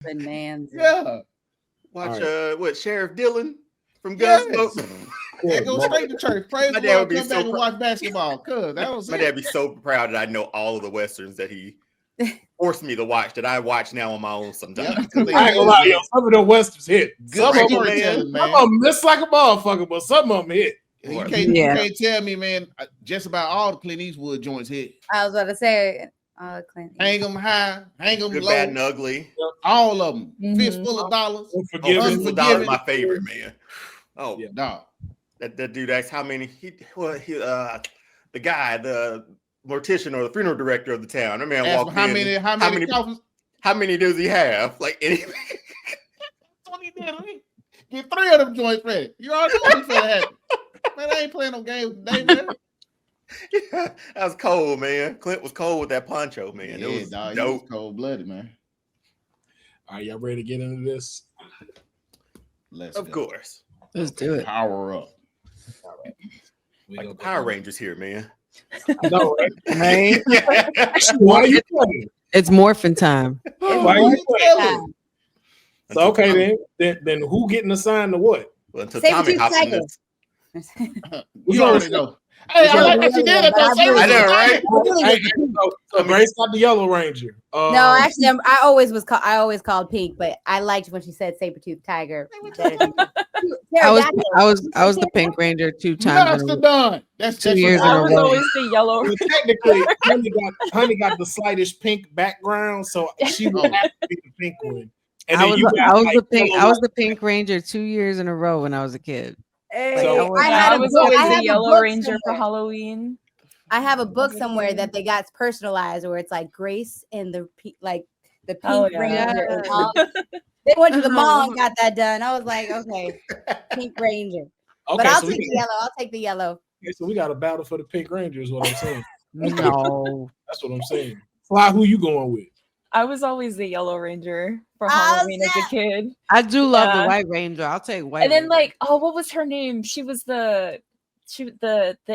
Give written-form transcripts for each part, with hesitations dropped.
Bonanza. Yeah. Watch what Sheriff Dillon from Gunsmoke. Yeah, go straight to church. Praise the Lord. Come back and watch basketball. Cause that was my dad be so proud that I know all of the westerns that he forced me to watch that I watch now on my own sometimes. I ain't gonna lie, yo, some of the westerns hit. Some of them miss like a motherfucker, but some of them hit. You can't tell me, man. Just about all the Clint Eastwood joints hit. I was about to say, Clint. Hang them high, hang them Good, low. Bad, and Ugly. All of them. Fistful of dollars. Unforgiven. My favorite, man. Oh, yeah, dog. That dude asked how many. The guy, the mortician or the funeral director of the town. That man walked in. How many does he have? Like anything. That's what he did. Get 3 of them joints ready. You already know what's gonna happen. Man, I ain't playing no games today, man. Yeah, that was cold, man. Clint was cold with that poncho, man. Yeah, it was dog, dope. he was cold-blooded, man. All right, y'all ready to get into this? Of course. Let's do it. Power up. All right. Like the Power Rangers here, man. I know, right? Why are you playing? It's morphin' time. Why are you playing? So okay, then who getting assigned to what? Well, until Tommy hops in this. You already know. Hey, I like that you did it. I know, right? So Grace got the Yellow Ranger. No, actually, I always called Pink, but I liked when she said Saber-Tooth Tiger. I was the Pink Ranger 2 times. That's 2 years in a row. I was always the Yellow. Well, technically, Honey got the slightest pink background, so she would have to be the pink one. And I was the Pink Ranger 2 years in a row when I was a kid. Hey, so I was always the Yellow Ranger for Halloween. I have a book somewhere that they got personalized, where it's like Grace and the Pink Ranger. And all. They went to the mall and got that done. I was like, okay, Pink Ranger. Okay, but I'll take the yellow. I'll take the yellow. Okay, so we got a battle for the Pink Ranger, is what I'm saying. No, that's what I'm saying. Fly, who you going with? I was always the Yellow Ranger for Halloween as a kid. I do love the White Ranger. I'll take White. And then what was her name? She was the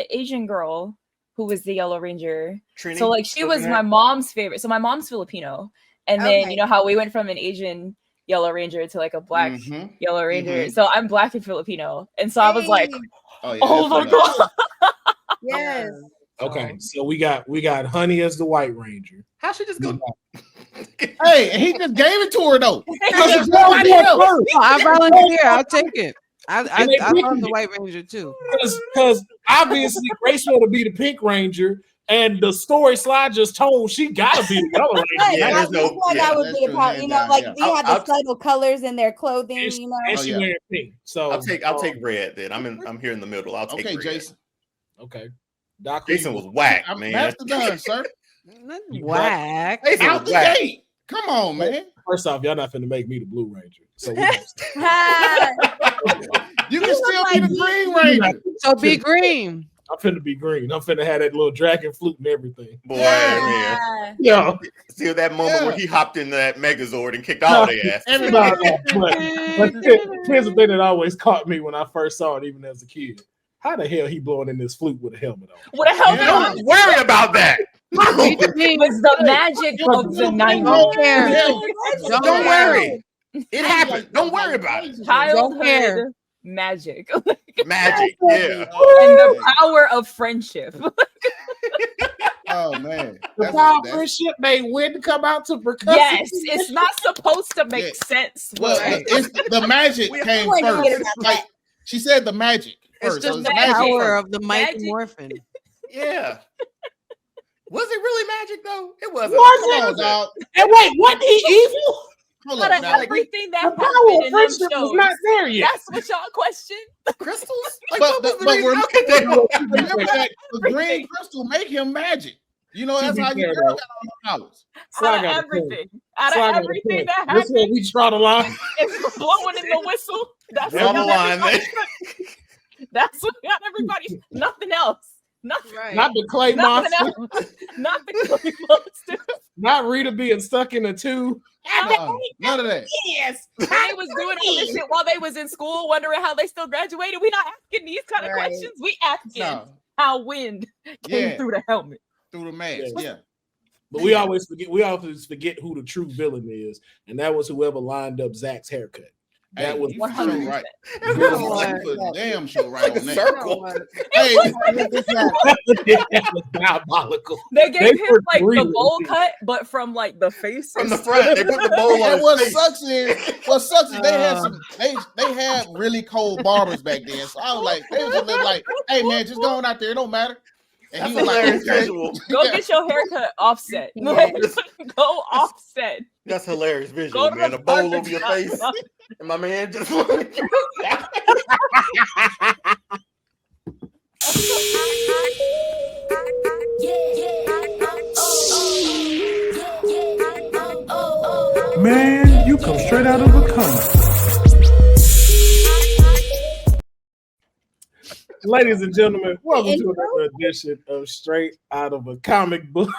Asian girl who was the Yellow Ranger. Trini? So she was my mom's favorite. So my mom's Filipino, and then you know how we went from an Asian Yellow Ranger to a black Yellow Ranger. So I'm black and Filipino, and so I was like, oh my god, yes. Okay, so we got Honey as the White Ranger. How she just go? Hey, he just gave it to her though. I volunteer. I'll take it. I love the White Ranger too. Because obviously Grace want to be the Pink Ranger, and the story Sly just told she gotta be the Yellow Ranger. That would be a part. You know, they had the subtle colors in their clothing. You know, and she wearing pink. So I'll take red. Then I'm here in the middle. I'll take red. Jason. Okay. Jason was whack, man. That's the done, sir. Whack. Out the gate. Come on, man. First off, y'all not finna make me the Blue Ranger. So you can still be the Green Ranger. So be green. I'm finna be green. I'm finna have that little dragon flute and everything. Boy, man. Yeah. See that moment where he hopped in that Megazord and kicked all their ass. But here's the thing that always caught me when I first saw it, even as a kid. How the hell he blowing in this flute with a helmet on? With a helmet on? Don't worry about that. It was the magic of the 90s. Don't worry. It happened. Don't worry about it. Childhood magic. Magic, yeah. And the power of friendship. Oh man. The power of friendship made wind come out to percussion. Yes, it's not supposed to make sense. Well, it's the magic came first. Like she said, the magic. It's just the power of the Mighty Morphin. Yeah. Was it really magic though? It wasn't. Was it? And wait, wasn't he evil? Hold but up, everything that the happened in them friendship shows, was not there yet. That's what y'all question. Crystals? Remember that the green crystal make him magic. You know, that's how you got all the powers. Out of everything that happened, this way we draw the line. It's blowing in the whistle. That's what got everybody. That's what got everybody. Nothing else. Nothing. Right. Not the clay monster. Not the clay monster. Not Rita being stuck in a tube. None of that. Yes. They was doing all this shit while they was in school, wondering how they still graduated. We not asking these kind of questions. We asking how wind came through the helmet. Through the mask, But we always forget who the true villain is, and that was whoever lined up Zach's haircut. That was 100%. Right. Damn sure right on that. Circle. Hey, that was diabolical. They gave him like the bowl cut, but from like the face. From the front. They put the bowl on and his what face. sucks is they had they had really cold barbers back then. So I was like, they was just like, hey man, just going out there, it don't matter. And That's he was hilarious like, visual. Go get your haircut offset. Go offset. That's hilarious visual, man. A bowl over your face. And my man just Man, you come straight out of a comic. Ladies and gentlemen, welcome to another edition of Straight Out of a Comic Book.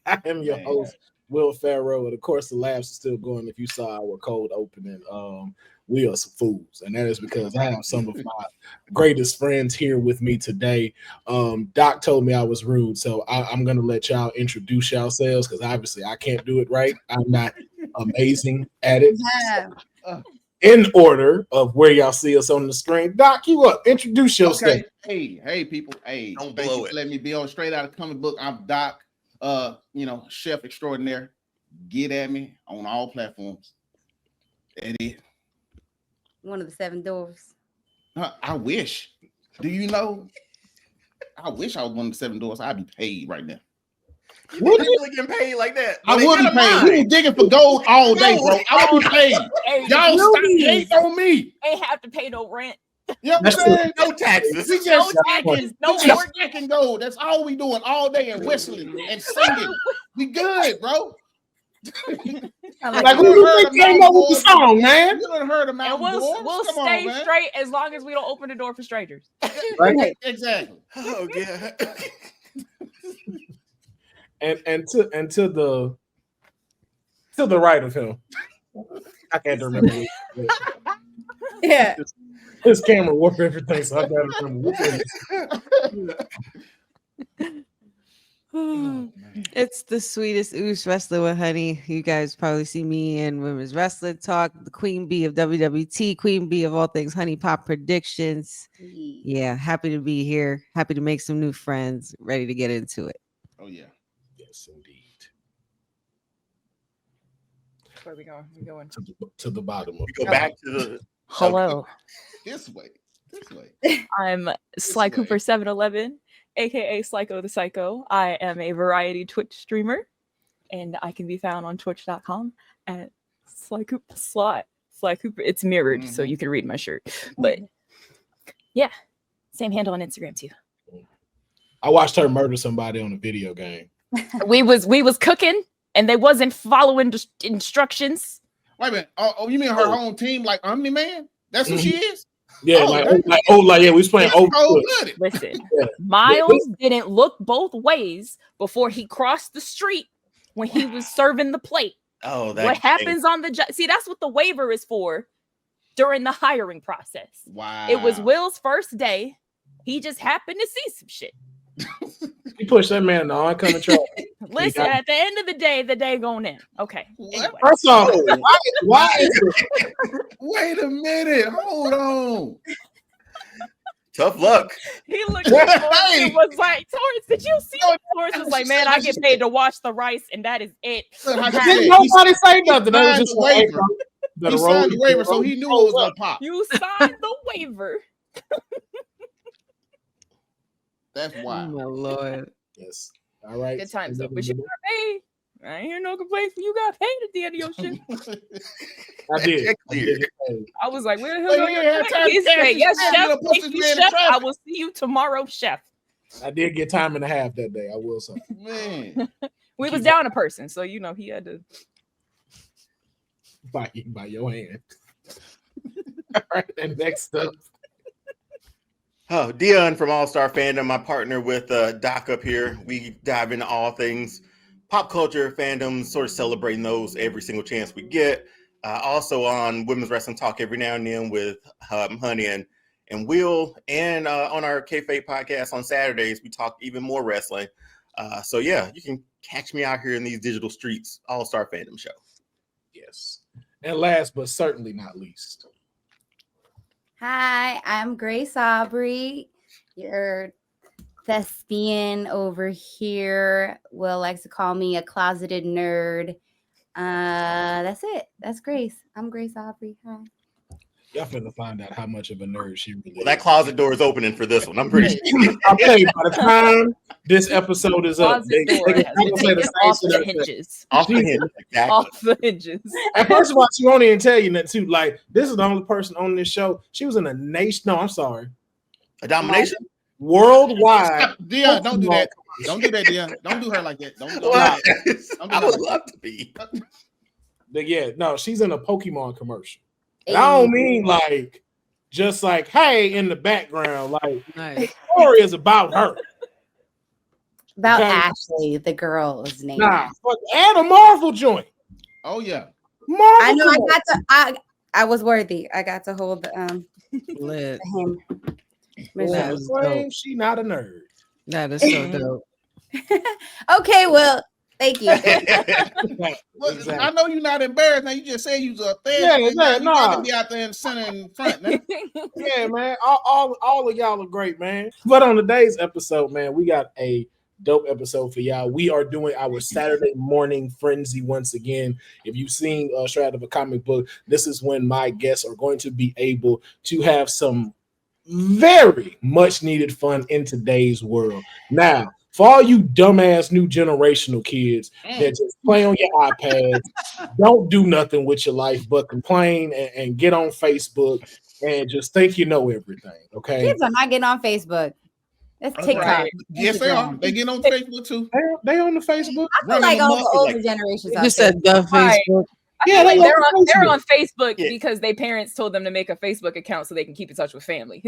I am your host, Will Pharaoh, and of course the laughs are still going. If you saw our cold opening, we are some fools, and that is because I have some of my greatest friends here with me today. Doc told me I was rude, so I'm going to let y'all introduce yourselves because obviously I can't do it right. I'm not amazing at it. In order of where y'all see us on the screen, Doc, you up? Introduce yourself. Okay. Hey, people. Hey, Don't thank blow you it. for letting me be on Straight Out of Comic Book. I'm Doc, chef extraordinaire. Get at me on all platforms. Eddie. One of the 7 doors. I wish. Do you know? I wish I was one of the 7 doors. I'd be paid right now. You really getting paid like that? I would be paid. We were digging for gold all day, bro. I would be paid. Hey, Y'all stop hating on me. ain't have to pay no rent. You know what I'm saying? No taxes. We just No taxes, no just stacking gold. That's all we doing all day and whistling and singing. We good, bro. Like who you think came up with the song, man? You done heard of Mountain And Dwarfs? we'll Come stay on, man. straight as long as we don't open the door for strangers. Right? Exactly. Oh god. And to the right of him, I can't remember. Yeah. His camera warped everything, so I gotta remember. It's the sweetest ooze wrestler with honey. You guys probably see me in Women's Wrestling Talk, the Queen Bee of WWT, Queen Bee of all things Honey Pop Predictions. Yeah, happy to be here. Happy to make some new friends. Ready to get into it. Oh yeah. Yes, indeed. Where we going? We're going To the bottom of We go back to the Hello. This way. I'm Slycooper 711, aka Slyco the Psycho. I am a variety Twitch streamer, and I can be found on twitch.com at Slycooper. It's mirrored, so you can read my shirt. But yeah, same handle on Instagram too. I watched her murder somebody on a video game. we was cooking, and they wasn't following instructions. Wait a minute. Oh, you mean her own team like Omni-Man? That's who she is? Yeah, we was playing cold-blooded. Listen, Miles didn't look both ways before he crossed the street when he was serving the plate. Oh, what happens on the job? See, that's what the waiver is for during the hiring process. Wow. It was Will's first day. He just happened to see some shit. He pushed that man in the oncoming truck. Listen, at the end of the day going in. Okay. Anyway. First off, why wait a minute. Hold on. Tough luck. He looked at Torrance and was like, Torrance, did you see it? Torrance was like, man, I get paid to wash the rice, and that is it. Didn't nobody say nothing. That was just waiver. He signed the waiver, so he knew it was going to pop. You signed the waiver. That's wild. Oh, my Lord. Yes. All right. Good times, though. But you got paid. I ain't hear no complaints when you got paid at the end of your shit. I did. I was like, where the hell are you? He said, yes, chef. Thank you, chef. I will see you tomorrow, chef. I did get time and a half that day. I will say. Man. We was down a person, so you know he had to by your hand. All right, and next up. Oh, Deonne from All Star Fandom, my partner with Doc up here. We dive into all things pop culture, fandoms, sort of celebrating those every single chance we get. Also on Women's Wrestling Talk every now and then with Honey and Will, and on our K-Fate podcast on Saturdays, we talk even more wrestling. So yeah, you can catch me out here in these digital streets, All Star Fandom Show. Yes. And last but certainly not least. Hi, I'm Grace Aubry, your thespian over here. Will likes to call me a closeted nerd. That's it. That's Grace. I'm Grace Aubry. Hi. Y'all finna find out how much of a nerd she really is. That closet door is opening for this one. I'm pretty sure. I'll tell you, by the time this episode is up, Off the hinges. Off the hinges. Exactly. Off the hinges. And first of all, she won't even tell you that too. Like, this is the only person on this show. She was in a nation. No, I'm sorry. A domination? Worldwide. Deonne, don't do that. Don't do that, Deonne. Don't do her like that. Don't do that. I would love to be. But yeah, no, she's in a Pokemon commercial. And I don't mean like just like, hey, in the background. Like, the story is about her. About Ashley, the girl's name. Nah, and a Marvel joint. Oh yeah. Marvel. I know. I was worthy. I got to hold him. She not a nerd. That is so dope. Okay, well, thank you. Well, exactly. I know you're not embarrassed. Now you just say you was a therapist. Yeah, no. You can be out there in center in front. Man. Yeah, man. All of y'all are great, man. But on today's episode, man, we got a dope episode for y'all. We are doing our Saturday morning frenzy once again. If you've seen Straight Out of a Comic Book, this is when my guests are going to be able to have some very much needed fun in today's world. Now, for all you dumbass new generational kids that just play on your iPads, don't do nothing with your life but complain and get on Facebook and just think you know everything. Okay, Kids are not getting on Facebook. That's TikTok. Right. Yes, they are. They get on Facebook too. They on the Facebook. I feel like all the older generations. You said the Facebook. Yeah, like they're on Facebook because their parents told them to make a Facebook account so they can keep in touch with family.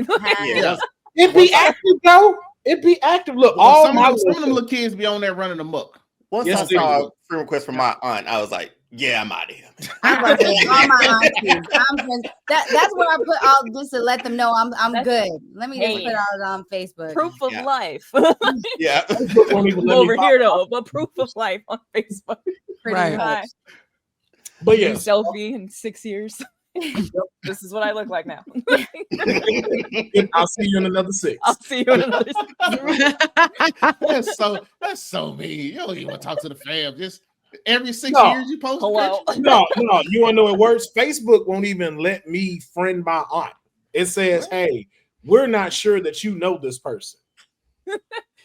It be active though. It be active. Look, some of them little kids be on there running amok. Once I saw a friend request from my aunt, I was like, "Yeah, I'm out of here." I'm about to say, all my aunties. That's where I put all just to let them know I'm good. Let me just put all on Facebook. Proof of life. Yeah. Over here though, but proof of life on Facebook. Pretty much. But yeah, selfie in 6 years. This is what I look like now. I'll see you in another 6. I'll see you in another 6. That's so mean. You don't even want to talk to the fam. Just every 6 years you post. No. You want to know it works? Facebook won't even let me friend my aunt. It says, "Hey, we're not sure that you know this person."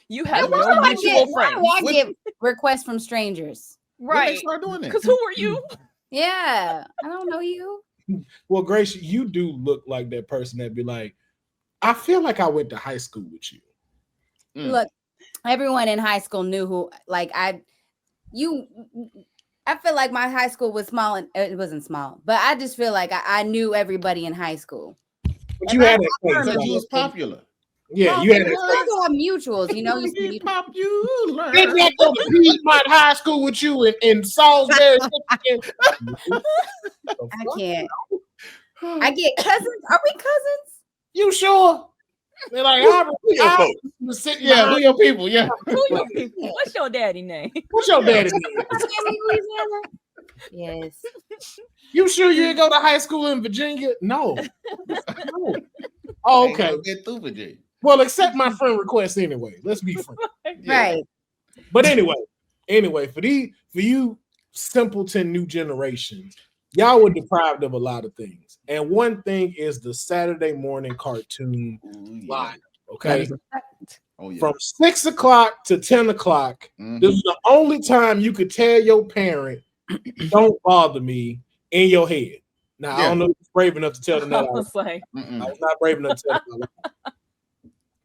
You have no mutual friends. I get requests from strangers. Right. When they start doing that? Because who are you? Yeah, I don't know you. Well, Grace, you do look like that person that'd be like, I feel like I went to high school with you. Look, everyone in high school knew who. Like I feel like my high school was small, and it wasn't small, but I just feel like I knew everybody in high school. But you had that because you was popular. Yeah, you had also have mutuals, you know. Did that go to Piedmont High School with you in Salisbury? I can't. I get cousins. Are we cousins? You sure? They're like, who your people? Yeah. Who your people? What's your daddy name? What's your daddy name? Yes. You sure you didn't go to high school in Virginia? No. Oh, okay. Get through Virginia. Well, accept my friend request anyway. Let's be friends. Right. But anyway, for you simpleton new generations, y'all were deprived of a lot of things. And one thing is the Saturday morning cartoon line. Okay. From 6 o'clock to 10 o'clock, this is the only time you could tell your parent, "Don't bother me," in your head. Now, I don't know if you're brave enough to tell them that. I was not brave enough to tell them that.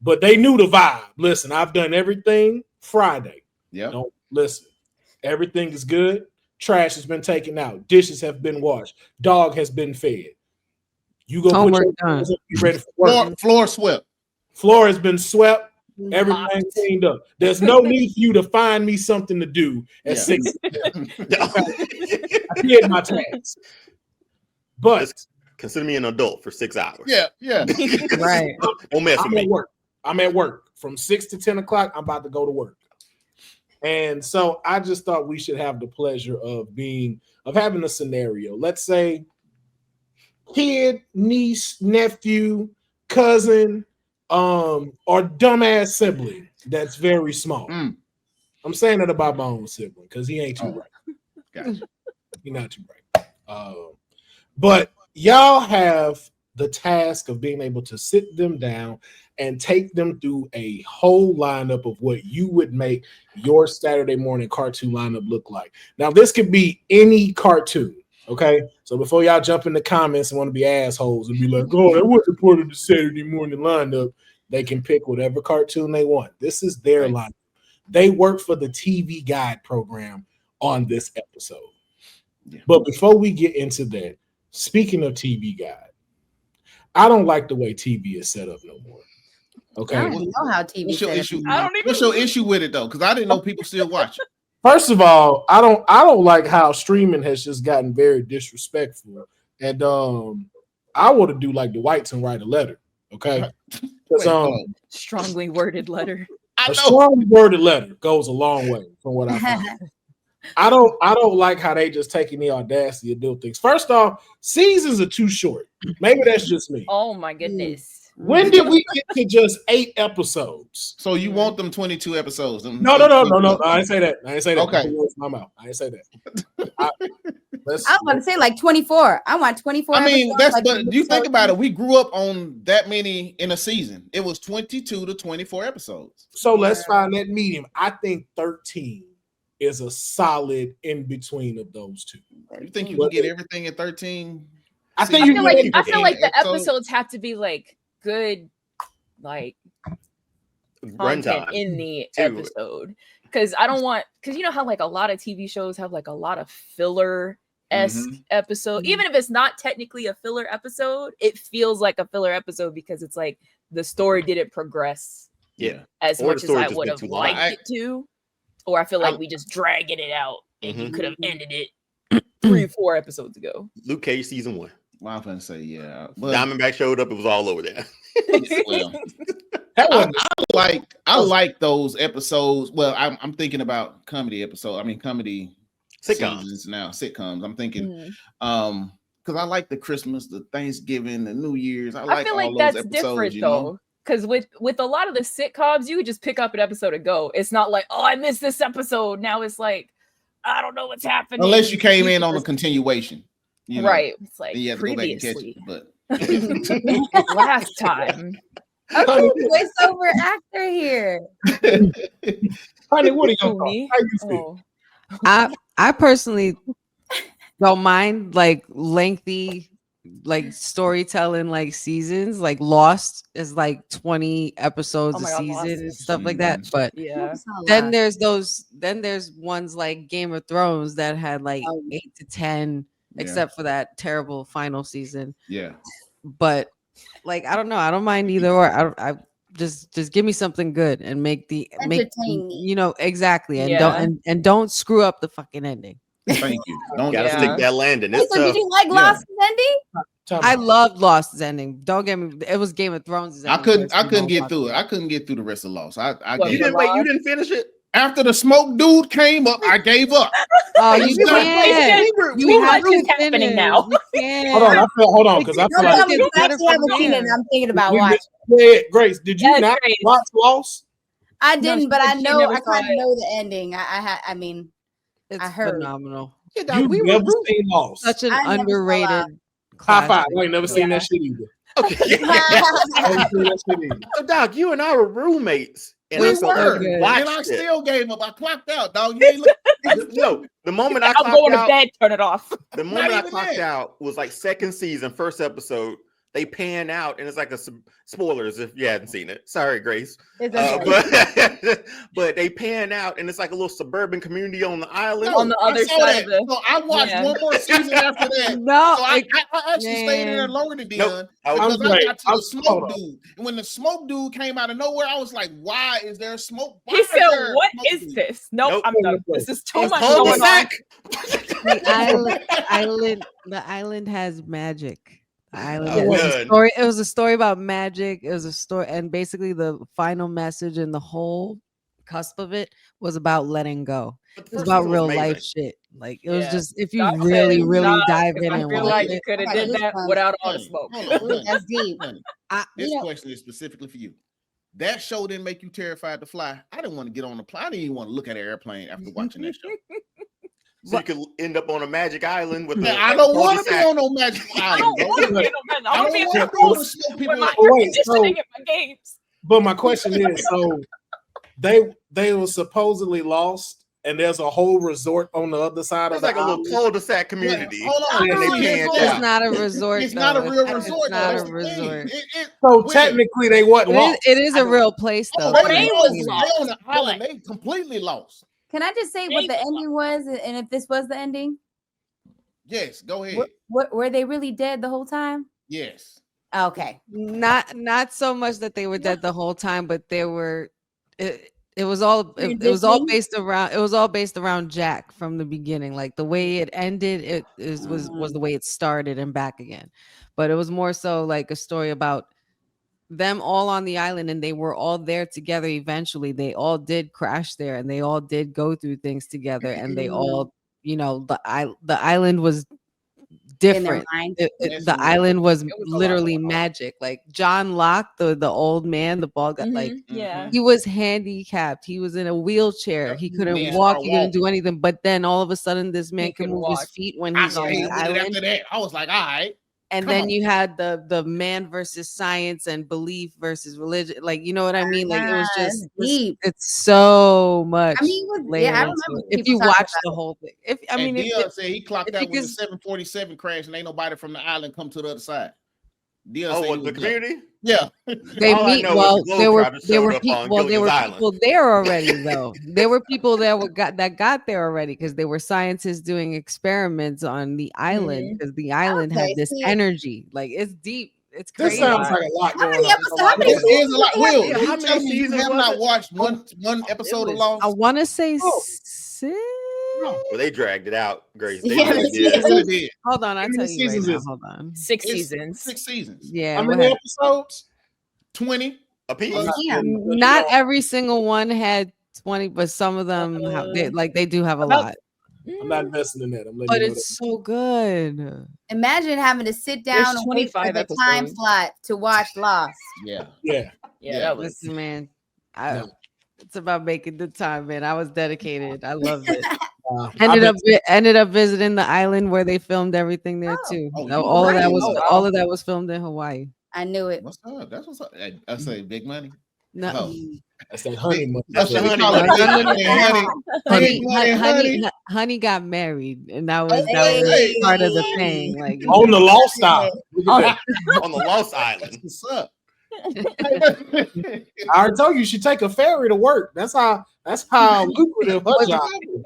But they knew the vibe. Listen, I've done everything Friday. Yeah. Don't listen. Everything is good. Trash has been taken out. Dishes have been washed. Dog has been fed. You go put your hands up, be ready for work. Floor swept. Floor has been swept. Everything cleaned up. There's no need for you to find me something to do at 6. I did my tasks. But consider me an adult for 6 hours. Yeah. Right. Don't mess with me. I'm at work from 6 to 10 o'clock. I'm about to go to work. And so I just thought we should have the pleasure of having a scenario. Let's say kid, niece, nephew, cousin, or dumbass sibling that's very small. I'm saying that about my own sibling because he ain't too right. Gotcha. He's not too right. But y'all have the task of being able to sit them down and take them through a whole lineup of what you would make your Saturday morning cartoon lineup look like. Now, this could be any cartoon, okay? So before y'all jump in the comments and want to be assholes and be like, oh, that wasn't part of the Saturday morning lineup, they can pick whatever cartoon they want. This is their lineup. They work for the TV Guide program on this episode. Yeah. But before we get into that, speaking of TV Guide, I don't like the way TV is set up no more. Okay, I don't even know how TV is set up. What's your issue with it though? Because I didn't know people still watch it. First of all, I don't like how streaming has just gotten very disrespectful, and I want to do like the whites and write a letter. Okay, strongly worded letter. A strongly worded letter goes a long way from what I found. I don't like how they just taking the audacity to do things. First off, seasons are too short. Maybe that's just me. Oh my goodness. When did we get to just 8 episodes? So you want them 22 episodes? No. I didn't say that. Okay. My mouth. I didn't say that. I want to say like 24. I want 24. I mean, but you think about it. We grew up on that many in a season. It was 22 to 24 episodes. So let's find that medium. I think 13 is a solid in between of those two. You think you can get everything at 13? I feel like the episodes have to be like good, like content in the episode. Because you know how like a lot of TV shows have like a lot of filler-esque episode. Even if it's not technically a filler episode, it feels like a filler episode because it's like the story didn't progress as much as I would have liked it to. Or I feel like we just dragging it out and you could have ended it 3 or 4 episodes ago. Luke Cage season 1. Well, I'm gonna say Diamondback showed up. It was all over there. Well, I like those episodes. Well, I'm thinking about comedy episodes. I mean, comedy sitcoms now. Sitcoms. I'm thinking, because I like the Christmas, the Thanksgiving, the New Year's. I feel like that's different though. Because with a lot of the sitcoms, you would just pick up an episode and go. It's not like, oh, I missed this episode. Now it's like, I don't know what's happening. Unless you came in on a continuation. You know, right. It's like you have to previously. Go back and catch it, but last time. Okay, voiceover actor here. Honey, what are you doing? I personally don't mind like lengthy like storytelling like seasons. Like Lost is like 20 episodes a season and stuff like that. But then there's ones like Game of Thrones that had like 8 to 10. Except for that terrible final season. Yeah. But like I don't know. I don't mind either or. I just give me something good and make you know exactly and don't screw up the fucking ending. Thank you. Don't gotta stick that landing. So did you like Lost's ending? I loved Lost's ending. Don't get me. It was Game of Thrones. I couldn't get through it. I couldn't get through the rest of Lost. You didn't finish it? After the smoke dude came up, I gave up. Oh, you can't. Too much is happening now. Hold on, because I feel like I'm thinking about watching. Yeah, Grace, did you not watch Lost? I didn't, but I kind of know the ending. I mean, it's I heard phenomenal. You've never seen Lost. Such an underrated. High five. I ain't never seen that shit either. Okay. So, Doc, you and I were roommates. And we were, and I still gave up. I clocked out, dog. No, the moment I clocked going to bed, turn it off. The moment I clocked out was like second season, first episode. They pan out, and it's like spoilers if you hadn't seen it. Sorry, Grace. But they pan out, and it's like a little suburban community on the island. On the other side of the. So I watched one more season after that. No, so I actually stayed in there longer than Deonne. Because I got to the smoke dude. And when the smoke dude came out of nowhere, I was like, why is there smoke? He said, what is this? Nope, I'm done. This is too much going on. The island has magic. It was a story about magic. It was a story, and basically the final message in the whole cusp of it was about letting go. It was about real life shit. Like it was just if you Doc really, said, really dive in I and feel watch like it. you could have did that without all the smoke. That's deep. This question is specifically for you. That show didn't make you terrified to fly. I didn't want to get on the plane. I didn't even want to look at an airplane after watching that show. So you could end up on a magic island with. I don't want to be on no magic island. I don't want to be on my conditioning in my games. But my question is, so they were supposedly lost, and there's a whole resort on the other side of the island. It's like a little cul-de-sac community. Hold on, it's not a resort. It's not a real resort. It's not a resort. So technically, they wasn't lost. It is a real place, though. They on the island. They completely lost. Can I just say what the ending was, and if this was the ending? Yes, go ahead. Were they really dead the whole time? Yes. Okay. Not so much that they were dead the whole time, but they were. It was all based around Jack from the beginning. Like the way it ended, was the way it started and back again. But it was more so like a story about them all on the island, and they were all there together. Eventually, they all did crash there, and they all did go through things together, and they all, the island was different. The island was literally magic. Like John Locke, the old man, the bald guy, he was handicapped. He was in a wheelchair. He couldn't walk. He couldn't do anything. But then all of a sudden, this man can move his feet when he's on the island. After that, I was like, all right. And then you had the man versus science and belief versus religion. Like, you know what I mean? Like it was just deep. It's I remember if you watch the whole thing. Deonne said he clocked out when the 747 crashed and ain't nobody from the island come to the other side. Deonne the community? Yeah. There were people there already though. There were people that got there already because there were scientists doing experiments on the island because the island had this energy. Like it's deep. It's crazy. This sounds like a lot going on. It is a lot. Will, how many seasons have not watched one episode of Lost? I want to say 6. Well, they dragged it out, Grace. They really did. Hold on, I'll tell you right now. Hold on. 6 seasons. 6 seasons. Yeah. How many episodes? 20 apiece. Not every single one had 20, but some of them they do have a lot. I'm not investing in that. But it's so good. Imagine having to sit down and wait for the time slot to watch Lost. Yeah. Listen, man. It's about making the time, man. I was dedicated. I loved it. Ended up visiting the island where they filmed everything there too. All of that was filmed in Hawaii. I knew it. What's up? That's what's up. I say big money. No, that's that honey money. That's honey got married, and that was part of the thing. Like on the Lost Island. On the Lost Island. What's up? I already told you should take a ferry to work. That's how lucrative her job is.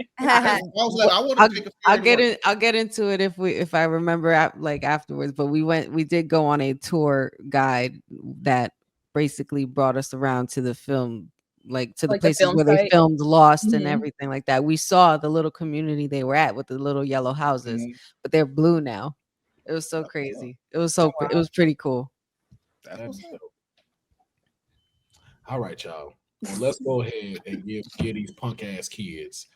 I'll get into it if I remember afterwards. But we did go on a tour guide that basically brought us around to the film, to the places where they filmed Lost and everything like that. We saw the little community they were at with the little yellow houses, but they're blue now. It was so crazy. It was it was pretty cool. All right, y'all. Well, let's go ahead and give these punk ass kids.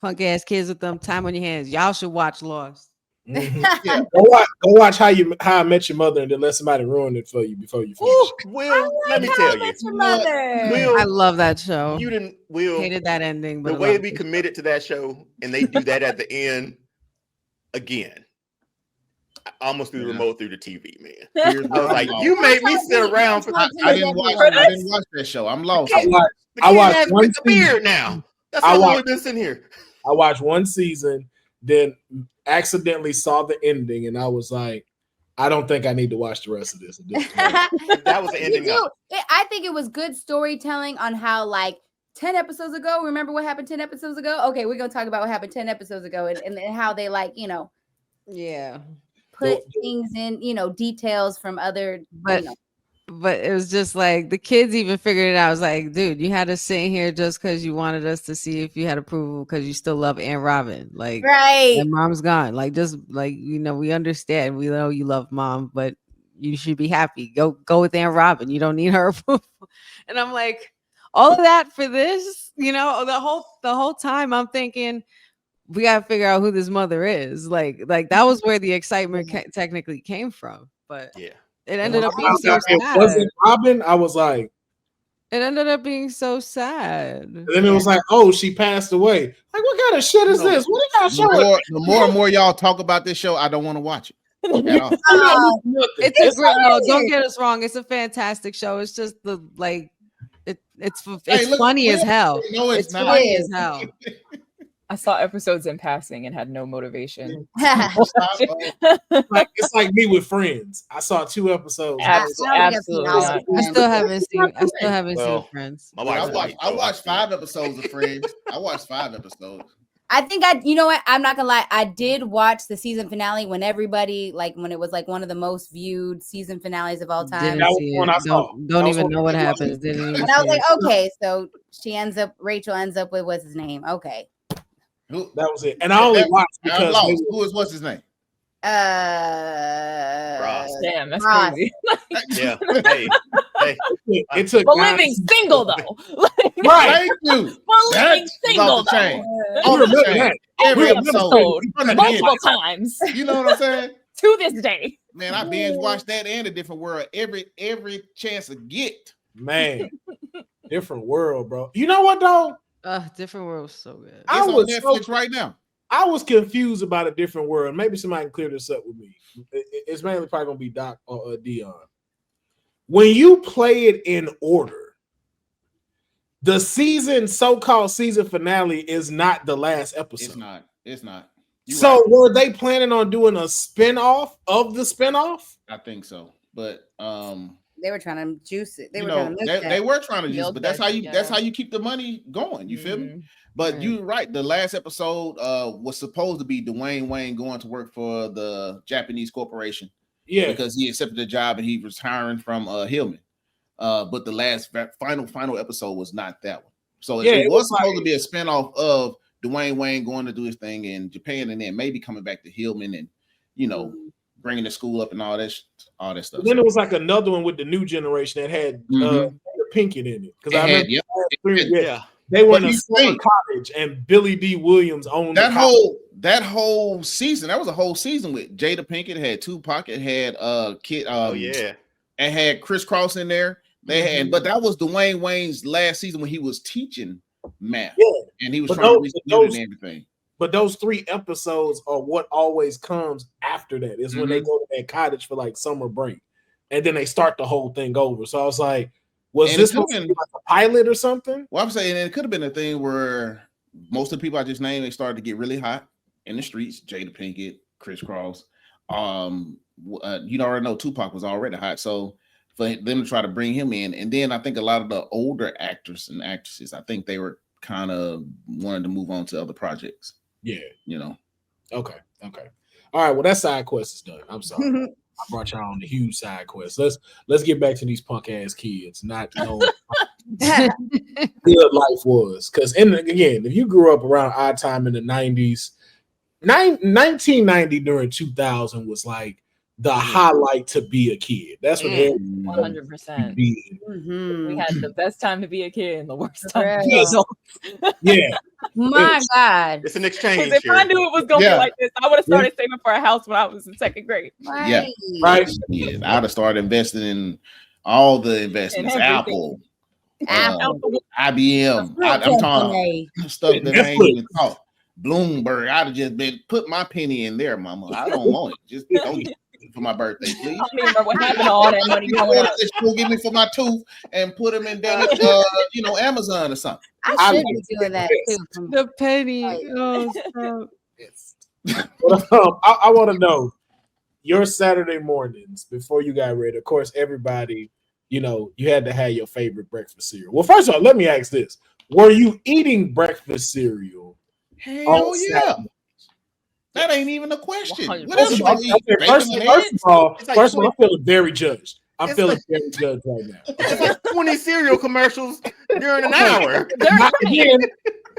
Punk ass kids with them time on your hands. Y'all should watch Lost. Yeah. Go watch How I Met Your Mother, and then let somebody ruin it for you before you finish. Will, let me tell you. Will, I love that show. You didn't. Will hated that ending, but the way we committed to that show, and they do that at the end again. I almost threw the remote through the TV, man. I was like, you made me sit around for. I didn't watch that show. I'm lost. I watched one beard now. That's how long we've been sitting here. I watched one season, then accidentally saw the ending, and I was like, I don't think I need to watch the rest of this. That was the ending. I think it was good storytelling on how 10 episodes ago. Remember what happened 10 episodes ago? Okay, we're gonna talk about what happened 10 episodes ago and how they put things in, details from other, But it was just like the kids even figured it out. I was like, dude, you had to sit here just because you wanted us to see if you had approval because you still love Aunt Robin. Right. And mom's gone. We understand. We know you love mom, but you should be happy. Go with Aunt Robin. You don't need her approval. And I'm like, all of that for this, you know, the whole time I'm thinking we gotta figure out who this mother is. Like that was where the excitement technically came from. But yeah, it ended up being so sad. Wasn't Robin? I was like, it ended up being so sad. And then it was like, oh, she passed away. Like, what kind of shit is this? What are y'all showing? The more and more y'all talk about this show, I don't want to watch it. It's a great. No, don't get us wrong. It's a fantastic show. It's just it's funny as hell. No, it's not. Funny as hell. I saw episodes in passing and had no motivation. It's like me with Friends. I saw 2 episodes. Absolutely. I still haven't seen Friends. I watched 5 episodes of Friends. I watched 5 episodes. I think you know what? I'm not gonna lie. I did watch the season finale when everybody, like, when it was like one of the most viewed season finales of all time. That was the one I saw. Don't even know what happens. And I was like, okay, so Rachel ends up with what's his name? Okay. That was it. And I only watched because what's his name? Ross. Damn, that's Ross. crazy. Yeah. Hey. It took but living single though. Right. Thank you. But living single though. Every episode. Multiple times. You know what I'm saying? To this day. Man, I binge watched that and A Different World every chance I get. Man. Different World, bro. You know what though? Different World was so good. It's on Netflix right now. I was confused about A Different World. Maybe somebody can clear this up with me. It's mainly probably gonna be Doc or Deonne. When you play it in order, the so-called season finale is not the last episode. It's not. So were they planning on doing a spin-off of the spin-off? I think so. But they were trying to juice it. They were trying to juice it, but that's how you keep the money going. You feel me? But you're right. The last episode was supposed to be Dwayne Wayne going to work for the Japanese corporation. Yeah, because he accepted the job and he was retiring from Hillman. But the last final episode was not that one. So it was supposed to be a spinoff of Dwayne Wayne going to do his thing in Japan and then maybe coming back to Hillman and bringing the school up and all that stuff. Then it was like another one with the new generation that had Pinkett in it. Because I remember they were in a summer college and Billy D. Williams owned that whole season. That was a whole season with Jada Pinkett. It had Tupac. It had Kid. It had Chris Cross in there. They had, but that was Dwayne Wayne's last season when he was teaching math, and he was trying to reach and everything. But those 3 episodes are what always comes after that. Is when they go to that cottage for like summer break, and then they start the whole thing over. So I was like, was this like a pilot or something? Well, I'm saying it could have been a thing where most of the people I just named, they started to get really hot in the streets. Jada Pinkett, Chris Cross. You already know Tupac was already hot, so for them to try to bring him in, and then I think a lot of the older actors and actresses, I think they were kind of wanted to move on to other projects. Yeah, Okay. All right. Well, that side quest is done. I'm sorry. I brought y'all on the huge side quest. Let's get back to these punk ass kids. Not knowing good life was, because again, if you grew up around our time in the 90s, 1990 during 2000 was like the highlight to be a kid. That's what 100%. We had the best time to be a kid and the worst time to be adults. Yeah. My God. It's an exchange. If I knew it was going to be like this, I would have started saving for a house when I was in 2nd grade. Right. Right. Yeah. I'd have started investing in all the investments. Apple. IBM. I'm talking stuff that I ain't even thought. Bloomberg. I'd have just been put my penny in there, mama. I don't want it. Just don't get it for my birthday, please. I don't remember what happened to all that money. She'll give me for my tooth and put them in Amazon or something. I should be doing that too. The penny. I want to know your Saturday mornings before you got ready. Of course, everybody, you had to have your favorite breakfast cereal. Well, first of all, let me ask this: were you eating breakfast cereal? Hell yeah. That ain't even a question. First of all, I'm feeling very judged. I'm feeling very judged right now. It's like 20 cereal commercials during an hour.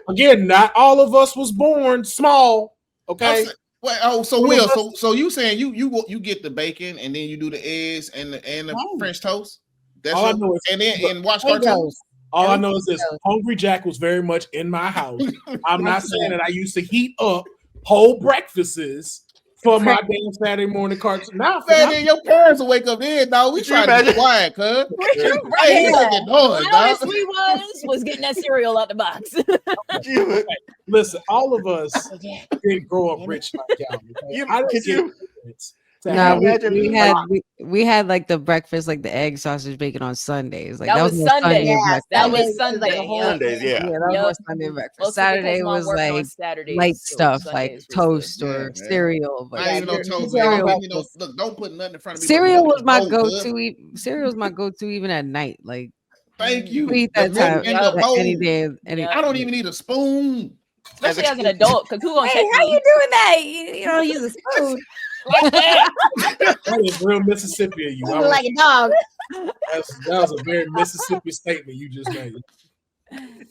Again, not all of us was born small. Okay. Well, so Will, so you saying you get the bacon and then you do the eggs and the French toast? That's all I know is and watch cartoons. All I know is this: Hungry Jack was very much in my house. I'm not saying that I used to heat up whole breakfasts for my damn Saturday morning cartoon. Now, man, your parents will wake up then, dog. We try to be quiet, cuz. Right. Was getting that cereal out the box. Listen, all of us didn't grow up rich like y'all. We had like the breakfast, like the egg, sausage, bacon on Sundays. Like that was Sunday. That was Sunday. That was Sunday breakfast. Saturday was like light stuff, like toast or cereal. But I even know toast. Look, don't put nothing in front of me. Cereal was my go-to. Cereal was my go-to even at night. Like, thank you. Eat that time any day. I don't even need a spoon. Especially as an adult, because who gonna check how you doing that? You don't use a spoon. Like that. That is real Mississippi of you. Like a dog. That was a very Mississippi statement you just made.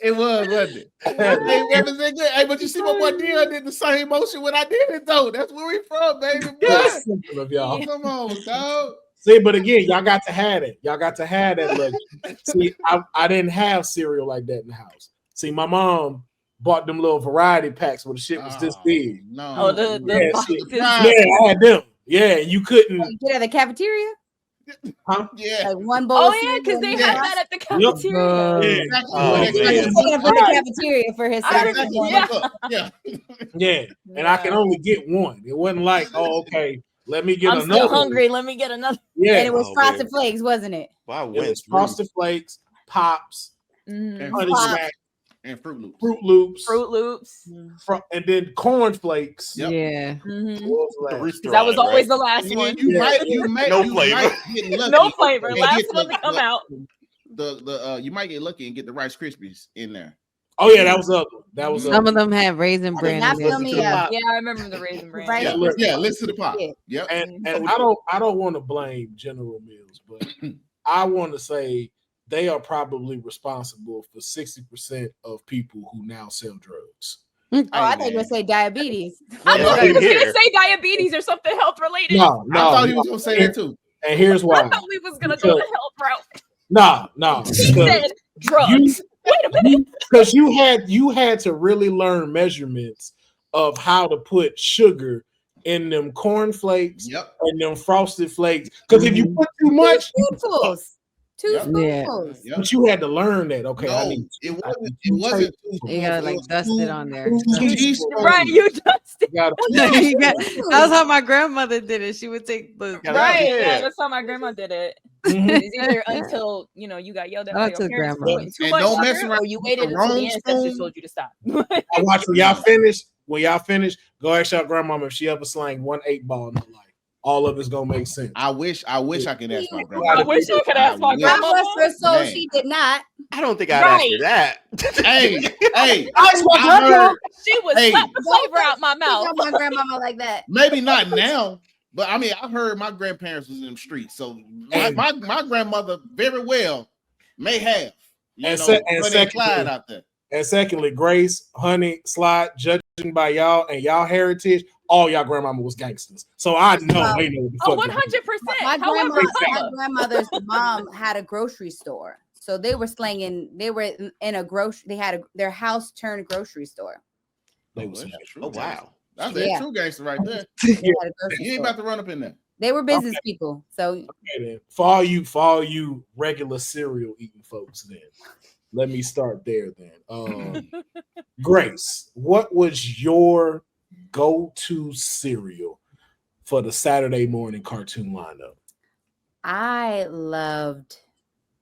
It was, wasn't it? Hey, but you see my boy Deonne did the same motion when I did it though. That's where we from, baby. That's simple of y'all. Come on, dog. See, but again, y'all got to have it. Y'all got to have that luxury. See, I didn't have cereal like that in the house. See, my mom bought them little variety packs where the shit was this big. No. I had them. Yeah, you couldn't get at the cafeteria. Huh? Yeah. Like one bowl. Oh yeah, because they had that at the cafeteria. The cafeteria for his Yeah. And I can only get one. It wasn't like, oh, okay, let me get another. I'm still hungry. Let me get another. Yeah. And it was Frosted Flakes, wasn't it? Wow, it was Frosted Flakes, Pops, Honey Smack. And Fruit Loops. And then Corn Flakes. Yep. Yeah. That was always the last one. You might no flavor. No flavor. Last one to come out. You might get lucky and get the Rice Krispies in there. Oh yeah, that was up. Some of them had Raisin Bran. Yeah, I remember the Raisin Bran. Yeah, listen to the pop. Yep. And I don't want to blame General Mills, but I want to say they are probably responsible for 60% of people who now sell drugs. Oh, I thought you were going to say diabetes. I thought he was going to say diabetes or something health related. No. I thought he was going to say that too. And here's why. I thought we was going to go the health route. No. He said drugs. Wait a minute. Because you had to really learn measurements of how to put sugar in them corn flakes and them Frosted Flakes. Because if you put too much, Two spoonfuls. Yep. But you had to learn that. Okay, it wasn't. You gotta like dust it on there. Right, you dusted. That was how my grandmother did it. She would take the that's how my grandma did it. It's either until you got yelled at by your parents for putting too much don't mess sugar, or you waited until the ancestors told you to stop. I watch when y'all finish, go ask your grandmama if she ever slang 1 8-ball in her life. All of it's gonna make sense. I wish I could ask my grandma. I wish I could ask my grandma. So she did not. I don't think I'd ask her that. Hey, she would slap the flavor out my mouth. My grandmama like that. Maybe not now, but I mean, I heard my grandparents was in the streets, so my grandmother very well may have. And secondly, out there. And secondly, Grace, Honey, Sly, judging by y'all and y'all heritage, all y'all grandmama was gangsters. So I know they know what the fuck. 100%. My grandmother's mom had a grocery store. So they were slanging, they were in a grocery, they had their house turned grocery store. Oh wow. That's a true gangster right there. You ain't about to run up in there. They were business people. So for all you regular cereal eating folks, then let me start there then. Grace, what was your go-to cereal for the Saturday morning cartoon lineup? I loved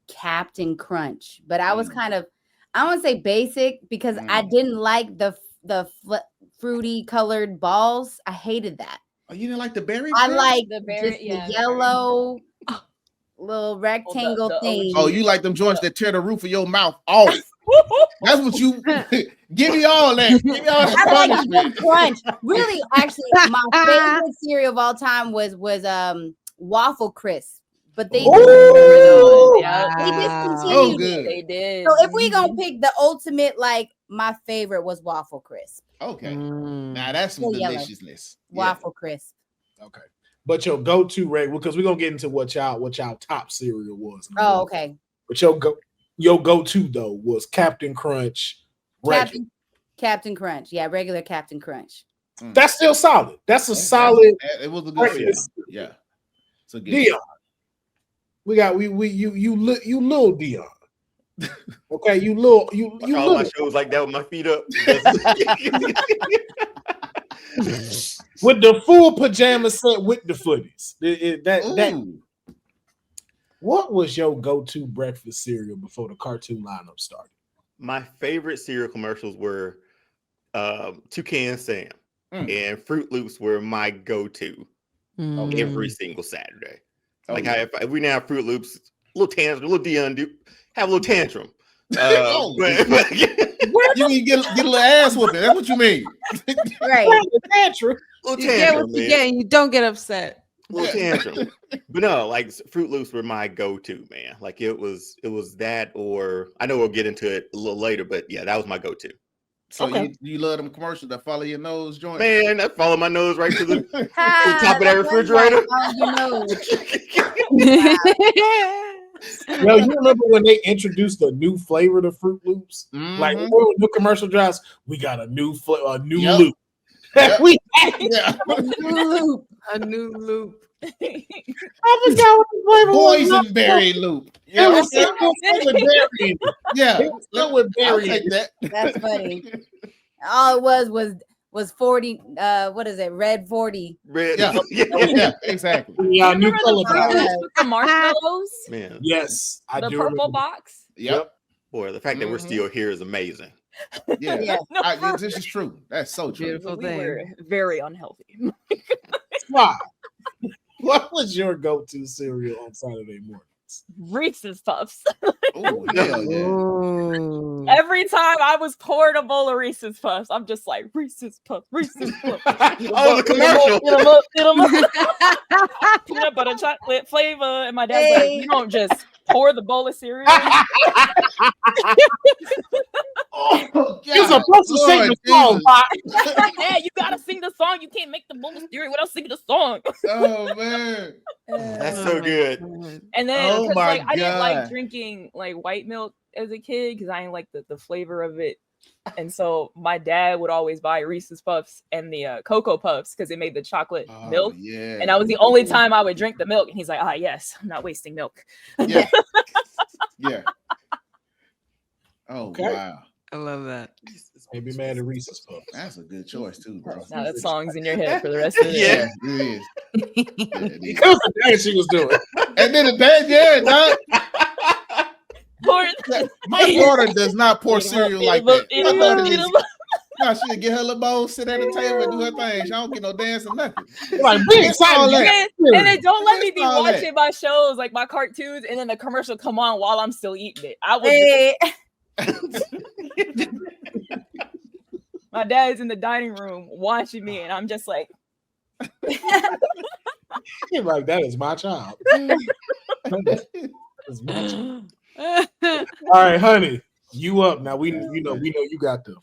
Captain Crunch, but I was kind of, I want to say basic because I didn't like the fruity colored balls. I hated that. Oh, you didn't like the berry? I like the yellow little rectangle thing. Oh, you like them joints that tear the roof of your mouth off. That's what you give me all that. Give me all that punishment. Crunch. Really, actually, my favorite cereal of all time was Waffle Crisp. But they discontinued. So good. They did. So if we gonna pick the ultimate, like my favorite was Waffle Crisp. Okay. Now that's some deliciousness. Waffle crisp. Okay. But your go-to regular, because we're gonna get into what y'all top cereal was. Oh, okay. But your go-to though was Captain Crunch. Captain Crunch. Yeah, regular Captain Crunch. That's still solid. That's a solid. It was a good cereal. Yeah. So Deonne. We got you little Deonne. Okay, you little. All my shows like that with my feet up. With the full pajama set with the footies. What was your go-to breakfast cereal before the cartoon lineup started? My favorite cereal commercials were Toucan Sam and Fruit Loops were my go-to every single Saturday. If we now have Fruit Loops, little Deonne have a little tantrum. You can get a little ass whooping. That's what you mean, right? Tantrum. You get what you get, and you don't get upset. Little tantrum. But no, like Fruit Loops were my go-to, man. Like it was that, or I know we'll get into it a little later, but yeah, that was my go-to. So you love them commercials that follow your nose joint? Man, that follow my nose right to the top of that refrigerator. Yo, you remember when they introduced a new flavor to Fruit Loops? Like new commercial drops, we got a new loop. Yep. A new loop. I forgot what the flavor was. Boysenberry loop. Yeah, it was berry. Yeah, it was berry. That. That's funny. All it was 40. What is it? Red 40. Red. Yeah, exactly. Yeah, new color the marshmallows. Man. Yes, I the do. Purple remember. box. Yep. Boy, the fact that we're still here is amazing. Yeah. This is true. That's so true. Beautiful thing. We were very unhealthy. Why? What was your go-to cereal on Saturday mornings? Reese's Puffs. Oh, hell yeah. Every time I was poured a bowl of Reese's Puffs, I'm just like, Reese's Puffs, Reese's Puffs. The commercial. Get them up. Peanut butter chocolate flavor. And my dad's like, you don't just pour the bowl of cereal. You're supposed to sing the song, Yeah, you gotta sing the song. You can't make the bowl of cereal without singing the song. Oh man, that's so good. And then, I didn't like drinking like white milk as a kid because I didn't like the flavor of it. And so my dad would always buy Reese's Puffs and the Cocoa Puffs because it made the chocolate milk. Yeah. And that was the only time I would drink the milk. And he's like, yes, I'm not wasting milk. Yeah. Yeah. Oh, wow. I love that. Maybe man, the Reese's Puffs. That's a good choice too, bro. Now that song's in your head for the rest of the day. It is. Because the dance she was doing. And then the dad, dog. My daughter does not pour cereal like that. No, she'll get her little bowl, sit at the table, and do her thing. She don't get no dance or nothing. Like big excited. And then don't let me be watching my shows, like my cartoons, and then the commercial come on while I'm still eating it. I was my dad's in the dining room watching me, and I'm just like, you're like, that is my child. All right, honey, you up now? We know you got them.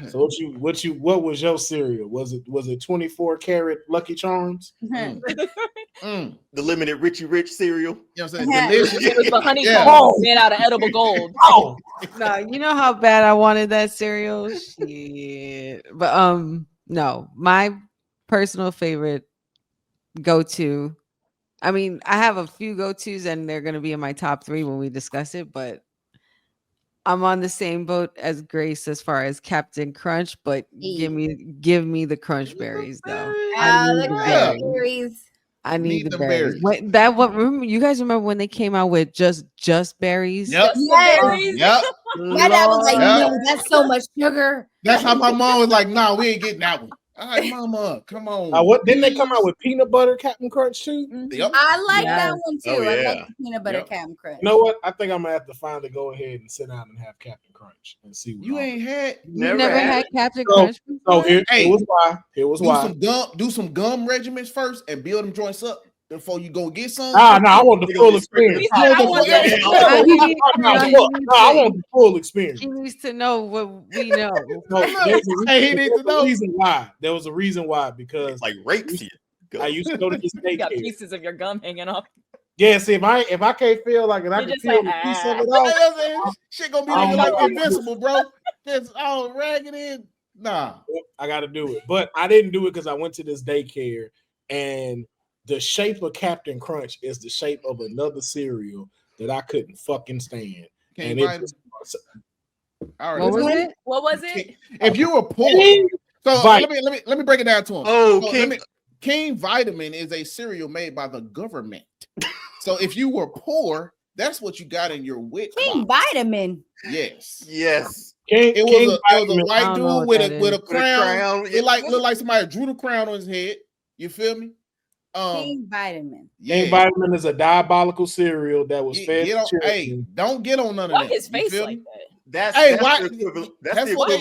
So what was your cereal? Was it 24 karat Lucky Charms? The limited Richie Rich cereal. You know what I'm saying? Delicious. It was the honeycomb made out of edible gold. Oh no, you know how bad I wanted that cereal? Shit. But no, my personal favorite go-to. I mean, I have a few go-tos and they're gonna be in my top 3 when we discuss it, but I'm on the same boat as Grace as far as Captain Crunch, but give me the Crunch Berries though. I need the berries. I need the berries. Remember, you guys remember when they came out with just berries? Yep. Yes. Yep. My dad was like, no, that's so much sugar. That's how my mom was like, no, we ain't getting that one. All right, mama, come on. What didn't they come out with peanut butter Captain Crunch too? Yep. I like that one too. Oh, yeah. I like the peanut butter Captain Crunch. You know what? I think I'm gonna have to finally go ahead and sit down and have Captain Crunch and see what you ain't had. You never had Captain Crunch before? So here was why. Do some gum regiments first and build them joints up. before you go get some? No, I want the full experience. I want the full experience. He needs to know what we know. There was a reason why, because like rapes you. I used to go to this daycare. You got pieces of your gum hanging off. Yeah, see, if I can't feel like it, I can feel the piece of it off. Shit gonna be like invincible, bro. It's all raggedy. Nah, I got to do it, but I didn't do it because I went to this daycare, and the shape of Captain Crunch is the shape of another cereal that I couldn't fucking stand. What was it? If you were poor, so let me break it down to him. Oh, King Vitamin is a cereal made by the government. So if you were poor, that's what you got in your WIC King box. Vitamin. Yes. It was a white dude with a crown. It looked like somebody drew the crown on his head. You feel me? King Vitamin. King Vitamin is a diabolical cereal that was fed to children. Hey, don't get on none of why that. his face like that? That's what they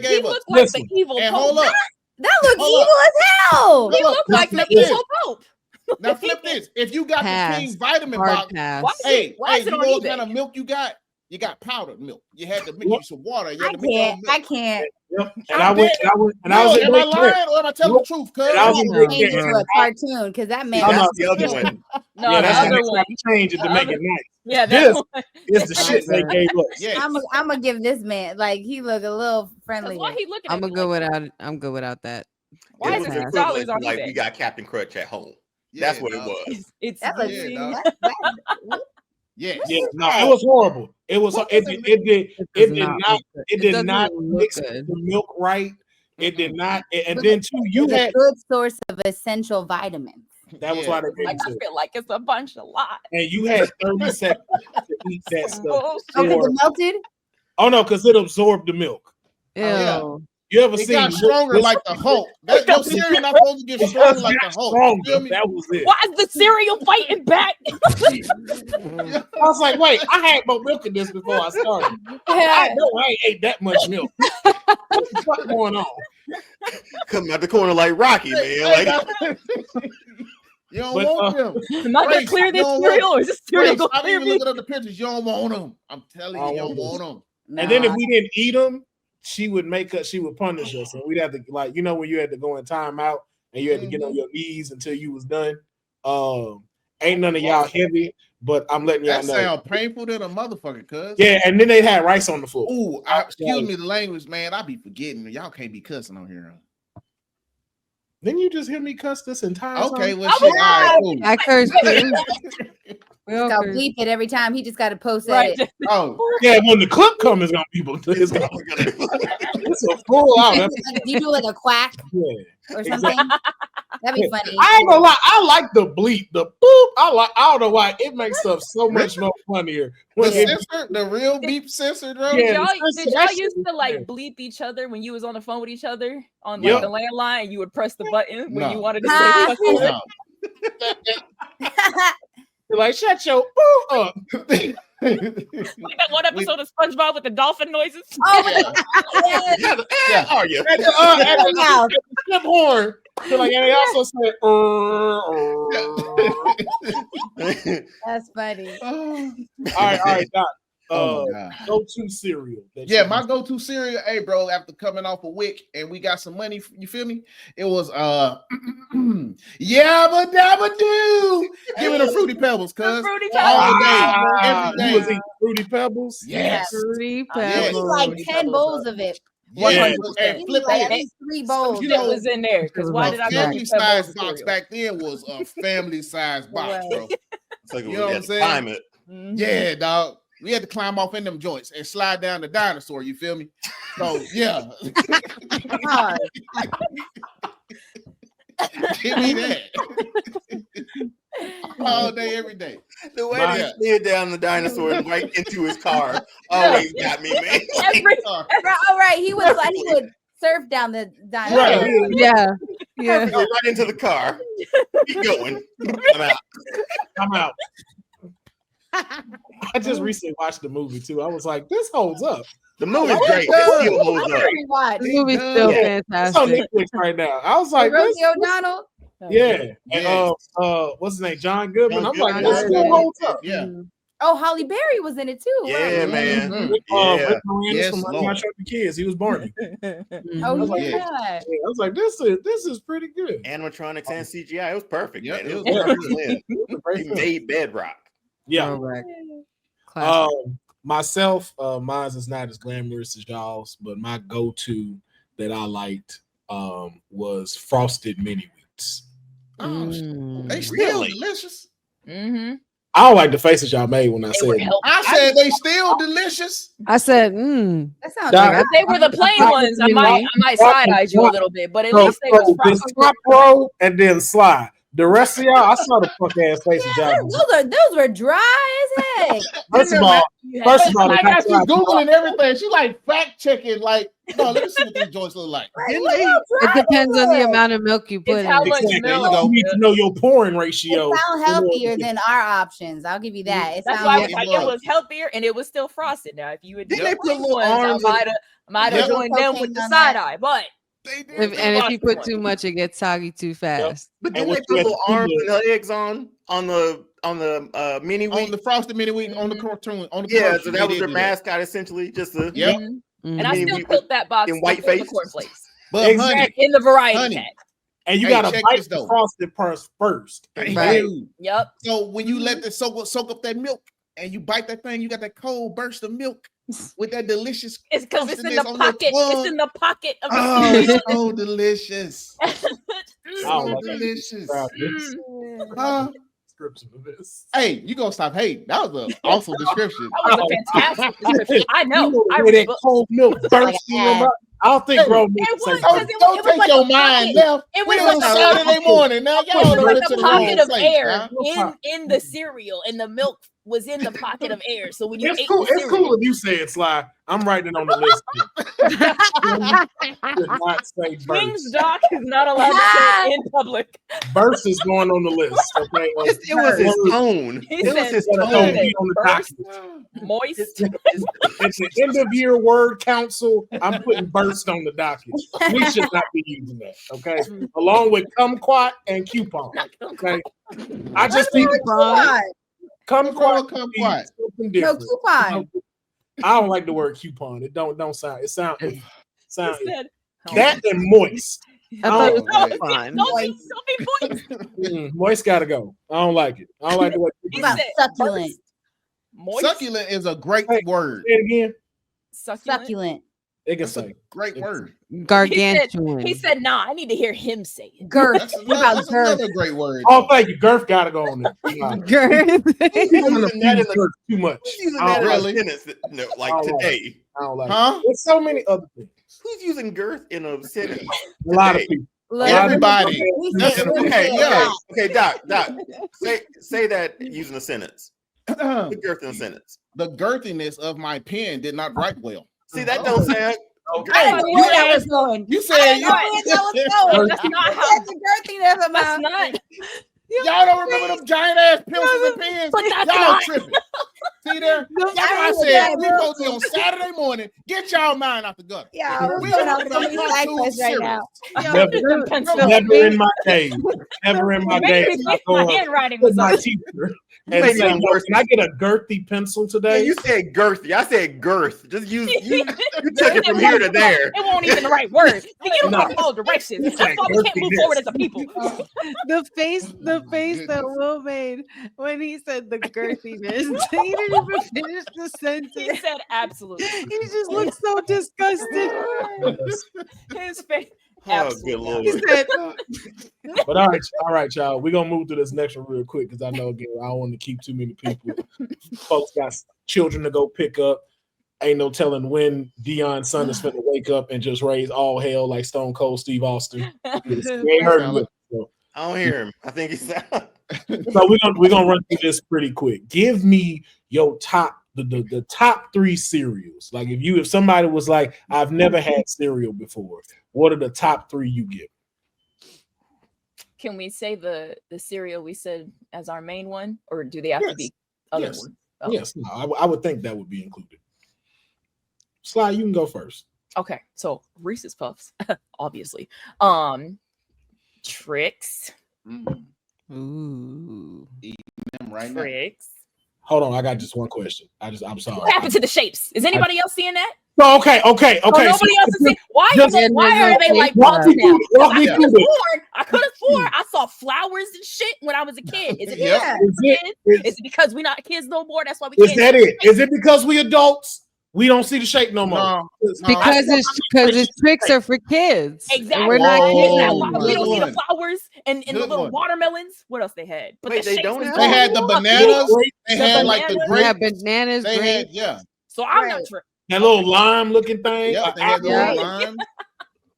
gave us. Looked like the evil and Pope. hold up. That looks evil as hell. He looked like the evil Pope. Now flip this. If you got the King Vitamin box, why is it on know what eBay? kind of milk you got? You got powdered milk. You had to mix you some water. You had to I can't. Yep. And I was am I lying or am I telling the truth? Cause I changed it to a cartoon because that man. That's the other one. No, that's the other one. Change it to make it nice. Yeah, this is the shit they gave us. Yes. I'm gonna give this man he look a little friendly. Why he looking? I'm gonna go without it. I'm good without that. Why is it $6 on like eBay? we got Captain Crunch at home. That's what it was. It's Yes. Yeah, no, it was horrible. It was. It did not mix the milk right. It did not. And then too, you had a good source of essential vitamins. That was why they gave I feel like it's a bunch of lies. And you had 30 seconds to eat that stuff. Because it melted? Oh no, because it absorbed the milk. Ew. You ever it seen got stronger like the Hulk? That your cereal not supposed to get stronger like the Hulk. That was it. Why is the cereal fighting back? I was like, wait, I had more milk in this before I started. I know I ain't ate that much milk. What's going on? Coming out the corner like Rocky, man. Like you don't want them. I'm not gonna clear this cereal, or is this cereal gonna clear me? Look at the pictures. You don't want them. I'm telling you, you don't want them. And then if we didn't eat them, she would she would punish us, and we'd have to when you had to go in timeout and you had to get on your knees until you was done. Ain't none of y'all heavy, but I'm letting y'all know. That sound painful than a motherfucker, cuz. Yeah, and then they had rice on the floor. Ooh, excuse me the language, man. I be forgetting. Y'all can't be cussing on here. Then you just hear me cuss this entire time. Okay, well, shit. All right, cool. I cursed too. He's gonna bleep it every time. He just got to post Right. it. Oh, yeah. When the clip comes, it's gonna be it's a full out. You do like a quack or something. That'd be funny. I ain't gonna lie. I like the bleep, the boop. I don't know why it makes stuff so much more funnier. The real beep sensor, bro. Did y'all used to like bleep each other when you was on the phone with each other on like the landline, and you would press the button when you wanted to say You're like, shut your boo up. Like that one episode of SpongeBob with the dolphin noises. Oh, yeah. Are you? And the flip horn. So like, and they also said, that's funny. All right, Doc. Go-to cereal. My go-to cereal. Hey, bro, after coming off a WIC and we got some money, you feel me? It was Yabba Dabba Doo. Give me the Fruity Pebbles, cuz. Fruity All day, Pebbles. every day. You was eating Fruity Pebbles? Yes. Fruity Yes. Pebbles. Like 10 bowls of it. Yeah. And flip like at least 3 bowls. You know, was in there because why did I family size box back then was a family size box, bro. It's like you know what I'm saying? Mm-hmm. Yeah, dog. We had to climb off in them joints and slide down the dinosaur. You feel me? So yeah. Give me that. All day, every day. The way he slid down the dinosaur and right into his car always got me, man. All right, he would surf down the dinosaur. Right. Yeah. Right into the car. Keep going. I'm out. I just recently watched the movie too. I was like, this holds up. The movie's great. It still holds up. The movie's still fantastic. It's on Netflix right now. I was like, Rosie O'Donnell. Yeah. Yes. And what's his name? John Goodman. John I'm like, Goodman. this still holds up. Yeah. Oh, Holly Berry was in it too. Yeah, man. Rick Moranis Yes, from Lord. My Sharp the Kids. He was Barney. Oh I yeah. I was like, this is pretty good. Animatronics and CGI. It was perfect. Yeah, Man. it was It made Bedrock. Yeah. Classic. Myself, mine is not as glamorous as y'all's, but my go-to that I liked was Frosted Mini Wheats. They still delicious. I don't like the faces y'all made when I said it. I said they still delicious. I said, That sounds Nah, If they were the plain ones, I might side eye you a little bit, but at least they was this top row and then slide. The rest of y'all, I saw the fuck ass faces y'all. those were dry as heck. First of all, I got you googling everything. She like fact checking. Like, no, let me see what these joints look like. it depends on the amount of milk you put in. how much exactly. milk. You need to know your pouring ratio. It sounds healthier than our options. I'll give you that. That's why I was like, it was healthier and it was still frosted. Now, if you would, Didn't they put little arms? I might have joined them with the side eye, but. If you put too much, it gets soggy too fast. But then they put little arms and legs on the mini wheat. On the Frosted Mini Wheat, on the cartoon. On the so that was their mascot essentially. Just the And I still put that box in white face cornflakes. But honey, in the variety pack. And you gotta bite the frosted parts first. Right. Yep. So when you let the soak up that milk and you bite that thing, you got that cold burst of milk with that delicious. It's because it's in the pocket. It's in the pocket of the it's so delicious. So delicious. Description of this. Hey, you gonna stop hating? That was an awesome description. That was a fantastic description. I know. I read that cold milk burst in your mouth. I don't think bro. Don't take your mind left. It was was a Saturday morning. Now y'all like to a the pocket of place, air huh? in the cereal, and the milk was in the pocket of air. So when you it's ate cool. the It's cool if you say it, Sly. I'm writing it on the list. Not say Wings Doc is not allowed to say it in public. Burst is going on the list. Okay, it was his tone. It was his tone. On the document. Moist. It's an end of year word council. I'm putting burst on the document. We should not be using that. Okay, along with kumquat and coupon. Okay, I just think kumquat. No coupon. I don't like the word coupon. It don't sound. It sound that and moist. I thought it was coupon. Don't be moist. Moist gotta go. I don't like it. I don't like the way. Succulent. Moist. Succulent is a great word. Say it again. Succulent. It can say great word. Gargantuan. He said, "Nah, I need to hear him say it." Girth. That's another great word. Oh, thank you. Girth gotta go on there. Girth. Too much. Who's using that in a sentence? No, like today. I don't like it. There's so many other things. Who's using girth in a sentence? A lot of people. Everybody. Okay, Doc. Say that using a sentence. Put girth in a sentence. The girthiness of my pen did not write well. See, that don't sound. I didn't know where that was going. You said That's not how. That's the girthiness of my. That's not. Y'all don't remember them giant ass pencils and pens? But that's y'all not. tripping. See there? That's why I said we supposed to be on Saturday morning. Get y'all mind out the gutter. Yeah, we're going on so many cycles right now. Never in my days. Never in my days. My handwriting was my teacher. And say, can I get a girthy pencil today? Yeah, you said girthy. I said girth. Just use you took it from here to there. It won't even the right word. You don't follow directions. That's why we can't move forward as a people. The face that Will made when he said the girthiness. He didn't even finish the sentence. He said absolutely. He just looked so disgusted. His face. Oh, good Lord. But all right, y'all. We're gonna move to this next one real quick because I know again I don't want to keep too many people. Folks got children to go pick up. Ain't no telling when Deonne's son is finna wake up and just raise all hell like Stone Cold Steve Austin. We ain't heard him. I don't hear him. I think he's out. So we're gonna run through this pretty quick. Give me your top the top 3 cereals. Like if somebody was like, I've never had cereal before, what are the top 3 you give? Can we say the cereal we said as our main one, or do they have to be other ones? Oh. Yes, no, I would think that would be included. Sly, you can go first. Okay, so Reese's Puffs, obviously. Tricks, Ooh. Eating them right now. Hold on, I got just one question. I'm sorry. What happened to the shapes? Is anybody else seeing that? Oh, okay. Oh, nobody else is seeing. Why are they like walk me through it? I could have sworn I saw flowers and shit when I was a kid. Is it Is it because we're not kids no more? That's why we can't. Is that it? Is it because we adults? We don't see the shape no more. No. Because his tricks are for kids. Exactly. We're not kids Why anymore. we don't see the flowers and the little watermelons? What else they had? But Wait, they don't have. They had the bananas. They had like the grapes. Yeah, bananas. They grapes. had So I'm not sure. That little lime looking thing. Yeah, they had the little lime.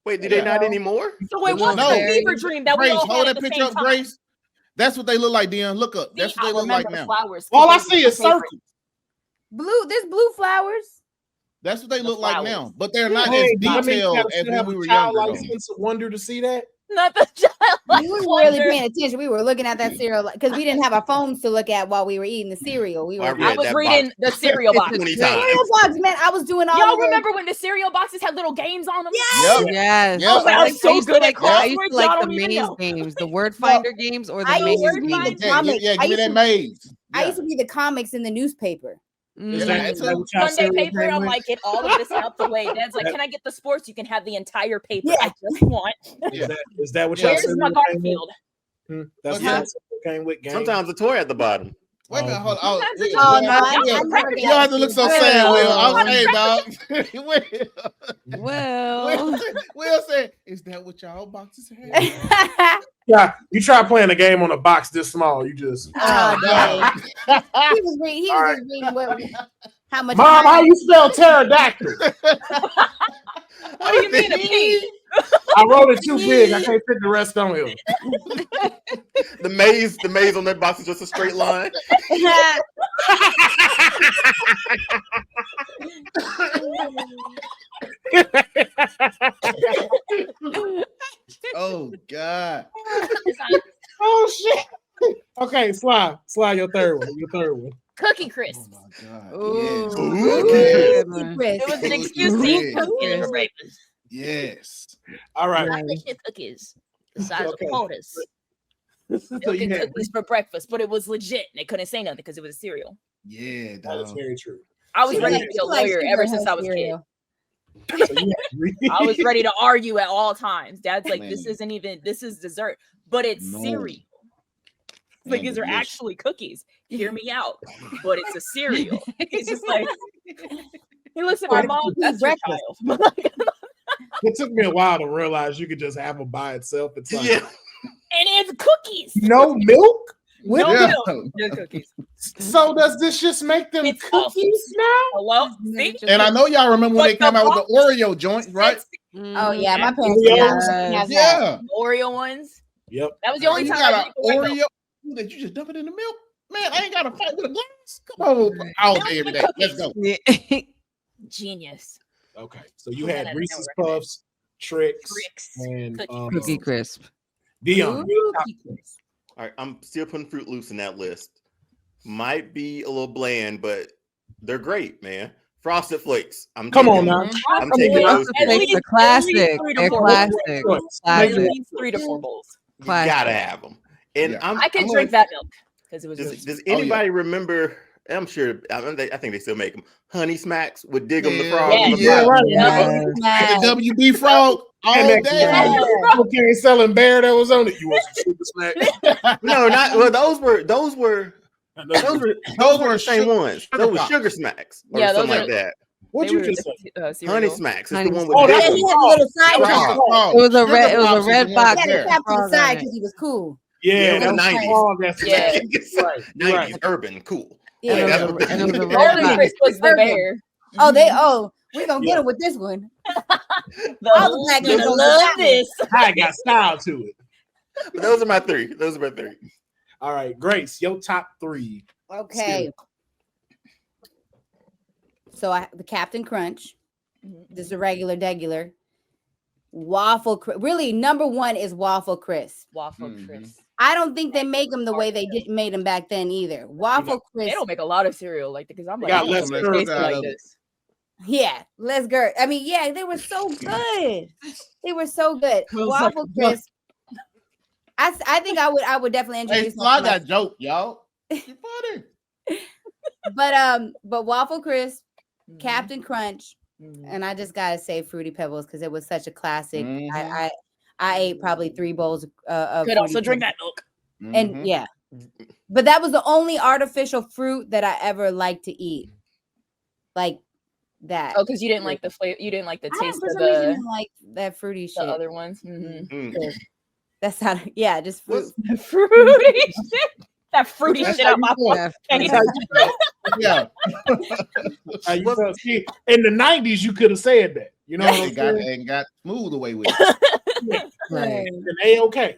Wait, do they not anymore? So wait, what's the fever dream that we Grace, all hold had that at the picture same up, time? Grace. That's what they look like, Deonne. Look up. That's what they look like now. Flowers. All I see is circles. There's blue flowers. That's what they look like now, but they're not Hey, as detailed as when we were younger. Like sense of wonder to see that. Not the child. We were really paying attention. We were looking at that cereal because we didn't have our phones to look at while we were eating the cereal. I was reading the cereal box. Cereal box, man. I was doing all. Y'all remember when the cereal boxes had little games on them? Yes. I was like, I'm so good at crosswords. I used to like the maze games, the word finder games, or the maze games. Yeah, give me that maze. I used to read the comics in the newspaper. Sunday paper. I'm like, get all of this out the way. Dad's like, can I get the sports? You can have the entire paper. I just want. Is that what y'all Where's my Garfield? That's what came with. Sometimes the toy at the bottom. Wait a minute, hold on. You have to look so sad, Will. I'm saying, dog. Will said, "Is that what y'all boxes have?" Yeah, you try playing a game on a box this small, you just. He was reading how much. Mom, how you spell pterodactyl? What do you mean a P? I wrote it too big. I can't fit the rest on here. The maze on that box is just a straight line. Oh God. Oh shit. Okay, Sly, your third one. Cookie Crisp. Oh my God. It was an excuse to eat cookies for breakfast. Yes. All right. Cookies the size of quarters. Cookies for breakfast, but it was legit. They couldn't say nothing because it was a cereal. Yeah, that is very true. I was ready to be a lawyer ever since I was a kid. I was ready to argue at all times. Dad's like, this is dessert, but it's cereal. Like, these are actually cookies. Hear me out, but it's a cereal. He's just like, he looks at my mom. That's your child. It took me a while to realize you could just have them by itself. It's like, and it's cookies. No milk. No milk. Just cookies. So does this just make them cookies now? Hello? And I know y'all remember when they came out with the Oreo joint, right? Oh yeah, my parents. Yeah, Oreo ones. Yep. That was the only time. You got an Oreo that you just dump it in the milk. Man, I ain't got to fight with a glass. Come on, all day every day. Let's go. Genius. Okay, so you had Reese's Puffs, Tricks, and Cookie Crisp. Deonne. All right, I'm still putting Fruit Loops in that list. Might be a little bland, but they're great, man. Frosted Flakes. I'm taking those. They're classic. They're classic. At least 3 to 4 bowls. You gotta have them. And I could drink that milk because it was. Does anybody remember? I'm sure. I think they still make them. Honey Smacks with Dig 'em the Frog. The WB Frog all day. Okay, selling bear that was on it. You want some Super Smack? No, not well. Those were the same ones. Those were Sugar Smacks or something like that. What you just say? Honey Smacks. It's the one with it was a red box. He had a cap to the side because he was cool. Yeah, that was 90s. 90s urban cool. Yeah, Golden Crisp was the bear. We're gonna get him with this one. All the black kids love this. I got style to it. Those are my three. All right, Grace, your top 3. Okay. So the Captain Crunch. This is a regular. Waffle Crisp. Really, number 1 is Waffle Crisp. Waffle Crisp. I don't think they make them the way they made them back then either. Waffle Crisp. They don't make a lot of cereal like that because I'm like, got less like this. Yeah, less girth. I mean, yeah, they were so good. Waffle Crisp. I think I would definitely introduce. Hey, I got a joke, y'all. You funny. But Waffle Crisp, Captain Crunch, and I just gotta say Fruity Pebbles because it was such a classic. I ate probably 3 bowls of. Could also drink that milk. And yeah, but that was the only artificial fruit that I ever liked to eat, like that. Oh, because you didn't like the flavor. You didn't like the taste of didn't like that fruity shit. The other ones. That's not. Yeah, just fruit. Fruity shit. That fruity shit out my mouth. Yeah. See, in the 90s, you could have said that. You know what I'm saying? Got smooth away with it. And A-okay.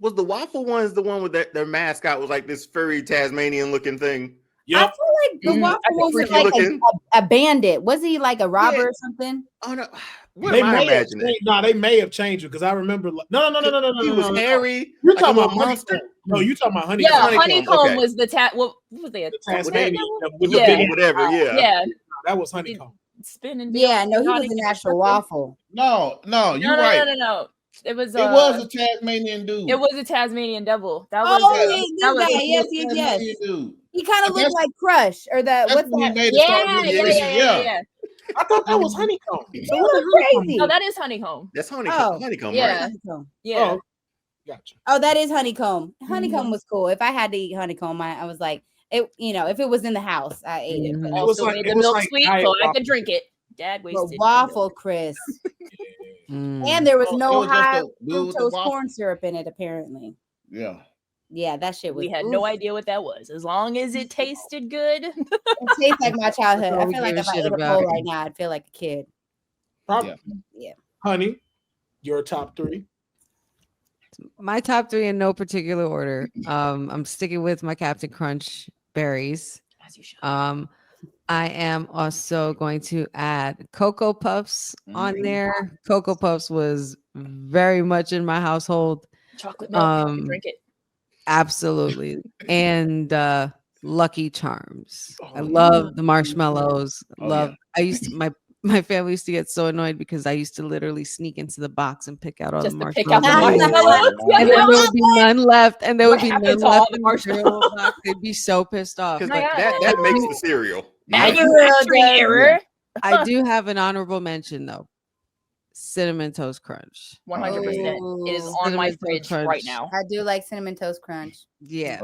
Was the waffle ones the one with their mascot was like this furry Tasmanian looking thing? Yep. I feel like the waffle one was like a bandit. Was he like a robber or something? Oh no. They may have changed it because I remember. No. He was hairy. You're talking about monster. No, you talking about honeycomb. Yeah, honeycomb was the what was the Tasmanian? Whatever. Yeah. That was honeycomb. Spinning. Yeah, no, he was an actual waffle. No, you're right. No. It was a Tasmanian dude. It was a Tasmanian devil. That was yes. He kind of looked like Crush or the what's that? Yeah. I thought that was honeycomb. So what is crazy? No, that is honeycomb. That's honeycomb. Honeycomb, yeah. right? Yeah. Oh, gotcha. Oh, that is honeycomb. Honeycomb was cool. If I had to eat honeycomb, I was like, it. You know, if it was in the house, I ate it. But also made the milk sweet, so I could drink it. Dad wasted. Waffle Crisp. And there was no high fructose corn syrup in it, apparently. Yeah, that shit was. We had no idea what that was. As long as it tasted good. It tastes like my childhood. I feel like if I ate a bowl right now, I'd feel like a kid. Yeah. Honey, your top 3. My top 3 in no particular order. I'm sticking with my Captain Crunch berries. As you should. I am also going to add Cocoa Puffs on there. Cocoa Puffs was very much in my household. Chocolate milk, drink it. Absolutely. And Lucky Charms. I love the marshmallows. My family used to get so annoyed because I used to literally sneak into the box and pick out all the marshmallows. And then there would be none left. And there would be none left in the cereal box. They'd be so pissed off. Because that makes the cereal. Manufacturing error. I do have an honorable mention though. Cinnamon Toast Crunch. 100%. It is on my fridge right now. I do like Cinnamon Toast Crunch. Yeah.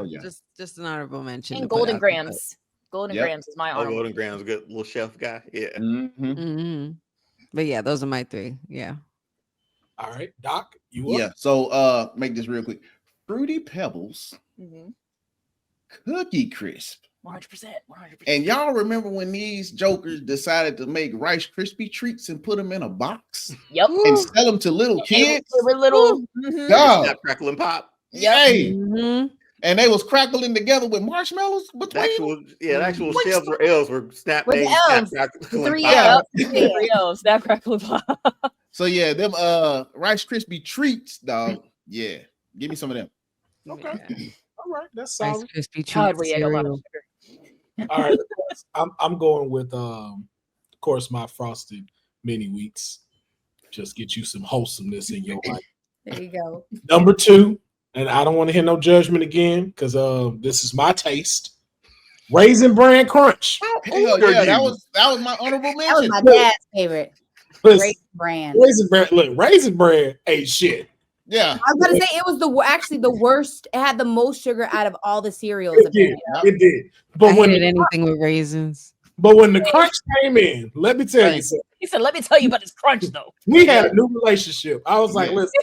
Just an honorable mention. And Golden Grams. Golden Grams is my honorable. Golden Grams, a good little chef guy. Yeah. But yeah, those are my 3. Yeah. All right, Doc, you up? Yeah. So make this real quick. Fruity Pebbles, Cookie Crisp. 100%. And y'all remember when these jokers decided to make Rice Krispie treats and put them in a box? Yep. And sell them to little kids? They were little. Snap, crackle, and pop. Yay. And they was crackling together with marshmallows between. The actual shells or L's were snap, with bang, snap, crackle, 3 and L's. 3 L's. Snap, crackle, and pop. So yeah, them Rice Krispie treats, dog. Yeah. Give me some of them. Okay. All right. That's solid. Rice Krispie treats. All right, I'm going with of course my frosted mini wheats. Just get you some wholesomeness in your life. There you go. Number 2, and I don't want to hear no judgment again because this is my taste. Raisin Bran Crunch. Hell yeah, that was my honorable mention. That was my dad's favorite. Raisin Bran. Raisin Bran ain't shit. Yeah, I was gonna say it was actually the worst. It had the most sugar out of all the cereals. It did. But when anything with raisins. But when the crunch came in, let me tell you something. He said, "Let me tell you about this crunch, though." We had a new relationship. I was like, "Listen,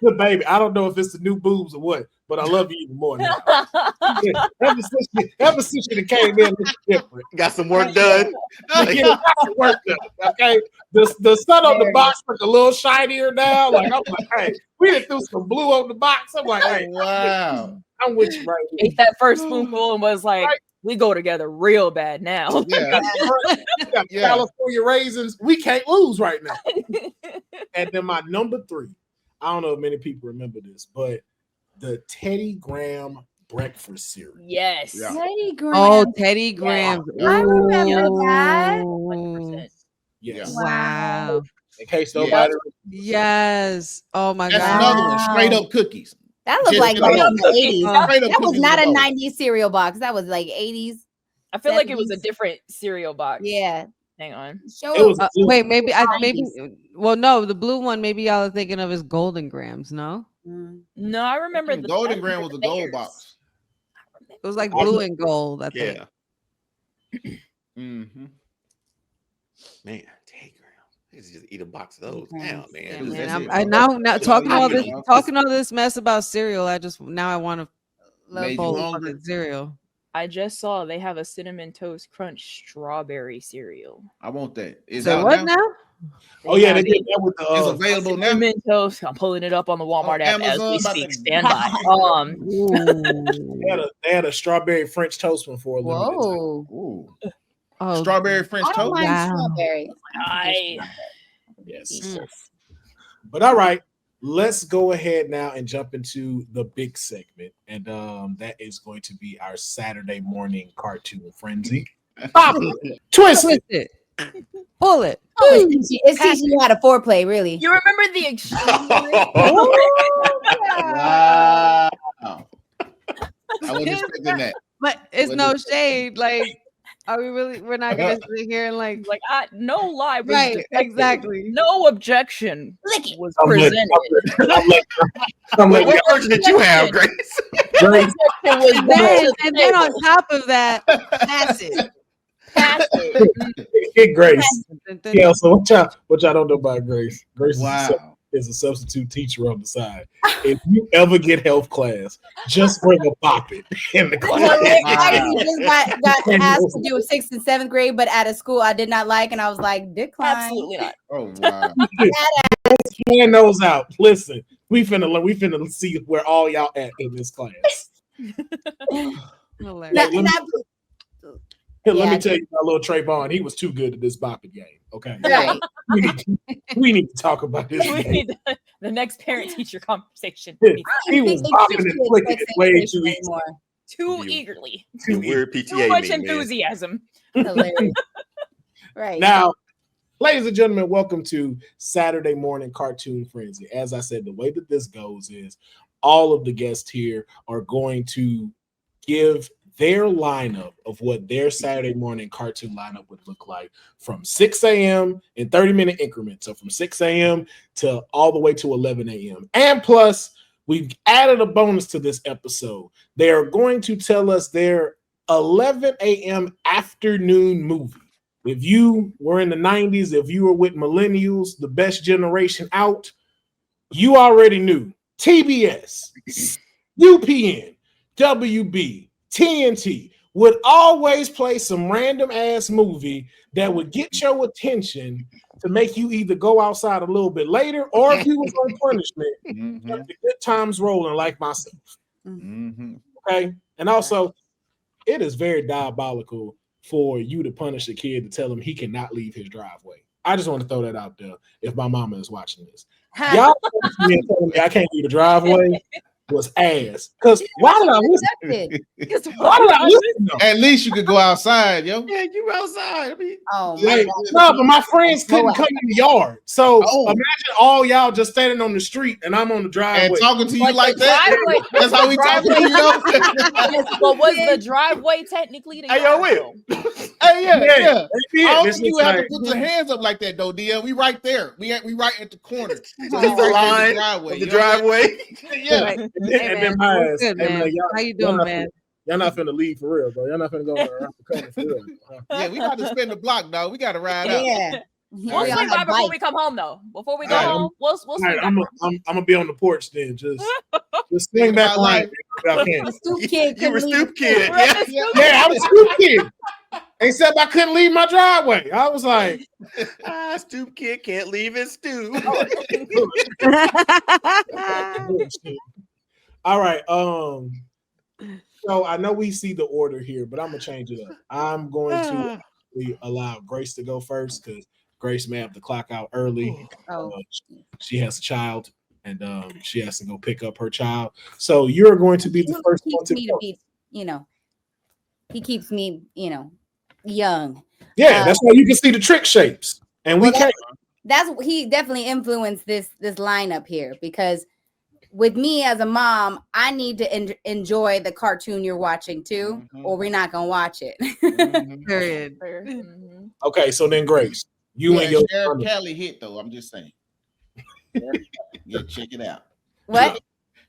good baby. I don't know if it's the new boobs or what, but I love you even more now." Ever since you came in, it's different. Got some work done. Okay, the sun on the box look a little shinier now. Like I'm like, hey, we done threw some blue on the box. I'm like, hey, wow, I'm with you right here. Ate that first spoonful and was like, we go together real bad now. Yeah. California raisins, we can't lose right now. And then my number 3, I don't know if many people remember this, but the Teddy Graham breakfast cereal. Yes. Yeah. Teddy Graham. Oh, Teddy Graham. Yeah. I remember that. 100%. Yes. Wow. In case nobody. Yes. Oh my That's God. another one. Straight up cookies. That looked like right on the 80s. That was not a 90s cereal box. That was like 80s. I feel like it was a different cereal box. Yeah. Hang on. Wait, maybe well, no, the blue one maybe y'all are thinking of is Golden Grams, no? No, I remember the Golden Gram was a gold box. It was like blue and gold, I think. Mm-hmm. Man, 10 grams. Just eat a box of those now, man. Yeah, man. Now talking all this mess about cereal, I want to bowl for the cereal. I just saw they have a cinnamon toast crunch strawberry cereal. I want that. Is that what now? Oh yeah, they did that with the it's available now. Cinnamon toast. I'm pulling it up on the Walmart app as we speak. Stand by. They had a strawberry French toast one for a limited time. Oh, strawberry French toast. Strawberry. Yes. But all right, let's go ahead now and jump into the big segment, and that is going to be our Saturday morning cartoon frenzy. Pop it, twist it, pull it. It's teaching you how to foreplay, really. You remember the extreme? Wow. I wasn't expecting that. But it's no shade. Like, are we really? We're not gonna sit here and like no lie. Right, exactly. No objection was presented. What version did you have, Grace? And then on top of that, pass it. Hey, Grace. Yeah. So what y'all don't know about Grace? Grace is a substitute teacher on the side. If you ever get health class, just bring a poppet in the class. I just got asked to do 6th and 7th grade, but at a school I did not like, and I was like, decline. Absolutely not. Oh wow. Hand those out. Listen, we finna see where all y'all at in this class. Let me tell you about little Trayvon. He was too good at this bopping game. Okay. Right. We need to talk about this. We need the next parent-teacher conversation. He was bopping and flicking it way too easy. Too eagerly. Too weird PTA. Too much enthusiasm. Hilarious. Right. Now, ladies and gentlemen, welcome to Saturday Morning Cartoon Frenzy. As I said, the way that this goes is all of the guests here are going to give their lineup of what their Saturday morning cartoon lineup would look like from 6 a.m. in 30-minute increments. So from 6 a.m. to all the way to 11 a.m. And plus, we've added a bonus to this episode. They are going to tell us their 11 a.m. afternoon movie. If you were in the 90s, if you were with millennials, the best generation out, you already knew TBS, UPN, WB, TNT would always play some random ass movie that would get your attention to make you either go outside a little bit later, or if you was on punishment, have the good times rolling like myself. Okay, and also it is very diabolical for you to punish a kid to tell him he cannot leave his driveway. I just want to throw that out there. If my mama is watching this, y'all telling me I can't leave the driveway was ass. Because why did I listen? At least you could go outside, yo. Yeah, you were outside. I mean, no, but my friends couldn't come in the yard. So imagine all y'all just standing on the street and I'm on the driveway and talking to you like that. That's how we talking to you, yo. But was the driveway technically the Will? Hey, yeah. All you have to put your hands up like that, though, Deonne. We right there. We right at the corner. So this the line of the driveway. Yeah. And then my ass. Good, man. Like, how you doing, man? Y'all not finna leave for real, bro. Y'all not finna go around the corner for real. Yeah, we got to spin the block, dog. We got to ride out. Yeah. We'll swing by before we come home, though. Before we go home, we'll swing back. I'm gonna be on the porch then. Just swing back line. You were stoop kid. Yeah, I was a stoop kid. Except I couldn't leave my driveway. I was like, stoop kid can't leave his stoop. All right. So I know we see the order here, but I'm gonna change it up. I'm going to allow Grace to go first because Grace may have to clock out early. She has a child, and she has to go pick up her child. So you're going to be the first one to go. He keeps me, young. Yeah, that's why you can see the trick shapes, and we can't. He definitely influenced this lineup here because with me as a mom, I need to enjoy the cartoon you're watching too, or we're not gonna watch it. Period. Okay, so then Grace, you and your Sheriff Kelly hit though. I'm just saying. Yeah, check it out. What?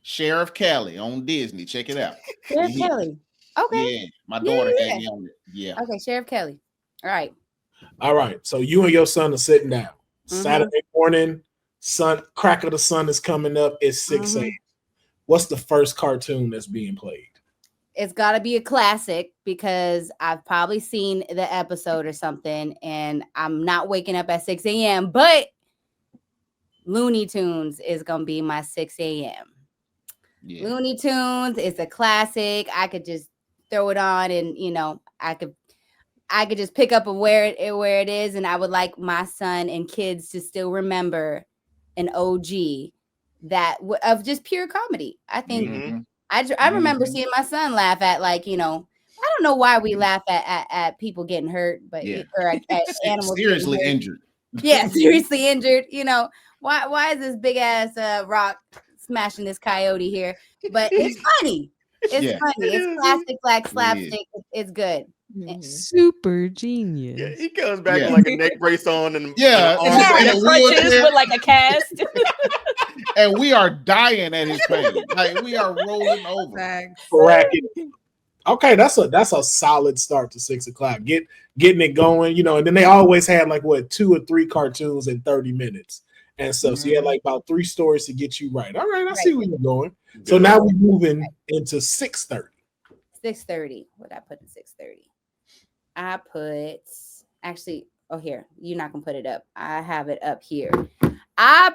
Sheriff Kelly on Disney. Check it out. Sheriff Kelly. Okay. Yeah, my daughter had me on it. Yeah. Okay, Sheriff Kelly. All right. All right. So you and your son are sitting down. Saturday morning, crack of the sun is coming up. It's 6 a.m. What's the first cartoon that's being played? It's got to be a classic because I've probably seen the episode or something, and I'm not waking up at 6 a.m. But Looney Tunes is gonna be my 6 a.m. Yeah. Looney Tunes is a classic. I could just throw it on, and I could just pick up where it is, and I would like my son and kids to still remember an OG of just pure comedy. I think I remember seeing my son laugh at I don't know why we laugh at people getting hurt, but or at animals seriously injured. Yeah, seriously injured. Why is this big ass rock smashing this coyote here? But it's funny. It's funny. It's classic like slapstick. It's good. Super genius. Yeah, he comes back with like a neck brace on and crutches with like a cast. And we are dying at his pain. Like we are rolling over. Okay, that's a solid start to 6 o'clock. Getting it going, and then they always had 2 or 3 cartoons in 30 minutes. And so you had about 3 stories to get you right. All right, I see where you're going. Good. So now we're moving into 6:30. 6:30. What I put in 6:30? I put here. You're not gonna put it up. I have it up here. I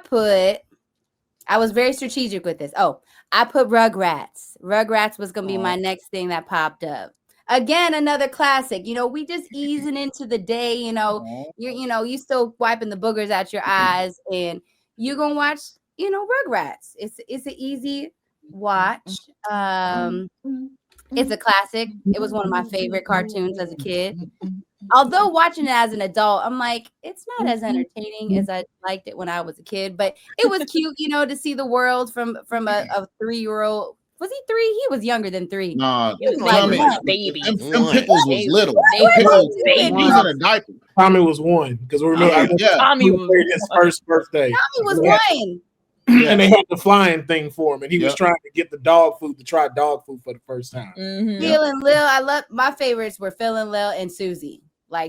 was very strategic with this. I put Rugrats. Rugrats was gonna be my next thing that popped up. Again, another classic. We just easing into the day. You still wiping the boogers out your eyes, and you're gonna watch. Rugrats. It's an easy watch. It's a classic. It was one of my favorite cartoons as a kid. Although watching it as an adult, I'm like, it's not as entertaining as I liked it when I was a kid. But it was cute, to see the world from a 3-year-old. Was he 3? He was younger than 3. No, he was like baby. Them Pickles was little. He was in a diaper. Tommy was 1 because we remember Tommy was his first birthday. Tommy was 1. And they had the flying thing for him, and he was trying to get the dog food to try dog food for the first time. Phil and Lil, my favorites were Phil and Lil and Susie.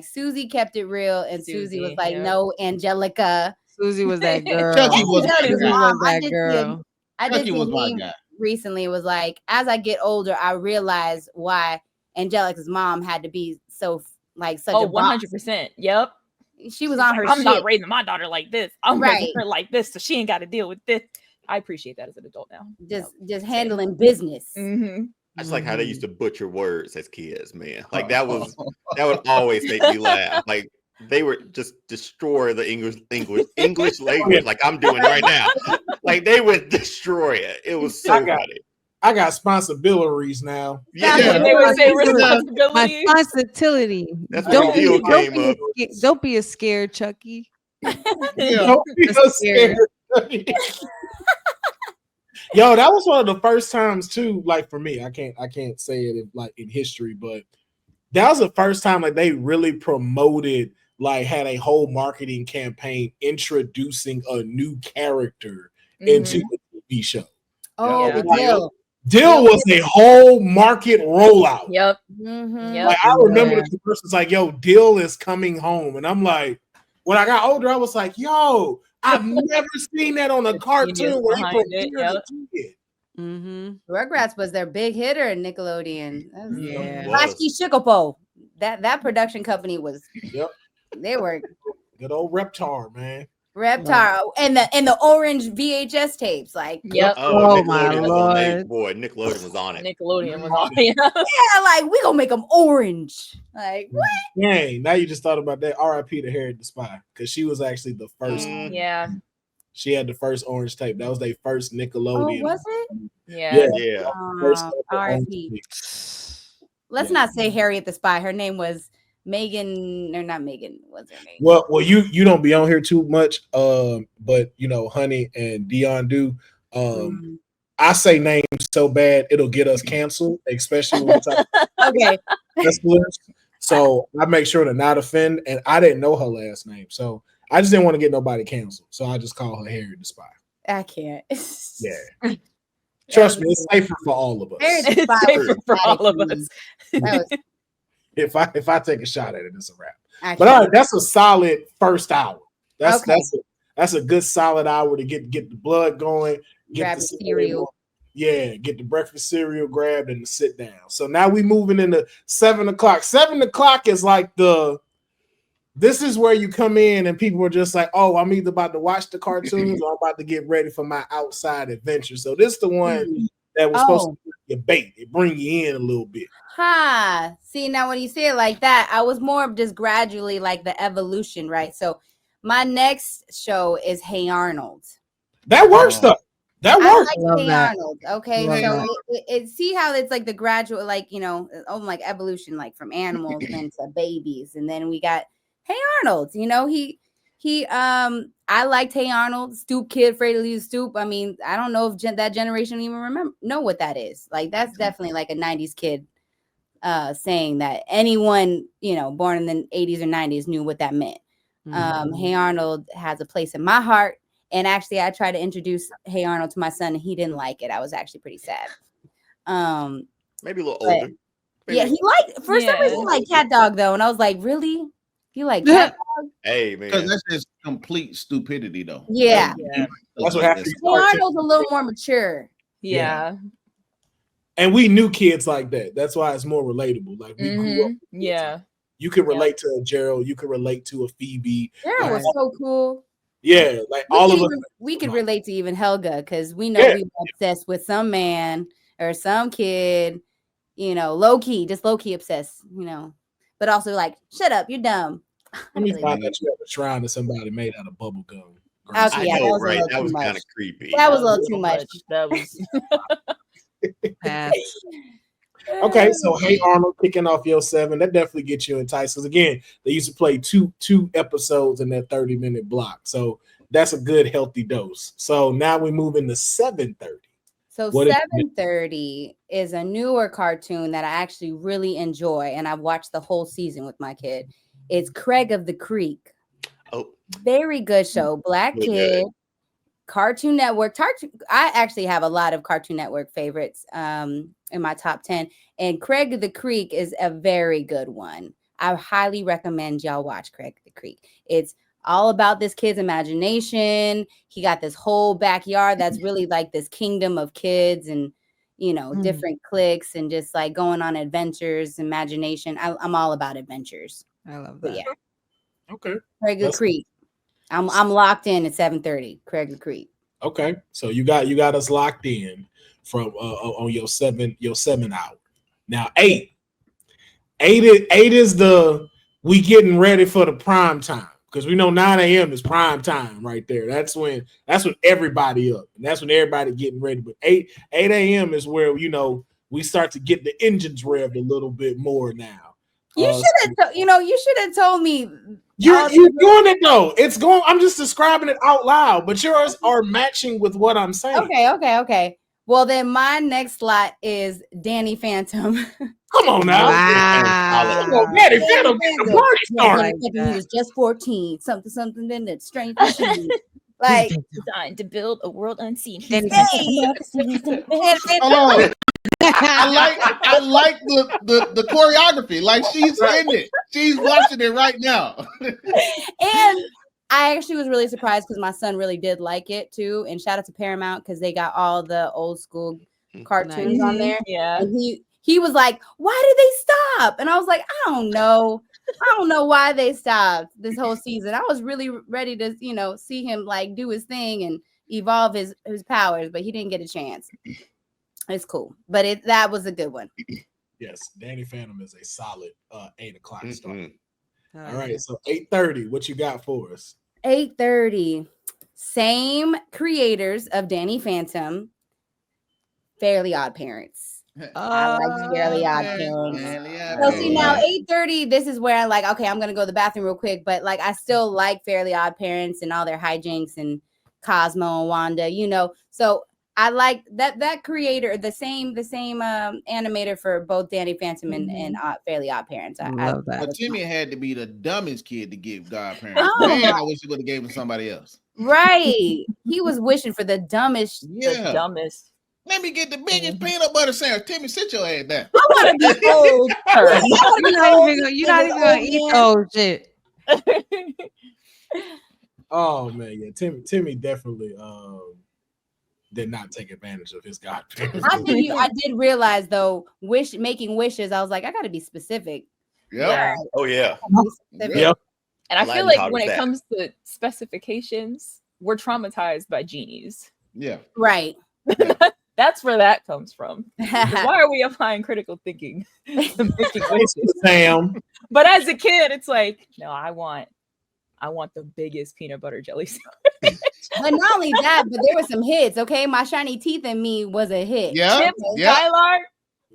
Susie kept it real, and Susie was like, no, Angelica. Susie was that girl. Chucky was that girl. Chucky was my guy. Recently was like, as I get older, I realize why Angelica's mom had to be so such a 100%. Yep. She was on her I'm not raising my daughter like this. I'm raising her like this, so she ain't got to deal with this. I appreciate that as an adult now. Just handling business. I just like how they used to butcher words as kids, man. That would always make me laugh. They would just destroy the English language like I'm doing right now. They would destroy it. It was so funny. I got responsibilities now. Yeah. They would say responsibility. My responsibility. That's when Deal came up. Don't be a scared Chucky. Don't be a scared Chucky. Yo, that was one of the first times too. For me, I can't say it in history, but that was the first time they really promoted, had a whole marketing campaign introducing a new character into the TV show. Oh, Dill was a whole market rollout. Yep. I remember the person's like, yo, Dill is coming home. And I'm like, when I got older, I was like, yo, I've never seen that on a cartoon where he premiered a kid. Rugrats was their big hitter in Nickelodeon. Lasky Shikopo. That production company was. Yep. They were good old Reptar, man. Reptar and the orange VHS tapes, Yep. Oh my Lord, boy, Nickelodeon was on it. Nickelodeon was on it. Yeah, we gonna make them orange. What? Dang, now you just thought about that. R.I.P. to Harriet the Spy, because she was actually the first. Yeah. She had the first orange tape. That was their first Nickelodeon. Oh, was it? Yeah. R.I.P. Let's not say Harriet the Spy. Her name was Megan, or not Megan, what's her name? Well, you don't be on here too much, but Honey and Deonne do. I say names so bad it'll get us canceled, especially when we talk okay. wrestlers. So I make sure to not offend, and I didn't know her last name, so I just didn't want to get nobody canceled. So I just call her Harry the Spy. I can't. Yeah. Trust me, it's safer for all of us. It's safer for all of us. If I take a shot at it, it's a wrap. But all right, that's a solid first hour. That's a good solid hour to get the blood going, get the cereal. Yeah, get the breakfast cereal grabbed and to sit down. So now we moving into 7 o'clock. 7 o'clock is like this is where you come in and people are just like, oh, I'm either about to watch the cartoons or I'm about to get ready for my outside adventure. So this is the one that was supposed to be your bait. It bring you in a little bit. See, now when you say it like that, I was more of just gradually like the evolution, right? So my next show is Hey Arnold. That works though. That works. I like Hey Arnold. Okay, so it see how it's like the gradual, like like evolution, like from animals into babies, and then we got Hey Arnold. He I liked Hey Arnold. Stoop kid, afraid to leave stoop. I mean, I don't know if that generation even know what that is. Like that's definitely like a 90s kid saying that. Anyone born in the 80s or 90s knew what that meant. Hey Arnold has a place in my heart. And actually, I tried to introduce Hey Arnold to my son, and he didn't like it. I was actually pretty sad. Maybe a little older. Yeah, he liked for some reason he liked Cat Dog though, and I was like, really? You like Cat Dog? Hey man, because that's just complete stupidity though. Yeah, that's what happens. Hey Arnold's a little more mature. Yeah. And we knew kids like that. That's why it's more relatable. Like we grew up. Yeah. You could relate to a Gerald. You could relate to a Phoebe. Gerald was so cool. Yeah, like all of us. We could relate to even Helga because we know we were obsessed with some man or some kid, low key obsessed, but also like, shut up, you're dumb. Let me find out you have a shrine to somebody made out of bubble gum. I know, right? That was kind of creepy. That was a little too much. That was. Okay, so Hey Arnold kicking off your 7, that definitely gets you enticed. Because again, they used to play two episodes in that 30-minute block. So that's a good healthy dose. So now we move into 7:30. So 7:30 is a newer cartoon that I actually really enjoy, and I've watched the whole season with my kid. It's Craig of the Creek. Oh, very good show. Black kid. Cartoon Network. I actually have a lot of Cartoon Network favorites in my top 10, and Craig of the Creek is a very good one. I highly recommend y'all watch Craig of the Creek. It's all about this kid's imagination. He got this whole backyard that's really like this kingdom of kids and different cliques and just like going on adventures, imagination. I'm all about adventures. I love that. But yeah. Okay. Craig of the Creek. I'm locked in at 7:30. Craig the Creek. Okay, so you got us locked in from on your 7 hour. Now 8 is the we getting ready for the prime time because we know 9 a.m. is prime time right there. That's when everybody up and that's when everybody getting ready. But 8 a.m. is where we start to get the engines revved a little bit more now. You should have told me. You're doing it though. It's going. I'm just describing it out loud, but yours are matching with what I'm saying. Okay. Well, then my next slot is Danny Phantom. Come on now. Wow. Danny Phantom get the party started. He was just 14. Something in that strange machine. Like designed to build a world unseen. I like the choreography. Like she's in it. She's watching it right now. And I actually was really surprised because my son really did like it too. And shout out to Paramount because they got all the old school cartoons on there. Yeah. And he was like, "Why did they stop?" And I was like, "I don't know. I don't know why they stopped this whole season." I was really ready to, see him like do his thing and evolve his powers, but he didn't get a chance. It's cool, but that was a good one. Yes, Danny Phantom is a solid 8 o'clock start. All right, so 8:30, what you got for us? 8:30, same creators of Danny Phantom, Fairly Odd Parents. I like Fairly Odd Parents. So see now 8:30, this is where I'm like, okay, I'm gonna go to the bathroom real quick, but like I still like Fairly Odd Parents and all their hijinks and Cosmo and Wanda, So I like that creator, the same animator for both Danny Phantom and Fairly Odd Parents. I love that. But Timmy had to be the dumbest kid to give Godparents. Man, I wish he would have gave him somebody else. Right. He was wishing for the dumbest. Yeah. The dumbest. Let me get the biggest peanut butter sandwich. Timmy, sit your ass down. I want to be old. You're not even gonna eat those shit. Oh man, yeah. Timmy definitely did not take advantage of his godparents. I did realize though, making wishes. I was like, I got to be specific. Yep. Yeah. Oh yeah. Yep. And I Aladdin feel like taught when us it that. comes to specifications, we're traumatized by genies. Yeah. Right. That's where that comes from. Why are we applying critical thinking to making wishes? Sam. But as a kid, it's like, no, I want the biggest peanut butter jelly sandwich. But not only that, but there were some hits. Okay, My Shiny Teeth and Me was a hit. Yeah. Chip Yeah. Skylar.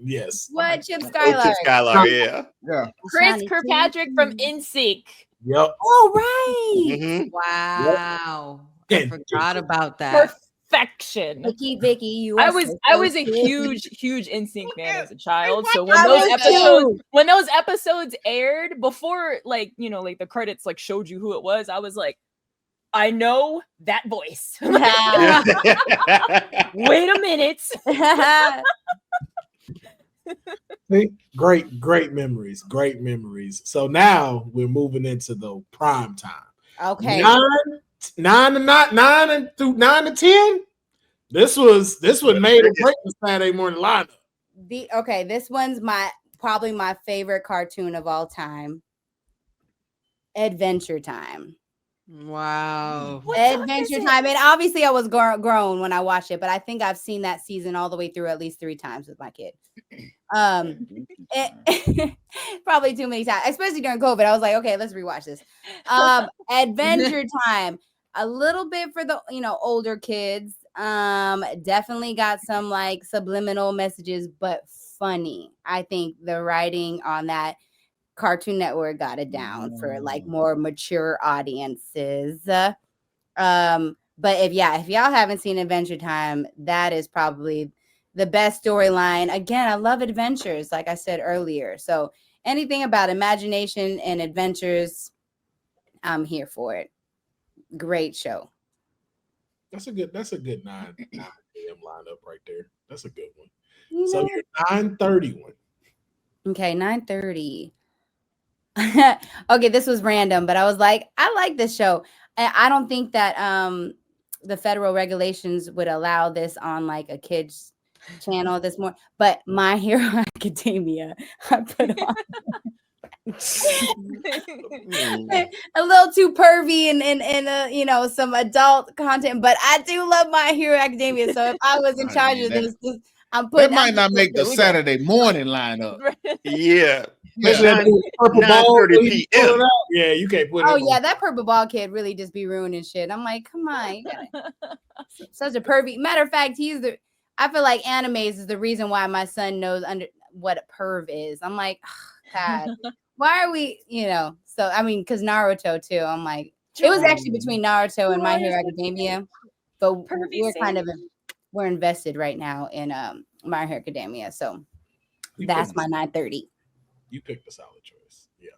Yes. What? Chip Oh, Skylar. Chip Skylar, yeah. Yeah. Chris Shiny Kirkpatrick Teeth. from NSYNC. Yep. Oh, right. Mhm. Wow. I forgot about that. Perfection. Vicky, you. I are was so a good. huge NSYNC fan as a child. So I when those episodes aired before, like, you know, like the credits like showed you who it was, I was like, I know that voice. Wait a minute. See? Great memories. Great memories. So now we're moving into the prime time. Okay. 9 to 10. This was made or break the Saturday morning lineup. This one's probably my favorite cartoon of all time. Adventure Time. Wow. Adventure Time. And obviously I was grown when I watched it, but I think I've seen that season all the way through at least 3 times with my kid. Probably too many times, especially during COVID. I was like, okay, let's rewatch this. Adventure Time. A little bit for the older kids. Definitely got some like subliminal messages, but funny. I think the writing on that Cartoon Network got it down for like more mature audiences. But if y'all haven't seen Adventure Time, that is probably the best storyline. Again, I love adventures, like I said earlier. So anything about imagination and adventures, I'm here for it. Great show. That's a good 9 p.m. lineup right there. That's a good one. So your 9:30 one. Okay, 9:30. Okay, this was random, but I was like, I like this show. I don't think that the federal regulations would allow this on like a kid's channel this morning, but My Hero Academia I put on. A little too pervy and some adult content, but I do love My Hero Academia. So if I was in charge of this, I'm putting. That might not make the Saturday morning lineup. Yeah. 9:30 p.m. Yeah, you can't put. Oh yeah, that purple ball kid really just be ruining shit. I'm like, come on, you such a pervy. Matter of fact, I feel like animes is the reason why my son knows what a perv is. I'm like, oh, God, why are we? So I mean, because Naruto too. I'm like, it was actually between Naruto and My Hero Academia, but we're invested right now in My Hero Academia. So that's my 9:30. You picked a solid choice. Yeah.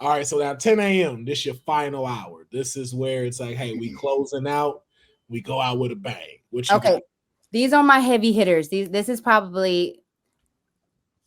All right. So now 10 a.m. This is your final hour. This is where it's like, hey, we closing out. We go out with a bang. Okay. These are my heavy hitters. This is probably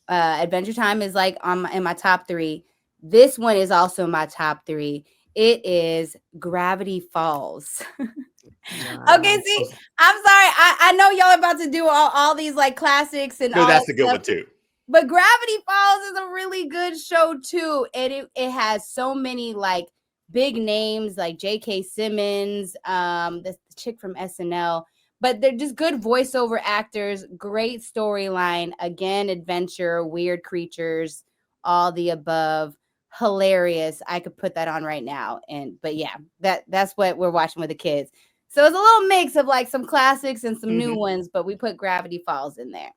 Adventure Time is like in my top 3. This one is also my top 3. It is Gravity Falls. Wow. Okay, see, I'm sorry. I know y'all are about to do all these like classics and all that's that a good stuff. one too. But Gravity Falls is a really good show too. And it has so many like big names like J.K. Simmons, the chick from SNL. But they're just good voiceover actors, great storyline. Again, adventure, weird creatures, all the above. Hilarious. I could put that on right now. But yeah, that's what we're watching with the kids. So it's a little mix of like some classics and some new ones, but we put Gravity Falls in there.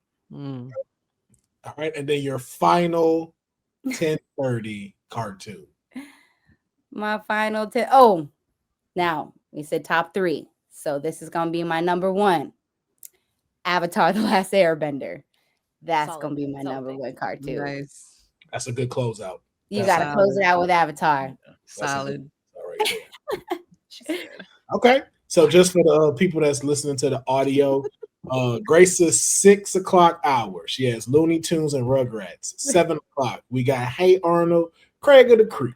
All right, and then your final 10:30 cartoon. My final 10. Oh, now we said top 3. So this is gonna be my number 1. Avatar: The Last Airbender. That's Solid. gonna be my number one cartoon. Nice. That's a good closeout. You gotta close it out with Avatar. Solid. All right. Okay. So just for the people that's listening to the audio, Grace's 6 o'clock hour. She has Looney Tunes and Rugrats. 7 o'clock, we got Hey Arnold, Craig of the Creek.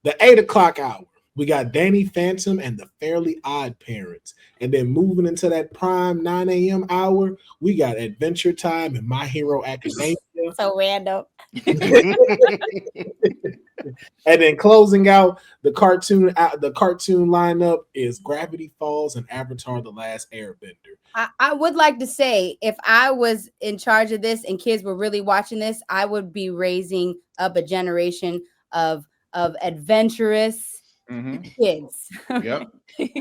The 8 o'clock hour, we got Danny Phantom and the Fairly Odd Parents. And then moving into that prime 9 a.m. hour, we got Adventure Time and My Hero Academia. So random. And then closing out the cartoon lineup is Gravity Falls and Avatar: The Last Airbender. I would like to say, if I was in charge of this and kids were really watching this, I would be raising up a generation of adventurous kids. Yep.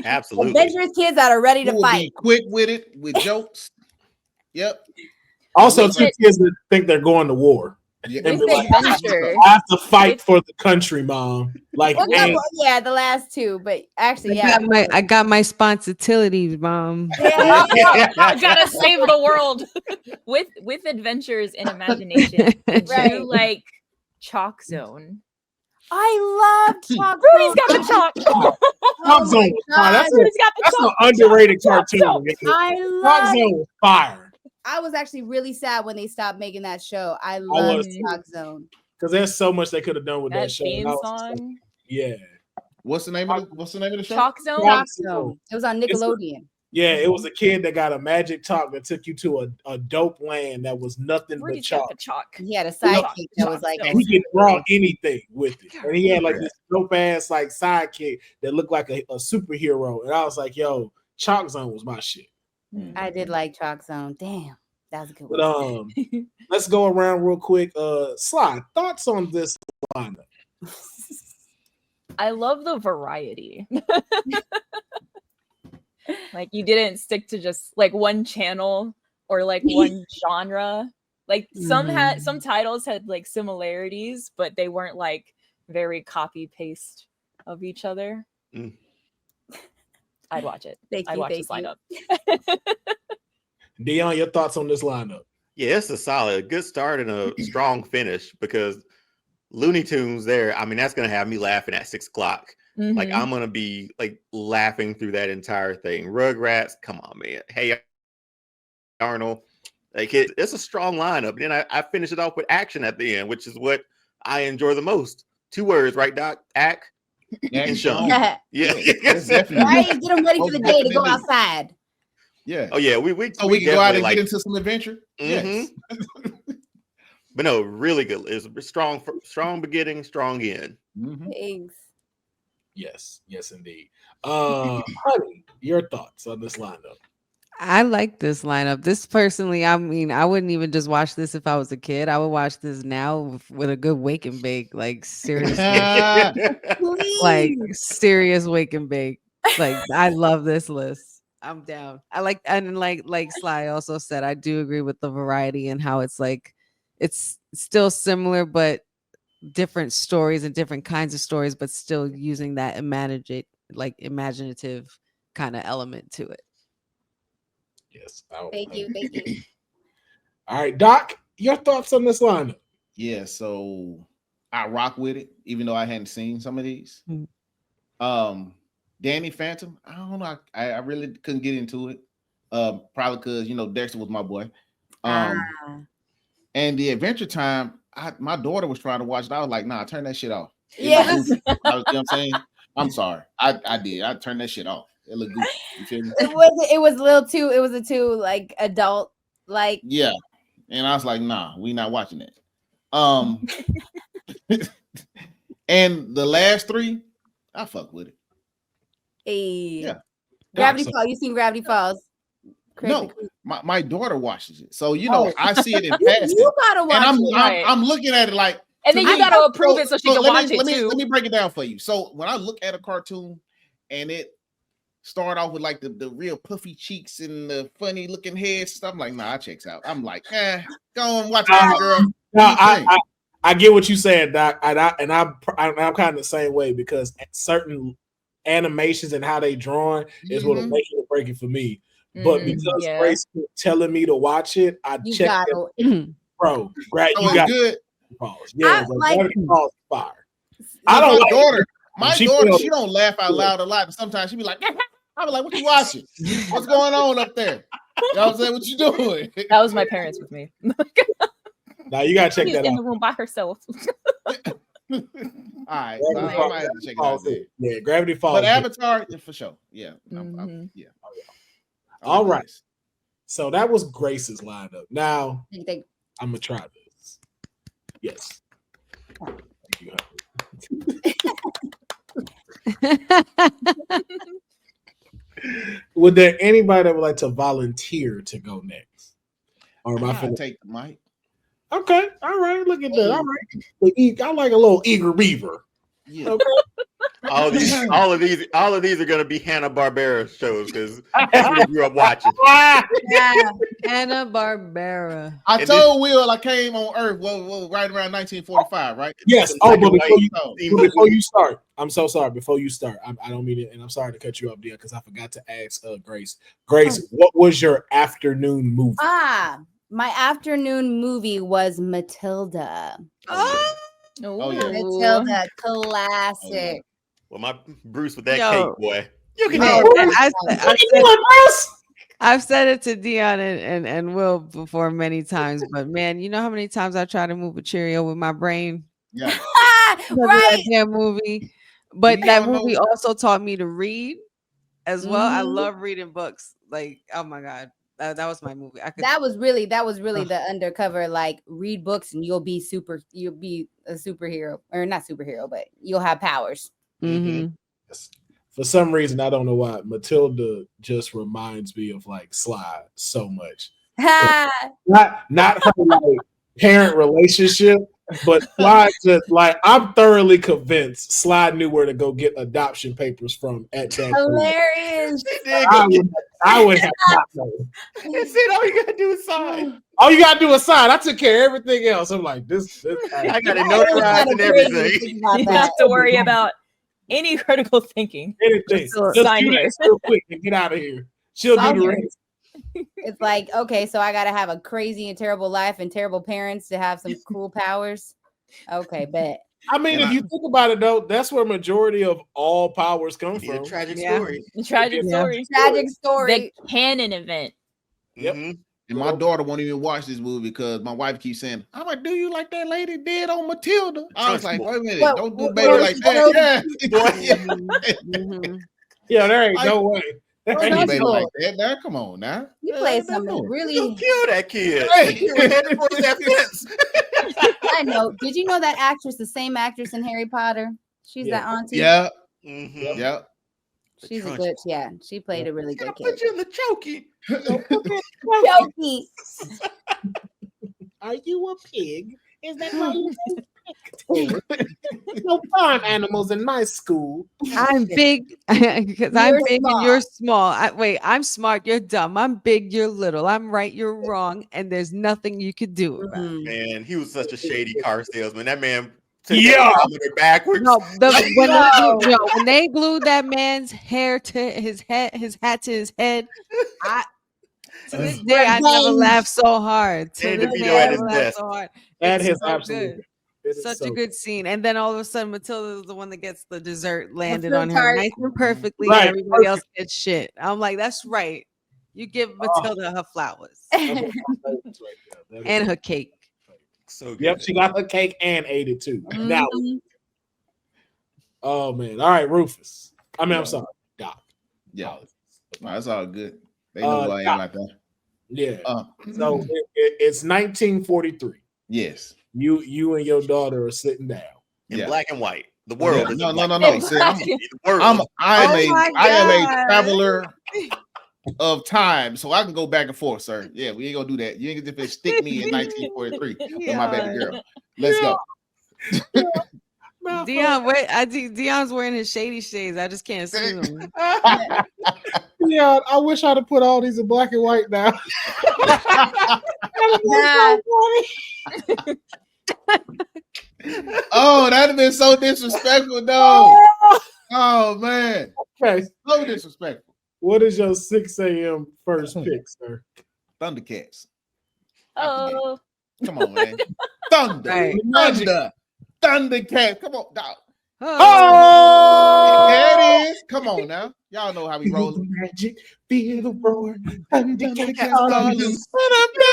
Absolutely. Adventurous kids that are ready to fight. Be quick with it, with jokes. Yep. Also, two kids that think they're going to war. Yeah. And like, I have to fight for the country, Mom. Like, yeah, the last two, but actually, yeah. I got my responsibilities, Mom. Yeah. I gotta save the world with adventures and imagination. Right. You like Chalk Zone? I love Chalk Zone. Rudy's got the chalk. Chalk Zone was fire. That's an underrated cartoon. Chalk Zone was fire. I was actually really sad when they stopped making that show. I love Chalk Zone because there's so much they could have done with that show. Theme song. Yeah. What's the name of the show? Chalk Zone. Chalk Zone. It was on Nickelodeon. It was a kid that got a magic chalk that took you to a dope land that was nothing but chalk. He had a sidekick that was like, and he could draw anything with it. And he had like this dope ass like sidekick that looked like a superhero. And I was like, yo, Chalk Zone was my shit. I did like Chalk Zone. Damn, that was a good one. But let's go around real quick. Sly, thoughts on this lineup? I love the variety. Like you didn't stick to just like one channel or like one genre. Like some titles had like similarities, but they weren't like very copy paste of each other. I'd watch it. I'd watch this lineup. Deonne, your thoughts on this lineup? Yeah, it's a good start and a strong finish because Looney Tunes there, I mean, that's going to have me laughing at 6 o'clock. Mm-hmm. Like, I'm going to be like laughing through that entire thing. Rugrats, come on, man. Hey, Arnold. Like, it's a strong lineup. And then I finish it off with action at the end, which is what I enjoy the most. 2 words, right, Doc? Act and show. Yeah. Right, get them ready for the day to go outside. Yeah. Oh, yeah. We can go out and get into some adventure. Mm-hmm. Yes. But no, really good. It's a strong beginning, strong end. Mm-hmm. Thanks. Yes, indeed. Honey, your thoughts on this lineup? I like this lineup. This personally, I mean, I wouldn't even just watch this if I was a kid. I would watch this now with a good wake and bake, like seriously, like serious wake and bake. Like I love this list. I'm down. I like, and like Sly also said, I do agree with the variety and how it's like it's still similar but different stories and different kinds of stories, but still using that imaginative kind of element to it. Yes. Thank you. All right, Doc, your thoughts on this lineup? Yeah, so I rock with it, even though I hadn't seen some of these. Danny Phantom, I don't know. I really couldn't get into it. Probably because Dexter was my boy. And the Adventure Time, my daughter was trying to watch it. I was like, nah, turn that shit off. Yeah. You know what I'm saying? I'm sorry. I did. I turned that shit off. It looked goofy. You feel me? It was a little too. It was a too like adult like. Yeah, and I was like, nah, we not watching that. And the last 3, I fuck with it. Hey, yeah. Gravity Falls. You seen Gravity Falls? No, my daughter watches it, so I see it in passing. You gotta watch it. I'm looking at it like. And then you got to approve it so she can watch it too. Let me break it down for you. So when I look at a cartoon and it start off with like the real puffy cheeks and the funny looking head stuff, I'm like, nah, I checks out. I'm like, go on, watch it, girl. No, I get what you said, Doc, and I'm kind of the same way because certain animations and how they drawn is what'll make it or break it for me. But because Grace kept telling me to watch it, I checked it. Bro, you got good. Pause. Yeah, pause fire. I don't like daughter. My daughter, she don't laugh out loud a lot, but sometimes she be like, I be like, what you watching? What's going on up there? You know what I'm saying? What you doing? That was my parents with me. Now you gotta check that out. In the room by herself. All right, so I might have to check it out. Yeah, Gravity Falls. But Avatar, for sure. Yeah. Yeah. All right. So that was Grace's lineup. Now I'm gonna try this. Yes. Thank you. Would there anybody that would like to volunteer to go next? Or am I finna take the mic? Okay, all right. Look at that. All right, I like a little eager beaver. Yeah. Okay. all of these are gonna be Hanna-Barbera shows because that's what I grew up watching. Yeah, Hanna-Barbera. I told Will I came on Earth right around 1945, right? Yes. Oh, but before you start, I'm so sorry. Before you start, I don't mean it, and I'm sorry to cut you off, Deonne, because I forgot to ask Grace. Grace, what was your afternoon movie? My afternoon movie was Matilda. Oh yeah, Matilda, classic. Well, my Bruce with that cake, boy. You can I've said it to Deonne and Will before many times, but man, you know how many times I try to move a Cheerio with my brain? Yeah. Right. That damn movie. But that movie also taught me to read as well. I love reading books. Like, oh my God. That was my movie. That was really the undercover, like, read books and you'll be a superhero, or not superhero, but you'll have powers. Mm-hmm. For some reason, I don't know why, Matilda just reminds me of like Sly so much. not her like parent relationship, but Sly just like, I'm thoroughly convinced Sly knew where to go get adoption papers from at that hilarious. I would have not known. He said, all you gotta do is sign. All you gotta do is sign. I took care of everything else. I'm like, this I got to notarize and everything. You don't have to worry about any critical thinking. Anything. Just sign here real quick and get out of here. She'll do the rest. It's like, okay, so I gotta have a crazy and terrible life and terrible parents to have some cool powers. Okay, bet. I mean, if you think about it, though, that's where majority of all powers come from. Tragic story. Tragic story. Tragic story. The canon event. Yep. And my daughter won't even watch this movie because my wife keeps saying, I'm like, do you like that lady did on Matilda? I was like, wait a minute, don't do baby like that. Yeah, there ain't no way. Ain't no baby like that. Now, come on now. You play something really. Don't kill that kid. I know. Did you know that actress, the same actress in Harry Potter? She's that auntie. Yeah. Mm-hmm. Yeah. She's a good. Yeah, she played a really good kid. Put you in the chokey. Chokey. Are you a pig? Is that why you no farm animals in my school? I'm big because I'm big and you're small. I'm smart, you're dumb. I'm big, you're little. I'm right, you're wrong, and there's nothing you could do about it. Man, he was such a shady car salesman. That man backwards. No, when they glued that man's hair to his head, his hat to his head, to this day I never laughed so hard. To this day I never laughed so hard. That is absolutely such a good scene. And then all of a sudden Matilda is the one that gets the dessert landed on her nice and perfectly, and everybody else gets shit. I'm like, that's right. You give Matilda her flowers and her cake. So good. Yep, she got her cake and ate it too. Now, oh man. All right, Rufus. I'm sorry, Doc. Yeah, that's all good. They know who I am like that. Yeah. So it's 1943. Yes. You and your daughter are sitting down in black and white. The world. No. See, I am a traveler of time, so I can go back and forth, sir. Yeah, we ain't gonna do that. You ain't gonna stick me in 1943 with my baby girl. Let's go. Deonne, Deonne's wearing his shady shades. I just can't see them. Yeah, I wish I'd have put all these in black and white now. Oh, that'd have been so disrespectful, though. Oh man, okay, so disrespectful. What is your 6 a.m. first pick, sir? Thundercats. Oh, Come on, man. Thunder. Right. Thundercats. Come on, dog. Oh, There it is. Come on now. Y'all know how we roll. Magic, feel the roar. Thundercats All are on loose.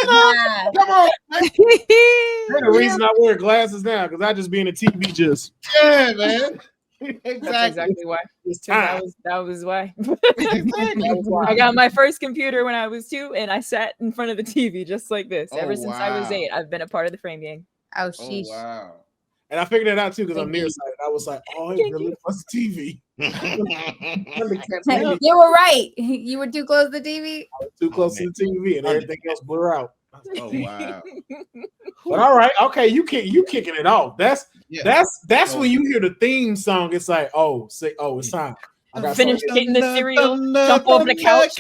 Yeah. Come on, man. That's the reason I wear glasses now, because I just be in the TV just. Yeah, man. that's Exactly. exactly why. It's That time. was why. Exactly. I got my first computer when I was 2, and I sat in front of the TV just like this. Oh, Ever since I was wow. 8, I've been a part of the frame gang. Oh, Oh, sheesh. wow. And I figured that out too because I'm Thank you. nearsighted. I was like, oh, it Thank really was TV. You were right. You were too close to the TV. I was too close to the TV and everything else blur out. Oh, wow. But all right, okay, you kicking it off. That's Oh. when you hear the theme song. It's like, it's time. I got Finish something. getting the cereal, jump over the couch.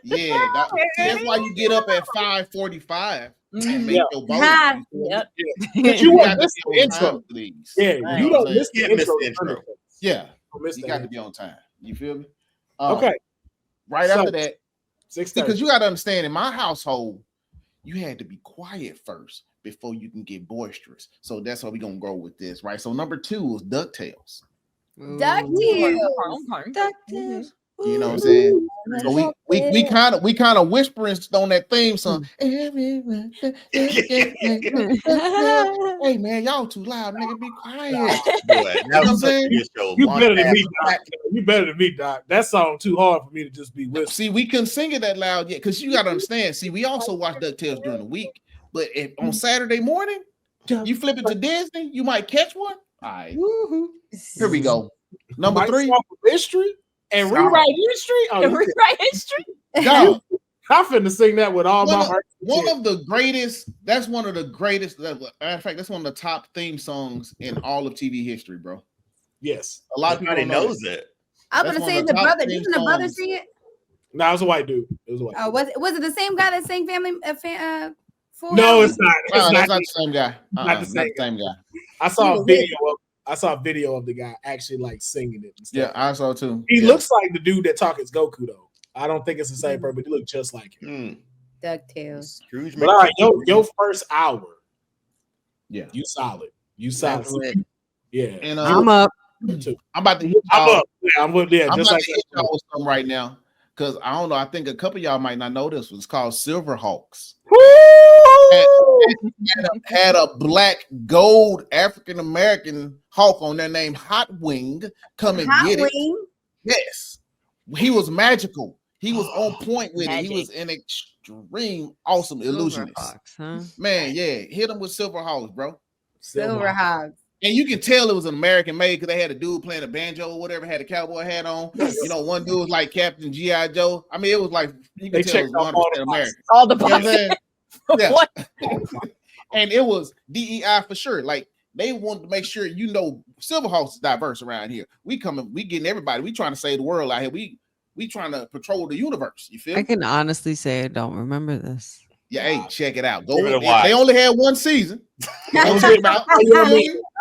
Yeah, that's why you get up at 5:45 and make your boat. Ha. Yep. But you won't miss the intro. please. Yeah, Right. you don't miss the Can't miss intro. the intro. Yeah, Don't miss you the got to intro. be on time. You feel me? Okay, Right So, after that, 6:30. because you got to understand, in my household, you had to be quiet first before you can get boisterous. So that's why we're gonna go with this, right? So number 2 was DuckTales. DuckTales. You know what I'm saying? So we kind of whispering on that theme song. Hey man, y'all too loud, nigga. Be quiet. Boy, that was such a saying? good show. You Launch better than pad me, was Doc. You better than me, Doc. That song too hard for me to just be with. See, we couldn't sing it that loud yet because you got to understand. See, we also watch DuckTales during the week, but if on Saturday morning you flip it to Disney, you might catch one. All right, here we go. Number Might 3, swap history and rewrite history. Oh, you Rewrite history. dog. I'm finna sing that with all my heart. One of the greatest. That's one of the greatest. Matter of fact, that's one of the top theme songs in all of TV history, bro. Yes, A lot of people Everybody don't know knows it. I'm That's gonna one say of the the top brother. theme Didn't the brother songs. sing it? No, it was a white dude. It was a white. Oh, was it the same guy that sang Family? Full No, House? it's not. No, It's that's not. not the same guy. Not the same guy. I saw He a was video of. I saw a video of the guy actually like singing it. And stuff. Yeah, I saw too. He Yeah. looks like the dude that talks as Goku though. I don't think it's the same person, but he looks just like him. DuckTales. Scrooge But all right, McDuck. your first hour, Yeah. you solid. You solid. Absolutely. Yeah. And I'm up. I'm about to hit I'm y'all. up. Yeah, I'm up there. I'm Just about like to hit y'all with something right now because I don't know. I think a couple of y'all might not know this. It's called Silverhawks. Had a black gold African American hawk on there named Hot Wing. Come and Hot get Wing? it. Yes, he was magical. He was on point with it. He was an extreme awesome illusionist. Silverhawks, huh? Man, yeah, hit him with Silverhawks, bro. Silverhawks. And you can tell it was an American made because they had a dude playing a banjo or whatever, had a cowboy hat on. You know, one dude was like Captain G.I. Joe. I mean, it was like you They can tell it was checked off 100% American. All the You know what I'm boxes. saying? Yeah. What? And it was DEI for sure. Like they wanted to make sure Silverhawks is diverse around here. We getting everybody. We trying to save the world out here. We trying to patrol the universe. You feel I me? can honestly say I don't remember this. Yeah, hey, check it out. Go. Give it a watch. They only had one season. Go check it out.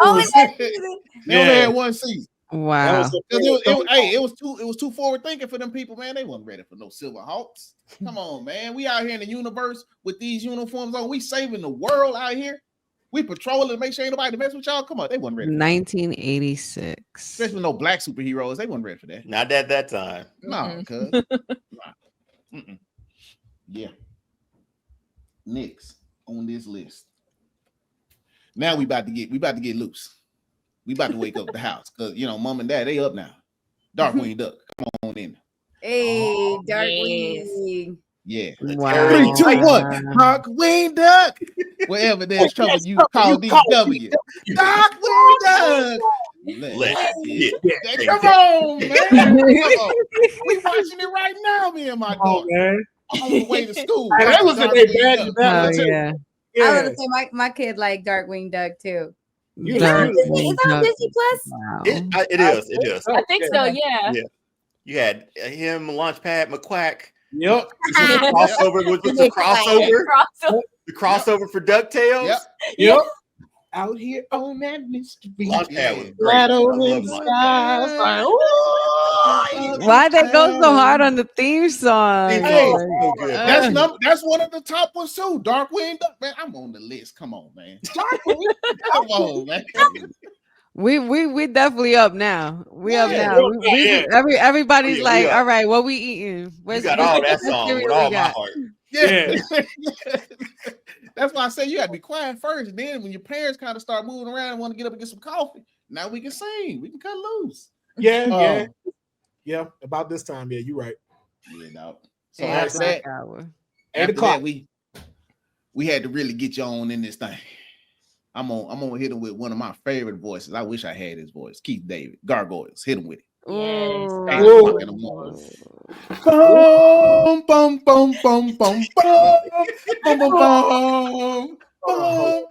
Only that They season. only had one season. Wow. It was too forward thinking for them people, man. They wasn't ready for no Silverhawks. Come on, man. We out here in the universe with these uniforms on. We saving the world out here. We patrolling to make sure ain't nobody mess with y'all. Come on, they wasn't ready. 1986. Especially no black superheroes. They wasn't ready for that. Not at that time. No, cuz. Yeah. Next on this list. Now we about to get loose. We about to wake up the house because mom and dad, they up now. Darkwing Duck. Come on in. Hey, Darkwing. Yeah. Wow. 3, 2, 1. Darkwing Duck. Wherever there's trouble, you call DW. Darkwing Duck. Let's get Come on, man. Come on. We watching it right now, me and my Oh daughter. man. On the way to school. Hey, that was a Darkwing big bad. Duck. Oh, Too. yeah. I was gonna say my kid like Darkwing Duck too. Yeah. Is that on Darkwing Disney Duck. Plus? Wow. It is. It is. I think so. Yeah. You had him, Launchpad McQuack. Yep. Crossover was the crossover. Crossover. The crossover for DuckTales. Yep. Yep. Out here on that mystery. Launchpad was great. Right over I love in the Launchpad. sky. Like, Why they go so hard on the theme song? Hey, that's one of the top ones too. Darkwing Duck, man. I'm on the list. Come on, man. Darkwing, come on, man. We definitely up now. We up now. Everybody's like, all right, what we eating? You got all that song with all my heart. Yeah. That's why I say you got to be quiet first. And then when your parents kind of start moving around and want to get up and get some coffee, now we can sing. We can cut loose. Yeah. About this time, yeah, you're right. Yeah, no. So after that, we had to really get you on in this thing. I'm gonna hit him with one of my favorite voices. I wish I had his voice. Keith David, Gargoyles. Hit him with it. Yes. Bum, bum, bum, bum, bum, bum, bum, bum.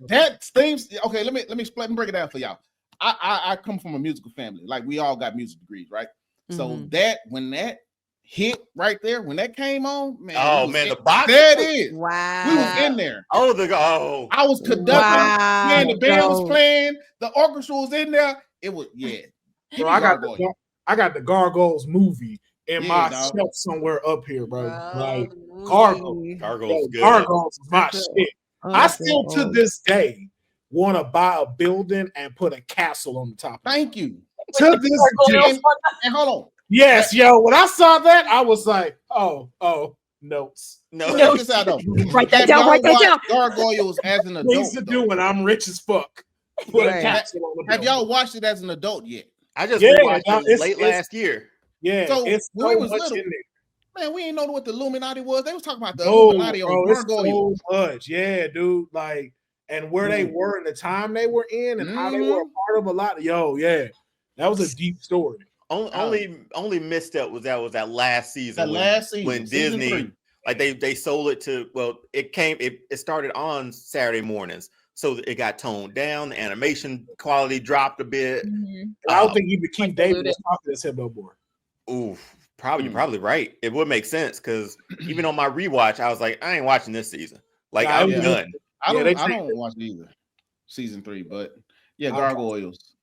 That seems okay. Let me break it down for y'all. I come from a musical family. Like we all got music degrees, right? So that when that hit right there, when that came on, man. Oh man, the box. There it is. Wow. We was in there. I was conducting. Wow. Man, the band was playing. The orchestra was in there. It was So I got the Gargoyles movie in my shelf somewhere up here, bro. Like Gargoyles is my shit. I still to this day want to buy a building and put a castle on the top. Thank you. To this day. And hold on. Yes, yo. When I saw that, I was like, oh, notes. Write that down. Gargoyles as an adult. Things to do when I'm rich as fuck. Put a castle on the Have y'all watched it as an adult yet? I just watched it late last year. Yeah, so it's when we was much little, in there. man, we didn't know what the Illuminati was. They was talking about the Illuminati on Gargoyles. So much, yeah, dude. Like, and where they were in the time they were in, and how they were a part of a lot of that was a deep story. Only misstep was that last season. When Disney they sold it to it started on Saturday mornings. So it got toned down. The animation quality dropped a bit. I don't think even Keith David was talking to him no more. Ooh, you're probably right. It would make sense because even on my rewatch, I was like, I ain't watching this season. Like I'm done. I don't watch it either. Season 3, but Gargoyles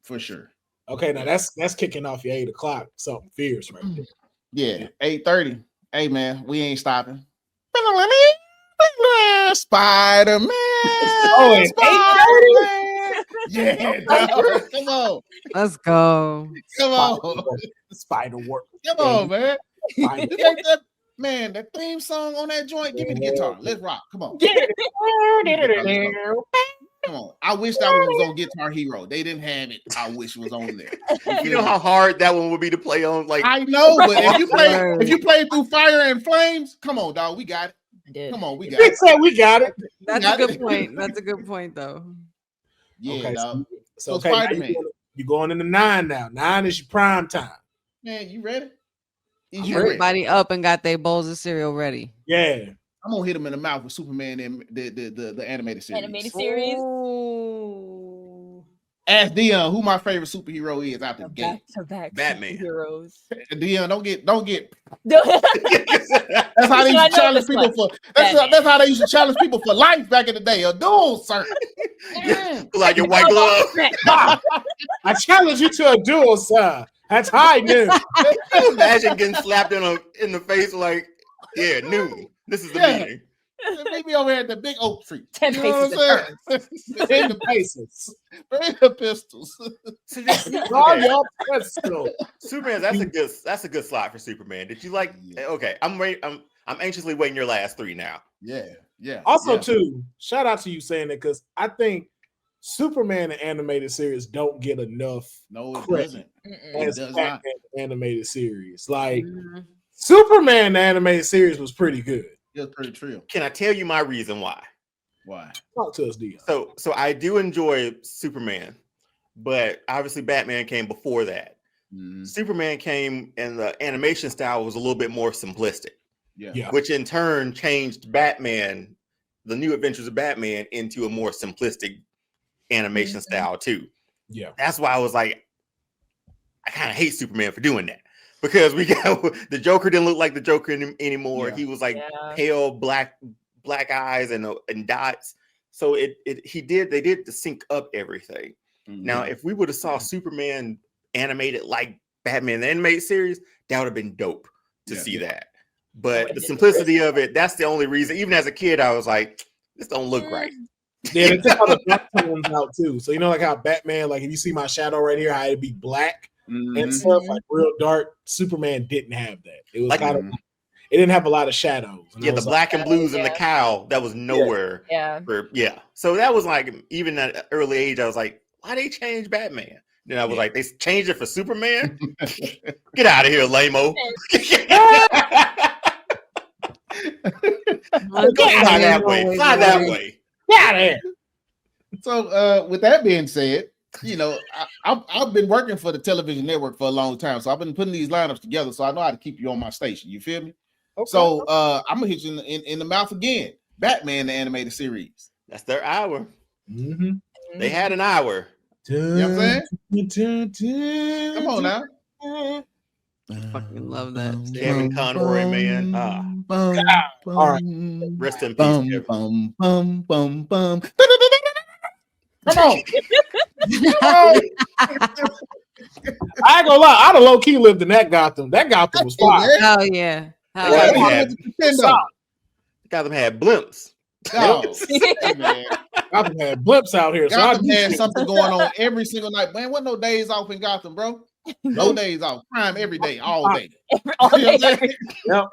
for sure. Okay, now that's kicking off your 8 o'clock. Something fierce right there. Yeah, 8:30. Hey man, we ain't stopping. Spider-Man. Oh, Spider-Man. Yeah, dog. Come on. Let's go. Come on. Spider-Work. Come on, man. Man, that theme song on that joint. Give me the guitar. Let's rock. Come on. Come on. I wish that one was on Guitar Hero. They didn't have it. I wish it was on there. You know how hard that one would be to play on. Like I know, but if you play through Fire and Flames, come on, dog. We got it. Come on, we got it. We got it. That's a good point. That's a good point, though. Yeah, okay, dog. So Spider-Man. You're going into 9 now. 9 is your prime time. Man, you ready? Everybody up and got their bowls of cereal ready. Yeah. I'm gonna hit him in the mouth with Superman and the animated series. Ooh. Ask Deonne who my favorite superhero is out the gate. Back-to-back Batman. Heroes. Deonne, don't get. That's how they used to challenge people for. That's how they used to challenge people for life back in the day. A duel, sir. Like your white glove. I challenge you to a duel, sir. That's high noon. Imagine getting slapped in the face like, noon. This is the meeting. Meet me over here at the big oak tree. 10 paces of 10 paces. Bring the pistols. Superman, that's a good slot for Superman. Did you like? Okay, I'm anxiously waiting your last 3 now. Yeah. Also, too, shout out to you saying that because I think Superman the animated series don't get enough. No, it doesn't. As Batman animated series, like Superman the animated series was pretty good. It was pretty true. Can I tell you my reason why? Why? Talk to us, Deonne. So I do enjoy Superman, but obviously Batman came before that. Superman came and the animation style was a little bit more simplistic. Yeah. Which in turn changed Batman, the New Adventures of Batman, into a more simplistic animation style too. Yeah. That's why I was like, I kind of hate Superman for doing that. Because we got the Joker didn't look like the Joker anymore. Yeah. He was like pale black eyes and dots. So they did to sync up everything. Now, if we would have saw Superman animated like Batman the animated series, that would have been dope to see that. But the simplicity of it, that's the only reason. Even as a kid, I was like, this don't look right. Yeah, they took all the black tones out too. So you know, like how Batman, like if you see my shadow right here, how it'd be black and stuff, like real dark. Superman didn't have that. It was like kind of, it didn't have a lot of shadows. And the black and blues and the cowl, that was nowhere. So that was like, even at an early age, I was like, why they change Batman? Then I was like, they changed it for Superman? Get out of here, lame-o. Fly that way. Fly that way. Get out of here. So with that being said, you know, I've been working for the television network for a long time, so I've been putting these lineups together, so I know how to keep you on my station. You feel me? Okay. So I'm gonna hit you in the mouth again. Batman the animated series. That's their hour. They had an hour. You know what I'm saying? Come on now. I fucking love that. Kevin Conroy, man. All right. Rest in peace. Come on. I ain't gonna lie, I'd have low-key lived in that Gotham. That Gotham was fire. Oh yeah. Gotham had blimps. Gotham had blimps out here. Gotham had something going on every single night. Man, wasn't no days off in Gotham, bro. No days off. Crime every day, all day. Yep.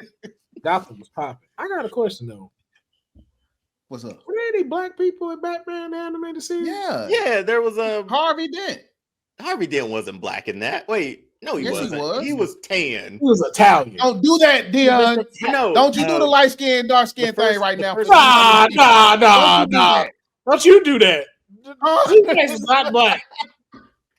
Gotham was popping. I got a question though. What's up? Were there any black people in Batman the animated series? Yeah, there was a Harvey Dent. Harvey Dent wasn't black in that. Wait, no, he wasn't. He was tan. He was Italian. Don't do that, Deonne. No, don't you do the light skin, dark skin thing right now. Nah. Don't you do that? He's not black.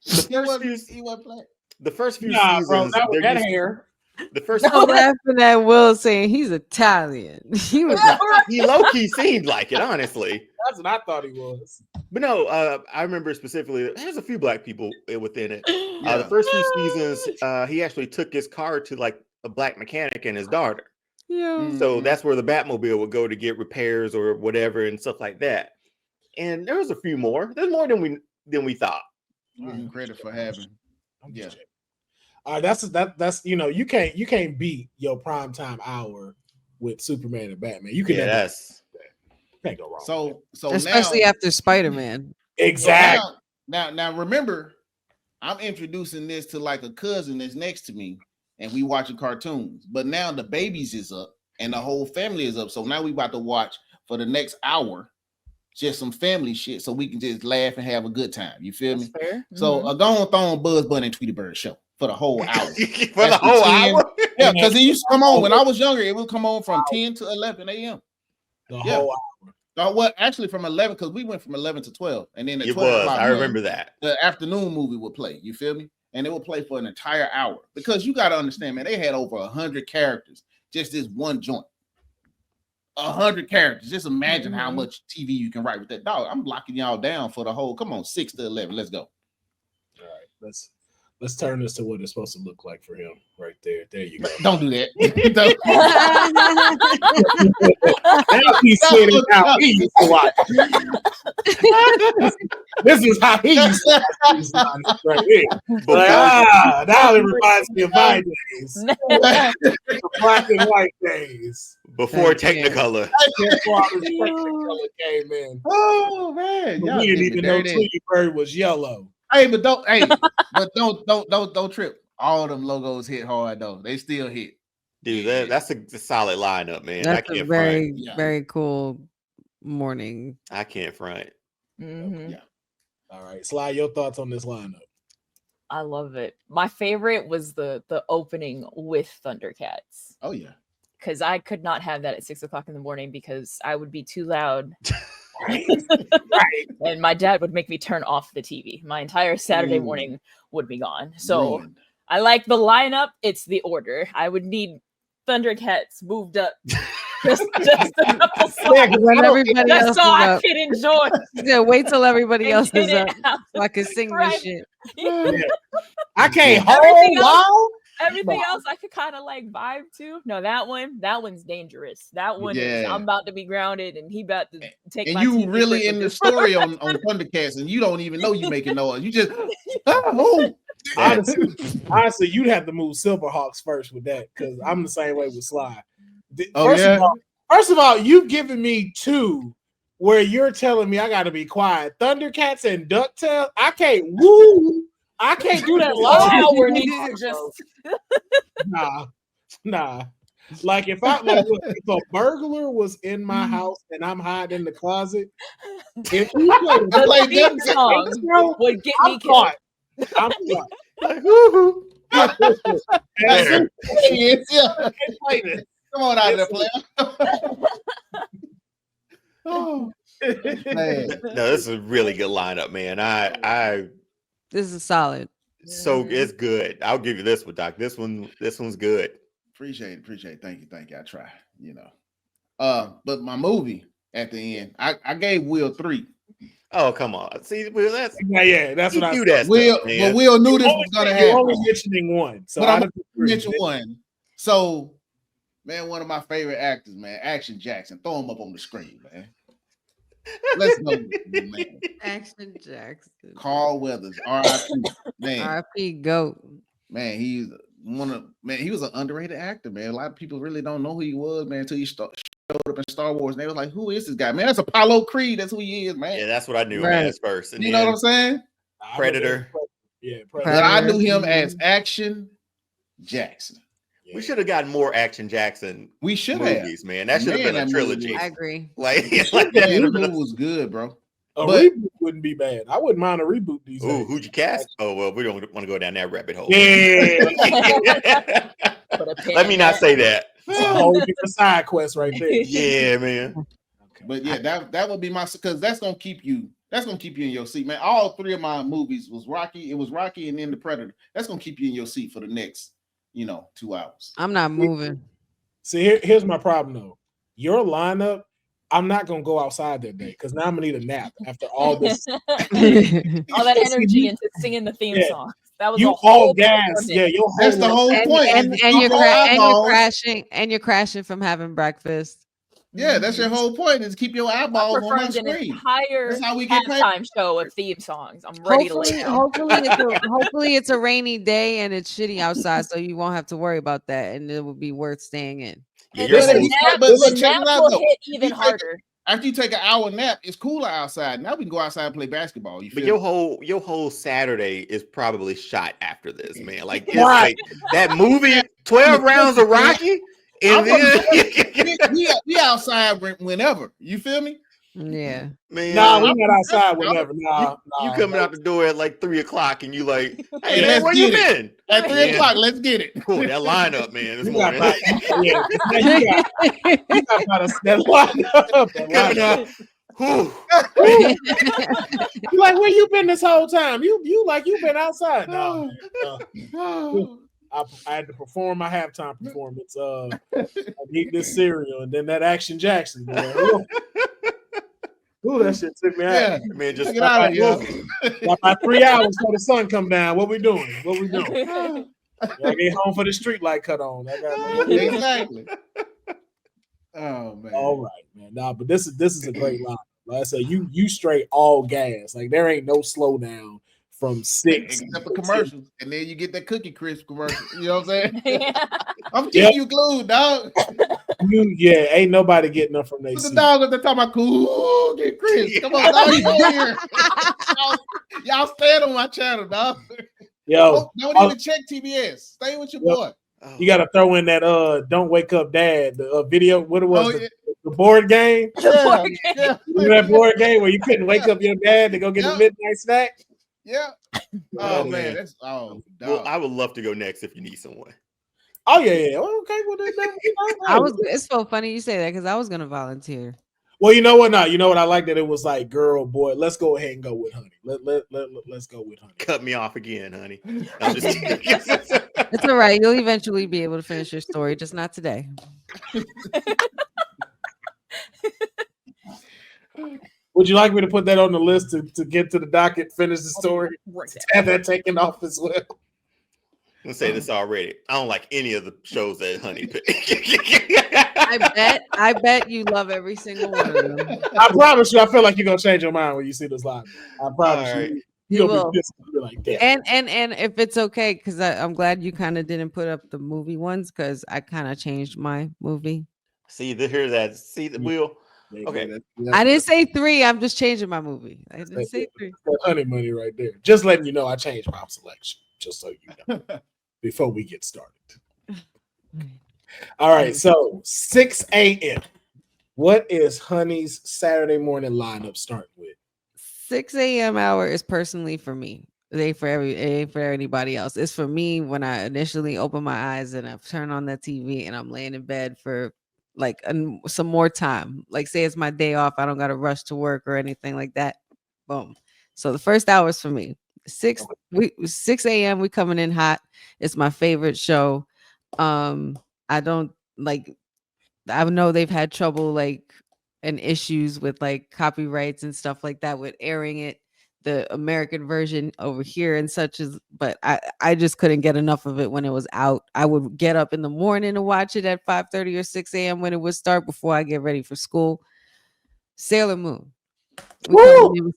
He wasn't black. The first few seasons, bro, that hair. The first I'm laughing at Will saying he's Italian. He was he low-key seemed like it, honestly. That's what I thought he was. But no, I remember specifically there's a few black people within it. The first few seasons, he actually took his car to like a black mechanic and his daughter. Yeah. So that's where the Batmobile would go to get repairs or whatever and stuff like that. And there was a few more. There's more than we thought. Credit for having. Yeah. All right, that's you know, you can't beat your primetime hour with Superman and Batman. You can can't go wrong. So especially now, after Spider-Man. Exactly. Now remember, I'm introducing this to like a cousin that's next to me, and we watching cartoons. But now the babies is up and the whole family is up. So now we about to watch for the next hour just some family shit, so we can just laugh and have a good time. You feel me? Fair. So go on, throw on Buzz Bunny and Tweety Bird show for the whole hour. For the whole hour? Yeah, because it used to come on when I was younger. It would come on from 10 to 11 a.m. The whole hour. Well, actually from 11, because we went from 11 to 12. And then at 12 o'clock, I remember that. The afternoon movie would play. You feel me? And it would play for an entire hour. Because you got to understand, man, they had over 100 characters. Just this one joint. 100 characters. Just imagine how much TV you can write with that. Dog, I'm locking y'all down for the whole, come on, 6 to 11. Let's go. All right, let's turn this to what it's supposed to look like for him right there. There you go. Don't do that. Now he's sitting out. He used to watch. This is how he used to watch right here. But, now it reminds me of my days. The black and white days. Before Technicolor. Before Technicolor came in. Oh man. We didn't even know Tweety Bird was yellow. But don't trip. All of them logos hit hard though. They still hit. Dude, that's a solid lineup, man. That's a very cool morning. I can't front. Mm-hmm. Yeah. All right, Sly, your thoughts on this lineup? I love it. My favorite was the opening with Thundercats. Oh yeah. Because I could not have that at 6 o'clock in the morning because I would be too loud. Right. And my dad would make me turn off the TV. My entire Saturday morning would be gone. So I like the lineup. It's the order. I would need Thundercats moved up. just a couple when everybody else so I can enjoy. Yeah, wait till everybody else is up so I can sing this shit. Yeah. I can't hold on. Everything else I could kind of like vibe to. No, that one's dangerous. That one is I'm about to be grounded and he about to take. And you really in the story on Thundercats and you don't even know you making noise. You just Honestly, you'd have to move Silverhawks first with that because I'm the same way with Sly. First of all, you've given me two where you're telling me I got to be quiet. Thundercats and DuckTales. I can't do that loud. Nah. Like if a burglar was in my house and I'm hiding in the closet, if you played them songs would get me killed. I'm like, come on out there, player. Oh man. No, this is a really good lineup, man. This is solid. So it's good. I'll give you this one, Doc. This one's good. Appreciate it. Thank you. I try, but my movie at the end, I gave Will 3. Oh, come on. See, Will, that's what I do. That Will, but Will knew this was gonna happen. You're only mentioning one, so but I'm mention one. So, man, one of my favorite actors, man, Action Jackson. Throw him up on the screen, man. Let's go, man. Action Jackson. Carl Weathers, R.I.P. Man, R.I.P. GOAT. Man, he was an underrated actor, man. A lot of people really don't know who he was, man, until he showed up in Star Wars. And they was like, "Who is this guy, man?" That's Apollo Creed. That's who he is, man. Yeah, that's what I knew him as first. And you know what I'm saying? Predator. Yeah, Predator. But I knew him as Action Jackson. Yeah. We should have gotten more Action Jackson. We should movies, have, man. That should have been a trilogy. I agree. Like that movie was good, bro. A reboot wouldn't be bad. I wouldn't mind a reboot these days. Who'd you cast? Oh well, we don't want to go down that rabbit hole. Yeah. Let me not say that. It's a whole different side quest right there. Yeah, man. Okay. But yeah, that would be my, because that's gonna keep you in your seat, man. All three of my movies was Rocky. It was Rocky and then the Predator. That's gonna keep you in your seat for the next, 2 hours. I'm not moving. See, here's my problem though. Your lineup, I'm not gonna go outside that day because now I'm gonna need a nap after all this. All that energy into singing the theme song. That was you all gas. Yeah, that's the whole point. And you're crashing from having breakfast. Yeah, that's your whole point, is keep your eyeballs on my screen. An entire that's how we get halftime show of theme songs. I'm ready to lay down. Hopefully it's a rainy day and it's shitty outside, so you won't have to worry about that, and it would be worth staying in. But the nap will hit even harder. After you take an hour nap, it's cooler outside. Now we can go outside and play basketball. But your whole Saturday is probably shot after this, man. Like it's like that movie, 12 Rounds of Rocky, and then we outside whenever. You feel me? Yeah, man. Nah, we're not outside whenever. You coming out the door at like 3:00, and you like, hey man, where you been? At 3:00, let's get it. Cool, that lineup, man. This morning. You got about that lineup. You like, where you been this whole time? You like you been outside? No. I had to perform my halftime performance. I eat this cereal and then that Action Jackson. Ooh, that shit took me out. Yeah, man, just get out of here. About 3 hours before the sun come down. What we doing? I get home for the street light cut on. Exactly. Oh man. All right, man. Nah, but this is a great line. Like I said, you straight all gas. Like there ain't no slowdown from 6 except for commercials, and then you get that Cookie Crisp commercial. You know what I'm saying? I'm keeping you glued, dog. Ain't nobody getting up from the dog at the time. I cool, get Chris. Come on, dog, you go here. Y'all staying on my channel, dog. Yo, don't even check TBS. Stay with your boy. You got to throw in that "Don't Wake Up, Dad" the video. What it was, the board game. Yeah. That board game where you couldn't wake up your dad to go get a midnight snack. Yeah. Oh man, that's dog. Well, I would love to go next if you need someone. Oh yeah. Okay, well it's so funny you say that because I was gonna volunteer. Well, you know what? Now you know what I like that it was like girl, boy. Let's go ahead and go with Honey. Let's go with Honey. Cut me off again, Honey. It's all right. You'll eventually be able to finish your story, just not today. Would you like me to put that on the list to get to the docket, finish the story, have that taken off as well? I'll say this already. I don't like any of the shows that Honey picked. I bet you love every single one of them. I promise you, I feel like you're gonna change your mind when you see this live. I promise you. You will. Like that. And if it's okay, because I'm glad you kind of didn't put up the movie ones, because I kind of changed my movie. See, hear that? See the wheel? Okay. I didn't say 3. I'm just changing my movie. I didn't say 3. That honey money right there. Just letting you know I changed my selection, just so you know, before we get started. All right, so 6 a.m. What is Honey's Saturday morning lineup starting with? 6 a.m. hour is personally for me. It ain't for anybody else. It's for me when I initially open my eyes and I turn on that TV and I'm laying in bed for like some more time. Like say it's my day off, I don't got to rush to work or anything like that. Boom. So the first hour is for me. 6 a.m. we coming in hot. It's my favorite show. I don't like. I know they've had trouble like and issues with like copyrights and stuff like that with airing it, the American version over here and such as. But I just couldn't get enough of it when it was out. I would get up in the morning to watch it at 5:30 or 6 a.m. when it would start before I get ready for school. Sailor Moon.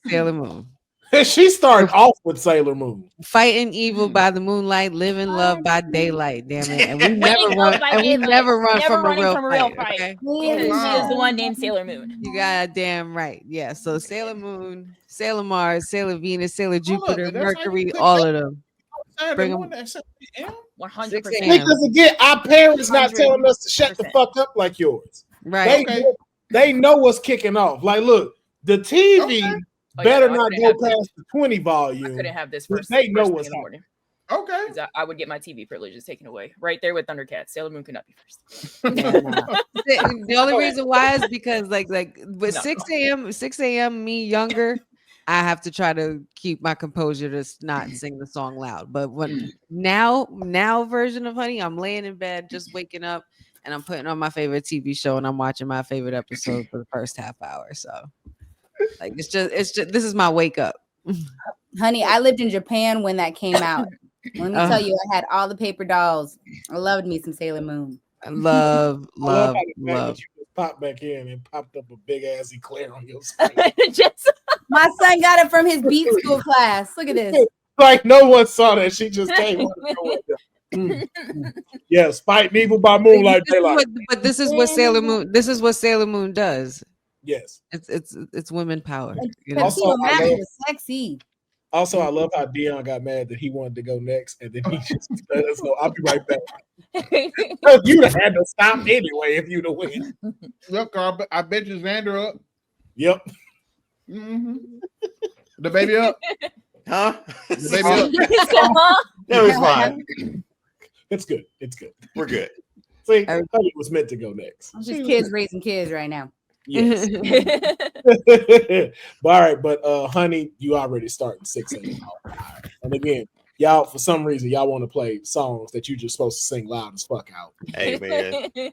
Sailor Moon. She started off with Sailor Moon. Fighting evil by the moonlight, living love by daylight. Damn it! And we never run. And we never run from a real fight. Okay? Because she is the one named Sailor Moon. You got damn right. Yeah. So Sailor Moon, Sailor Mars, Sailor Venus, Sailor Jupiter, Mercury, all of them. Bring them. 100%. Because again, our parents not telling us to shut the fuck up like yours. Right. They know what's kicking off. Like, look, the TV. Okay. Better not go past the 20 volume. I couldn't have this first. They know what's happening. Okay. I would get my TV privileges taken away right there with Thundercats. Sailor Moon could not be first. The only reason why is because like with 6 a.m. me younger, I have to try to keep my composure to not sing the song loud. But when now version of Honey, I'm laying in bed, just waking up, and I'm putting on my favorite TV show and I'm watching my favorite episode for the first half hour. So. Like it's just this is my wake up. Honey, I lived in Japan when that came out. Let me tell you, I had all the paper dolls. I loved me some Sailor Moon. I love. You just popped back in and popped up a big ass eclair on your screen. My son got it from his beat school class. Look at this. Like no one saw that. She just came on. Yeah, Fighting Evil by Moonlight. But this is what Sailor Moon. This is what Sailor Moon does. Yes, it's women power. You know? Also, was sexy. Also, I love how Deonne got mad that he wanted to go next, and then he just let us know. I'll be right back. You'd have had to stop anyway if you'd have win. Yep, Carl. I bet you Xander up. Yep. Mm-hmm. The baby up. Huh? The baby up. No, it's fine. It's good. It's good. We're good. See, I thought it was meant to go next. I'm just kids raising kids right now. Yes. But all right, but Honey, you already starting 6 a.m. And again, y'all, for some reason, y'all want to play songs that you just supposed to sing loud as fuck out. Hey man.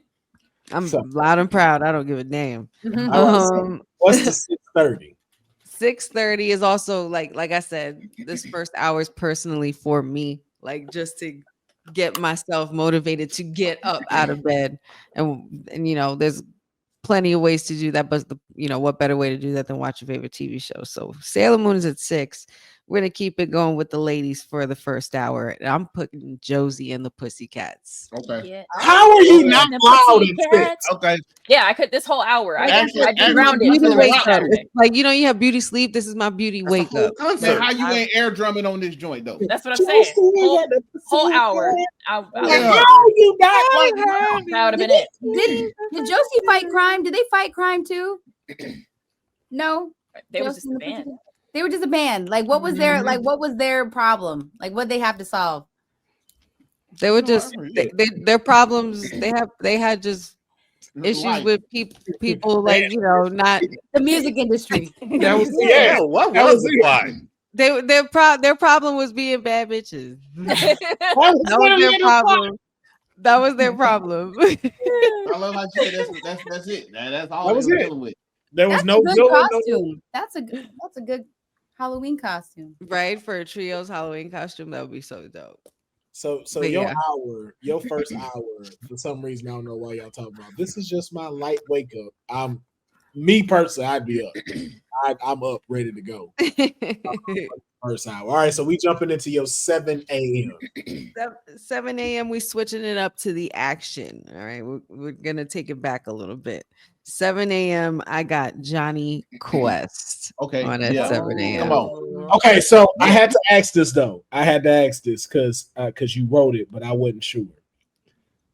I'm loud and proud. I don't give a damn. What's the 6:30? 6:30 is also like I said, this first hour is personally for me, like just to get myself motivated to get up out of bed. And you know, there's plenty of ways to do that, but what better way to do that than watch your favorite TV show? So Sailor Moon is at 6. We're gonna keep it going with the ladies for the first hour. And I'm putting Josie and the Pussycats. Okay. Yeah. How are you not loud in 6? Okay. Yeah, I could this whole hour. I do round it. It's like you have beauty sleep. This is my beauty wake up. Man, how you ain't air drumming on this joint though? That's what I'm saying. Whole hour. How you not? That would have been it. Did Josie fight crime? Did they fight crime too? No. They were just a band. They were just a band. Like, what was their problem? Like, what they have to solve? They were just their problems. They had just issues with people like not the music industry. That was what was it? Why? Their problem was being bad bitches. That was their problem. That was their problem. I love how you said that's it. That's all that was dealing with. There was no costume. That's a good Halloween costume. Right, for a trio's Halloween costume, that would be so dope. So your first hour, for some reason, I don't know why y'all talking about. This is just my light wake up. Me personally, I'd be up. I'm up, ready to go. First hour. All right, so we jumping into your 7 a.m. 7 a.m. We switching it up to the action. All right, we're gonna take it back a little bit. 7 a.m. I got Johnny Quest. Okay, on at 7 a.m. Come on. Okay, so I had to ask this though. I had to ask this because you wrote it, but I wasn't sure.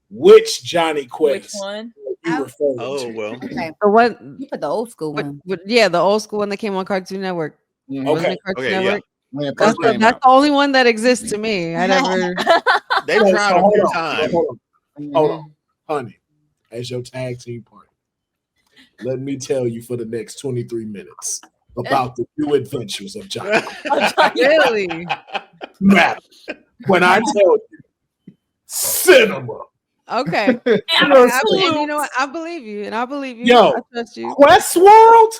Which Johnny Quest? Which one? You referred Oh, to? well. Okay. The one, You put the old school one. yeah, the old school one that came on Cartoon Network. Mhm. Wasn't Okay. it Cartoon Okay, Network? When it That's, first came that's out. the only one that exists to me. I never. They So tried a hold few on, times. Hold Mhm. on, honey. As your tag team partner, let me tell you for the next 23 minutes about the new adventures of Johnny. Really? Matter when I tell you cinema. Okay. And you know what? I believe you, and I believe you. Yo, I trust you. Quest World.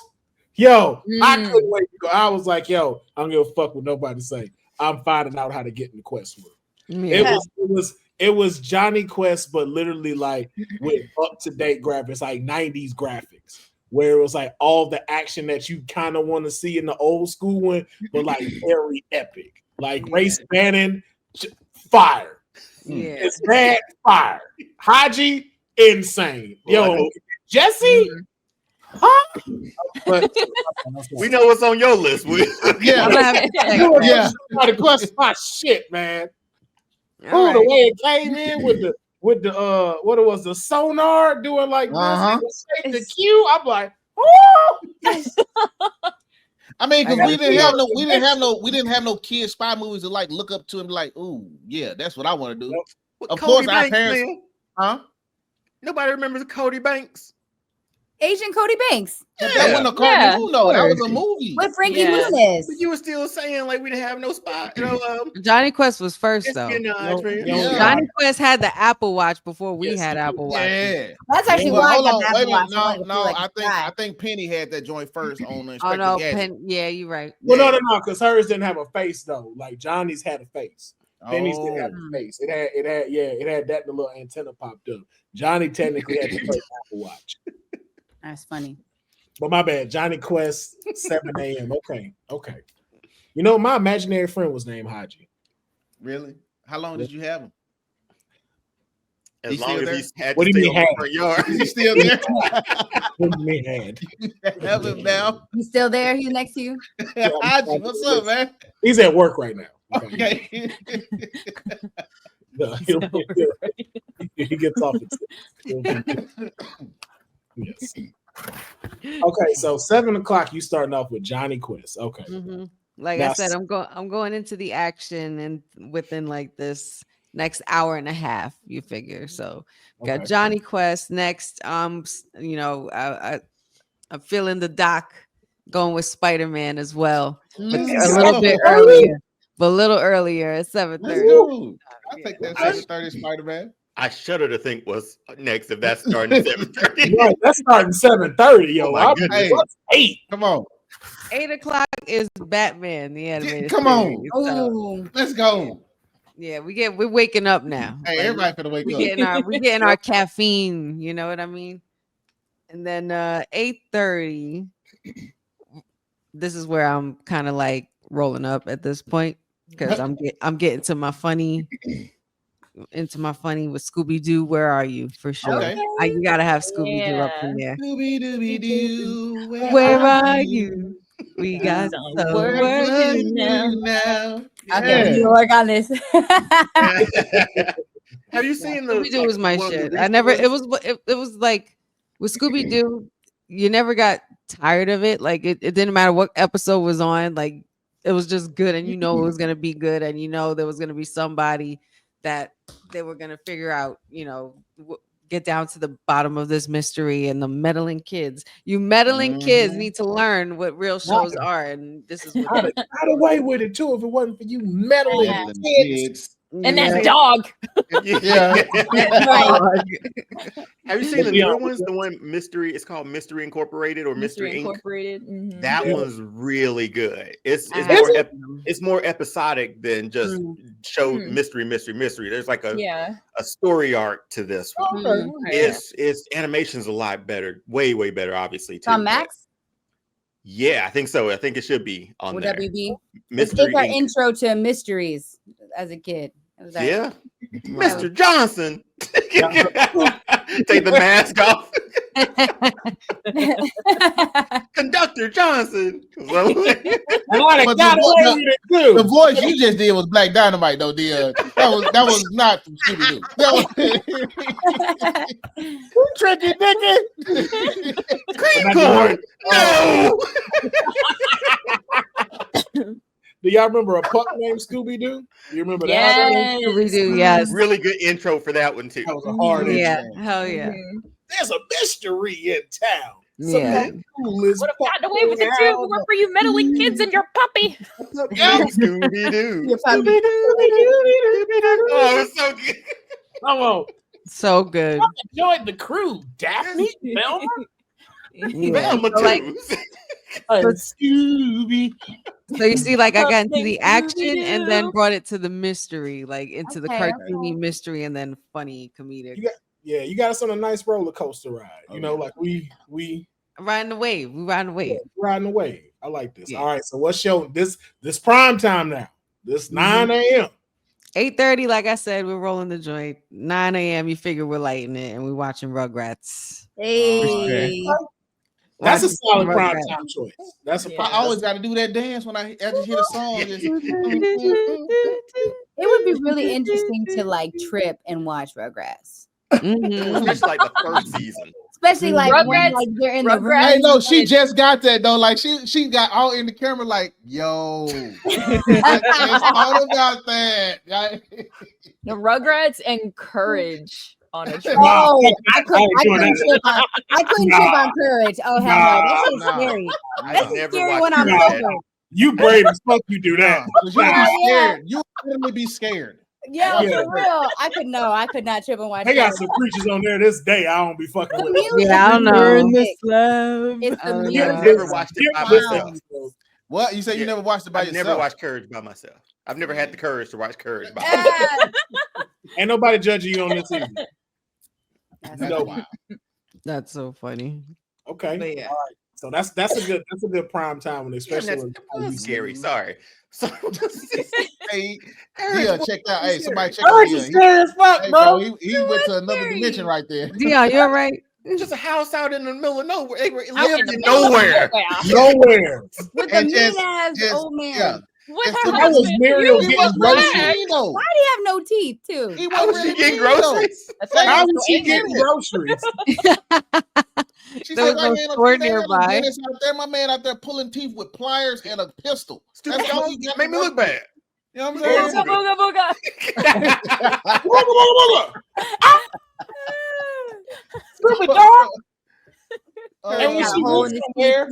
Yo, I Mm. couldn't wait to go. I was like, yo, I don't give a fuck what nobody say. I'm finding out how to get in the Quest World. Yeah. It was Johnny Quest, but literally like with up-to-date graphics, like 90s graphics, where it was like all the action that you kind of want to see in the old school one, but like very epic. Like Race Bannon, fire. Yeah. It's bad, fire. Haji, insane. Yo, Jesse, huh? But We know what's on your list. Yeah. I'm gonna have to check you that. Johnny Quest is my shit, man. All The right. way it came in with the what it was, the sonar doing like this, and the cue. I'm like, oh. I mean, because I we gotta didn't have no kid spy movies to like look up to and be like, ooh, yeah, that's what I want to do. Of Cody course, Banks, our parents, man. huh? Nobody remembers Cody Banks. Asian Cody Banks That wasn't a cartoon, though. That was a movie. with Frankie Yeah. Muniz. But you were still saying like we didn't have no spot. Johnny Quest was first though. espionage, man. Yeah. Johnny Quest had the Apple Watch before we had Apple Watch. Yeah. That's actually Well, why I hold got on. the Wait a Apple minute. Watch. I wanted to No, feel like a I guy. think Penny had that joint first on Oh Inspector no, Gadget. yeah, you're right. Well, Yeah. no, because hers didn't have a face though. Like Johnny's had a face. Penny's didn't have Oh. a face. It had that, and the little antenna popped up. Johnny technically had the first Apple Watch. That's funny. But my bad. Johnny Quest, 7 a.m. Okay. You know, my imaginary friend was named Haji. Really? How long did you have him? As He's long still as there? he's had What to do you stay mean on the front yard. Is he still there? What do you mean had? Have him now. You still there? He's next to you? Haji, what's up, man? He's at work right now. Okay. No, he gets off at 6. Yes. Okay, so 7 o'clock. You starting off with Johnny Quest. Okay. Mm-hmm. Like Now, I said, I'm going into the action and within like this next hour and a half. You figure so. Got okay. Johnny Quest next. I'm feeling the doc going with Spider-Man as well, but a little bit earlier. But a little earlier at 7:30. I'll take that 7:30 Spider-Man. I shudder to think what's next if that's starting at 7:30. Right, that's starting 7:30, yo. Oh my goodness. What's 8? Come on. 8 o'clock is Batman, the animated Come on. series, so, Oh, Let's go. yeah, we're waking up now. Hey, Like, everybody finna wake up. we're getting our caffeine, you know what I mean? And then 8:30. This is where I'm kind of like rolling up at this point because I'm getting to my funny with Scooby-Doo. Where are you? For sure. Okay. You gotta have Scooby-Doo up in there. Scooby-Doo, Where are you? We got Some some work work to to do do. now. okay, we need to work on this. Have you seen the Scooby-Doo was my one of the shit. recent It was like with Scooby-Doo, you never got tired of it. Like it didn't matter what episode was on, like it was just good, and you know it was gonna be good, and you know there was gonna be somebody that they were gonna figure out, get down to the bottom of this mystery. And the meddling kids, kids need to learn what real shows are, and this is what I'd away with it too if it wasn't for you meddling kids. And that dog. Yeah. Have you seen the newer ones? The one Mystery, it's called Mystery Incorporated or Mystery Inc. Incorporated. Mm-hmm. That one's really good. It's more episodic than just show mystery. There's like a story arc to this one. It's animation's a lot better, way better, obviously. Too, on Max? Yeah, I think so. I think it should be on there. WB? Mystery It's our Inc. intro to mysteries as a kid. Yeah. Mr. Johnson. Take the mask off. Conductor Johnson. The voice you just did was Black Dynamite, though, dear. That was not from Scooby-Doo. Tricky Dicky. Cream corn. No. Do y'all remember a pup named Scooby-Doo? You remember that? Yes. Scooby-Doo, yes. Really good intro for that one too. That was a hard intro. Hell yeah. There's a mystery in town. Yeah. Would have gotten away with it too if it weren't for you meddling kids and your puppy. Scooby-Doo. Oh, it's so good. Come on. So good. I enjoyed the crew. Daphne, Velma. Velma too. Like, Scooby. So you see, like I got into the action and then brought it to the mystery, like into the cartoony mystery and then funny comedic. You got us on a nice roller coaster ride. You know, like we riding the wave. We riding the wave. Yeah, riding the wave. I like this. Yeah. All right. So what's your this prime time now? This 9 a.m. 8:30, like I said, we're rolling the joint. 9 a.m. You figure we're lighting it and we're watching Rugrats. Hey. That's a solid prime time choice. I always got to do that dance when I just hear the song. It would be really interesting to like trip and watch Rugrats. Especially like the first season. Especially like when like they're in the room. Hey, no, she just got that though. Like she got all in the camera. Like, yo, I thought about that. The Rugrats and Courage. On a trip. Oh, I couldn't trip on Courage. Oh hell no, that shit's scary. That's scary when I'm sober. You brave as fuck. You do that. You be scared. You literally be scared. Yeah, for real. I could not trip and watch. They got some preachers on there this day. I don't be fucking with. Yeah, I don't know. It's the music. I've never watched it by myself. What? You say you never watched it by yourself? I've never watched Courage by myself. I've never had the courage to watch Courage by myself. Ain't nobody judging you on this either. That's so funny. Okay. But yeah. All right. So that's a good prime time when especially when scary. Sorry. So hey, check out. Hey, somebody check out. Scary as fuck, bro. He went to another dimension right there. Deonne, you all right? It's just a house out in the middle of nowhere. They lived in nowhere. Nowhere. With the mean-ass old man. Yeah. That was Muriel getting groceries. Why do he have no teeth too? How was she getting groceries? How was she getting groceries? There was no store nearby. My man out there pulling teeth with pliers and a pistol. Stupid. Made me look bad. You know what I'm saying? Booga. Stupid dog. And when she went somewhere,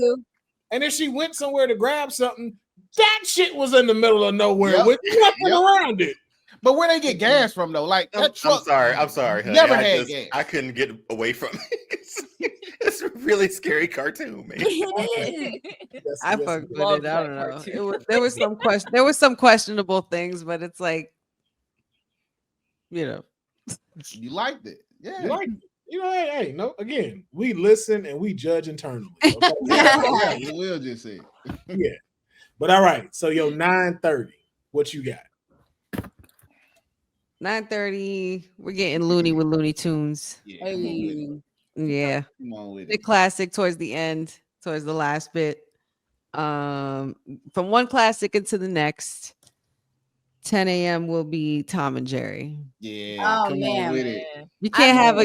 and if she went somewhere to grab something, that shit was in the middle of nowhere with nothing around it. But where they get gas from though? Like that truck. I'm sorry. Honey. Never had gas. I couldn't get away from it. It's a really scary cartoon, man. I fucked with it. I don't know. There was some questionable things, but it's like, you liked it. Yeah. You liked it. Hey, no. Again, we listen and we judge internally. Okay? Yeah, you will just say. Yeah. But all right, so 9:30, what you got? 9:30, we're getting loony with Looney Tunes. Yeah. Come on with it. The classic towards the end, towards the last bit. From one classic into the next. 10 a.m. will be Tom and Jerry. Yeah. Come on with it. You can't have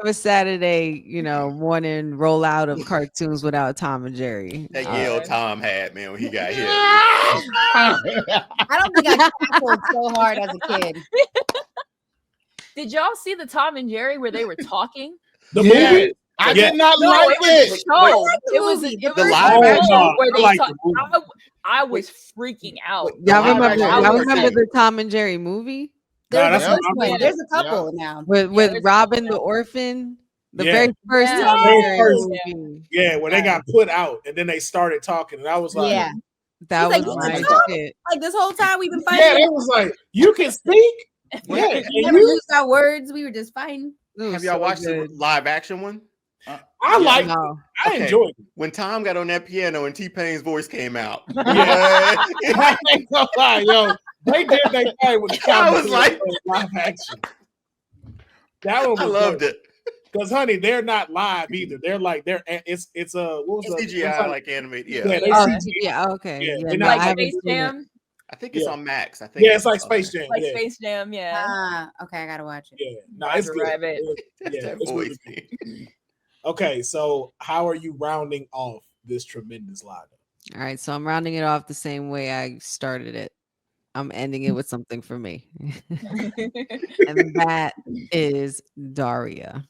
a Saturday, morning rollout of cartoons without Tom and Jerry. That yell Tom had, man, when he got hit. I don't think I cackled so hard as a kid. Did y'all see the Tom and Jerry where they were talking? The movie? I did not like it. It was the live action where they talked. I was freaking out. Y'all remember the Tom and Jerry movie? There's a couple now. With Robin the orphan. The very first time. Yeah, when they got put out and then they started talking, and I was like, that was my shit. Like this whole time we've been fighting. Yeah, it was like, you can speak. Yeah, we never used our words. We were just fighting. Have y'all watched the live action one? I enjoyed it. When Tom got on that piano and T-Pain's voice came out. Yeah. I ain't gonna lie, yo. They did their thing with the I was like live action. That one was I loved it. Because honey, they're not live either. They're like it's what was CGI like animated. Yeah. Okay. Yeah, like Space Jam. I think it's on Max. I think it's like Space Jam. Like Space Jam, Okay, I gotta watch it. Yeah, no, it's good. It's really good. Okay, so how are you rounding off this tremendous lineup? All right, so I'm rounding it off the same way I started it. I'm ending it with something for me. And that is Daria.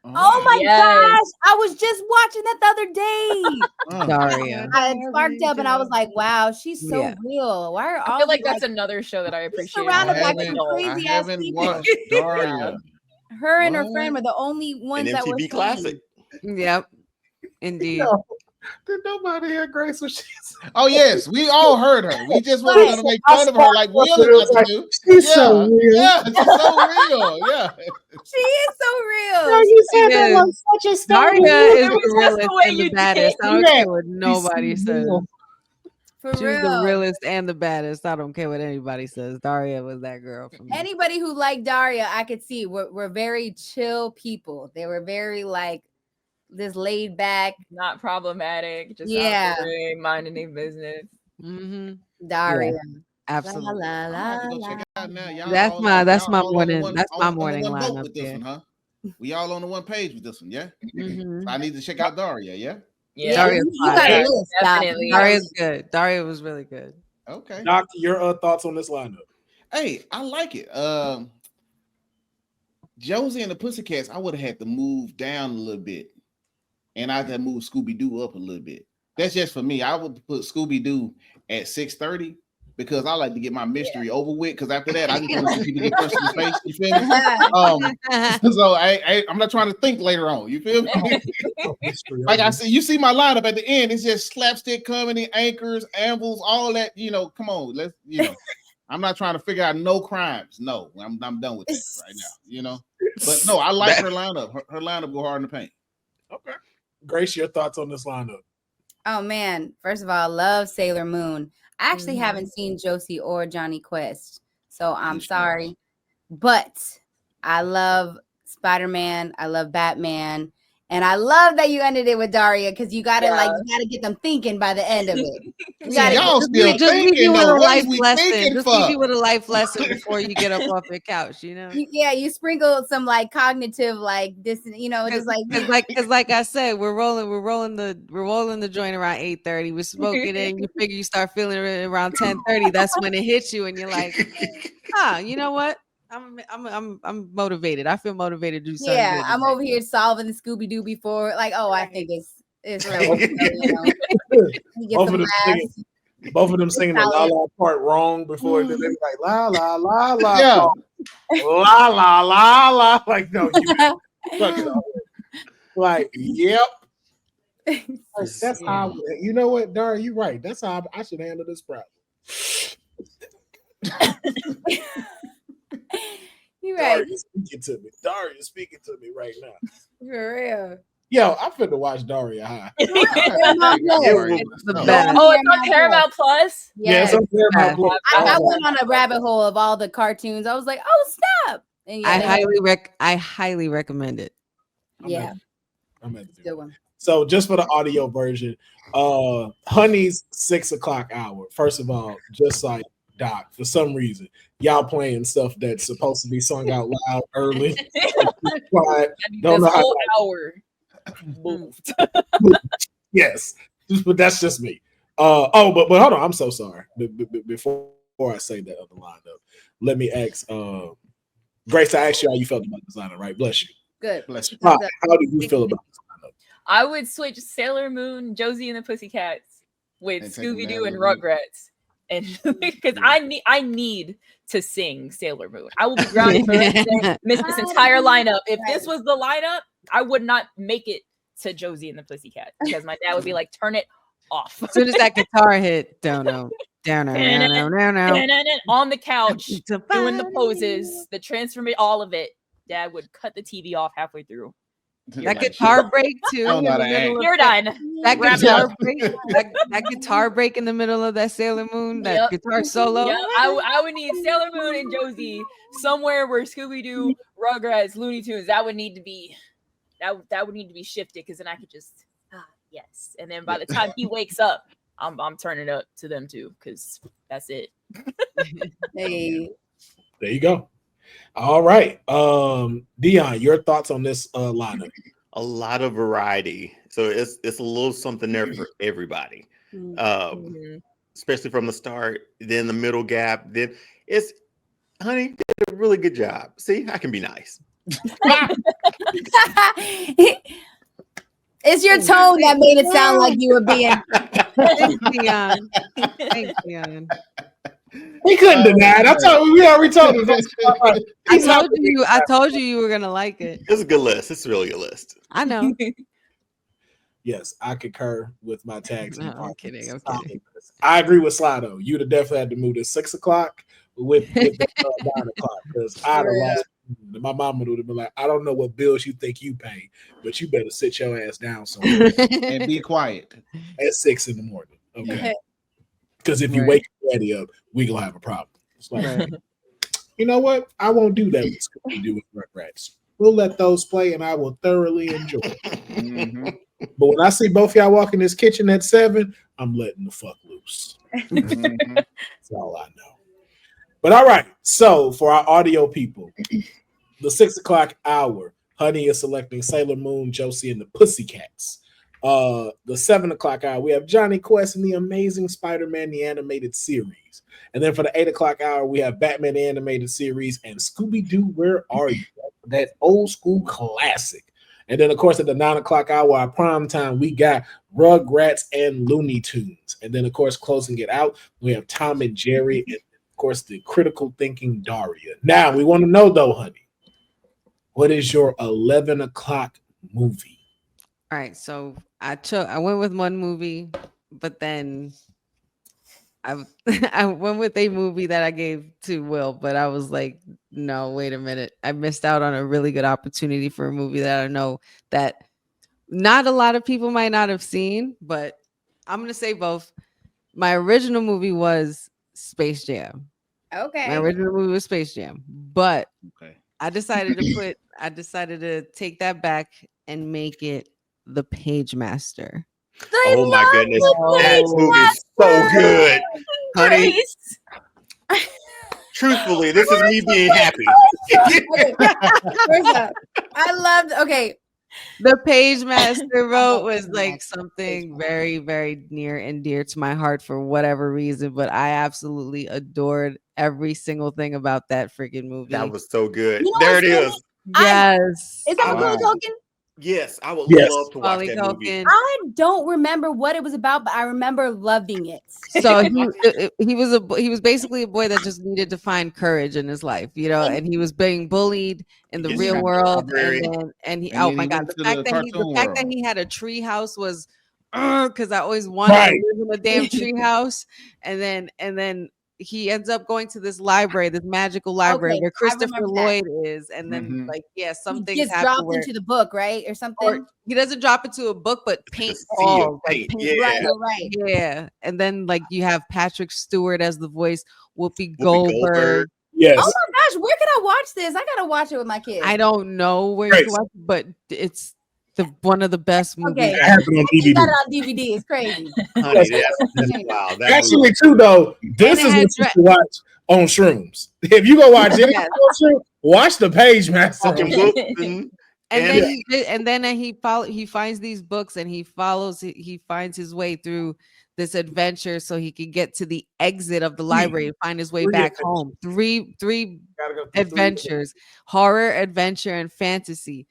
Oh my gosh. I was just watching that the other day. Daria. I sparked up and I was like, wow, she's so real. Why are all I feel like that's another show that I appreciate. Surrounded by crazy ass people. Daria. Her and her friend were the only ones that were classic. Yep. Indeed. Did nobody hear Grace when she's Oh yes, we all heard her. We just wanted to make fun of her like Will is about to do. She's so real. Yeah, she's so real. Yeah. She is so real. No, you said that like such a story. Daria is the realest and the baddest. I don't care what nobody says. For She's real. the realest and the baddest. I don't care what anybody says. Daria was that girl for me. Anybody who liked Daria, I could see were very chill people. They were very like this laid back, not problematic, just out the way, minding their business. Daria. Absolutely. That's my morning lineup. Huh? We all on the one page with this one, yeah? I need to check out Daria, yeah? Yeah, definitely. Daria's good. Daria was really good. Okay. Doc, your thoughts on this lineup? Hey, I like it. Josie and the Pussycats, I would have had to move down a little bit. And I'd have moved Scooby-Doo up a little bit. That's just for me. I would put Scooby-Doo at 6:30 because I like to get my mystery over with. Because after that, I just want to see people get punched in the face. You feel me? So I'm not trying to think later on. You feel me? Like I said, you see my lineup at the end. It's just slapstick comedy, anchors, anvils, all that. Come on, let's. I'm not trying to figure out no crimes. No, I'm done with that right now. But no, I like her lineup. Her lineup go hard in the paint. Okay. Grace, your thoughts on this lineup? Oh man, first of all, I love Sailor Moon. I actually haven't seen Josie or Johnny Quest, so I'm sorry. But I love Spider-Man, I love Batman, and I love that you ended it with Daria because you gotta get them thinking by the end of it. Y'all still just thinking, leave you with a life lesson. Just leave you with a life lesson before you get up off your couch. You sprinkle some like cognitive this, just like because like I said, we're rolling the joint around 8:30. We're smoking and you figure you start feeling it around 10:30. That's when it hits you and you're like, you know what? I'm motivated. I feel motivated to do something. Yeah, I'm over here solving the Scooby-Doo before. I think it's real. Both of them singing the la la part wrong before they be like la la la la la la la la. Like no, like yep. That's how. You know what, Daria? You're right. That's how I should handle this problem. You're right. Daria's speaking to me right now. For real. Yo, I'm finna watch Daria High. It's on Paramount Plus. Yeah, it's on Paramount Plus. I went on a rabbit hole of all the cartoons. I was like, oh snap! And I highly recommend it. Yeah, I'm at the good one. So just for the audio version, Honey's 6 o'clock hour. First of all, just like Doc, for some reason, y'all playing stuff that's supposed to be sung out loud early. Don't know how hour moved. Yes, but that's just me. But hold on, I'm so sorry. Before I say that other lineup, let me ask Grace. I asked you how you felt about this lineup, right? Bless you. Good. Bless you. How do you feel about this lineup? I would switch Sailor Moon, Josie and the Pussycats with Scooby-Doo and Rugrats. and because I need to sing Sailor Moon. I will be grounded for the rest of the day, miss this entire lineup. If this was the lineup, I would not make it to Josie and the Pussycat because my dad would be like, turn it off. As soon as that guitar hit, down on the couch, doing the poses, the transformation, all of it. Dad would cut the TV off halfway through. That guitar break too. You're done. That guitar break. That guitar break in the middle of that Sailor Moon. That guitar solo. Yeah, I would need Sailor Moon and Josie somewhere where Scooby Doo, Rugrats, Looney Tunes. That would need to be shifted because then I could just yes. And then by the time he wakes up, I'm turning up to them too because that's it. Hey, there you go. All right, Deonne, your thoughts on this lineup? A lot of variety, so it's a little something there for everybody, especially from the start. Then the middle gap. Then honey did a really good job. See, I can be nice. It's your tone that made it sound like you were being. Thanks, Deonne. Thanks, Deonne. He couldn't deny it. We already told him. I told you were gonna like it. It's a good list. It's really a good list. I know. Yes, I concur with my tags. No, I'm kidding. I agree with Slido. You'd have definitely had to move to 6 o'clock with the 9 o'clock because I'd have lost. My mom would have been like, I don't know what bills you think you pay, but you better sit your ass down somewhere and be quiet at 6 in the morning. Okay. Because if you wake daddy up, we gonna have a problem. It's like, you know what? I won't do that with Scooby-Doo with Rugrats. We'll let those play, and I will thoroughly enjoy it. But when I see both y'all walk in this kitchen at 7, I'm letting the fuck loose. That's all I know. But all right. So for our audio people, the 6 o'clock hour, Honey is selecting Sailor Moon, Josie, and the Pussycats. The 7 o'clock hour, we have Johnny Quest and the Amazing Spider-Man, the animated series. And then for the 8 o'clock hour, we have Batman, the animated series, and Scooby-Doo, Where Are You? That old school classic. And then, of course, at the 9 o'clock hour, our prime time, we got Rugrats and Looney Tunes. And then, of course, closing it out, we have Tom and Jerry, and, of course, the critical thinking Daria. Now, we want to know, though, honey, what is your 11 o'clock movie? All right, so I went with one movie, but then I went with a movie that I gave to Will, but I was like, no, wait a minute. I missed out on a really good opportunity for a movie that I know that not a lot of people might not have seen, but I'm going to say both. My original movie was Space Jam. Okay. My original movie was Space Jam, but I decided to take that back and make it The Page Master. Oh my goodness, that movie's so good, honey. Truthfully, this is me being happy. First up, I loved. Okay, The Page Master wrote was like something very, very near and dear to my heart for whatever reason, but I absolutely adored every single thing about that freaking movie. That was so good. There it is. Yes. Is that Macaulay Culkin? Yes, I would love to watch that movie. I don't remember what it was about, but I remember loving it. So he was basically a boy that just needed to find courage in his life, you know, and he was being bullied in the real world, and he oh my god, the fact that he had a tree house was because I always wanted to live in a damn tree house, and then he ends up going to this library, this magical library where Christopher Lloyd is, and then something gets dropped into the book, right, or something. Or he doesn't drop into a book, but paint balls, right. And then you have Patrick Stewart as the voice, Whoopi Goldberg. Yes. Oh my gosh, where can I watch this? I gotta watch it with my kids. I don't know where you can watch it, but it's one of the best movies. Okay, I got it on DVD. It's crazy. Honey, wow. Actually, too, though, this is what you should watch on shrooms. If you go watch it on shrooms, watch The Page Master. And then he finds these books and he finds his way through this adventure so he can get to the exit of the library and find his way back home. Three adventures, horror, adventure, and fantasy.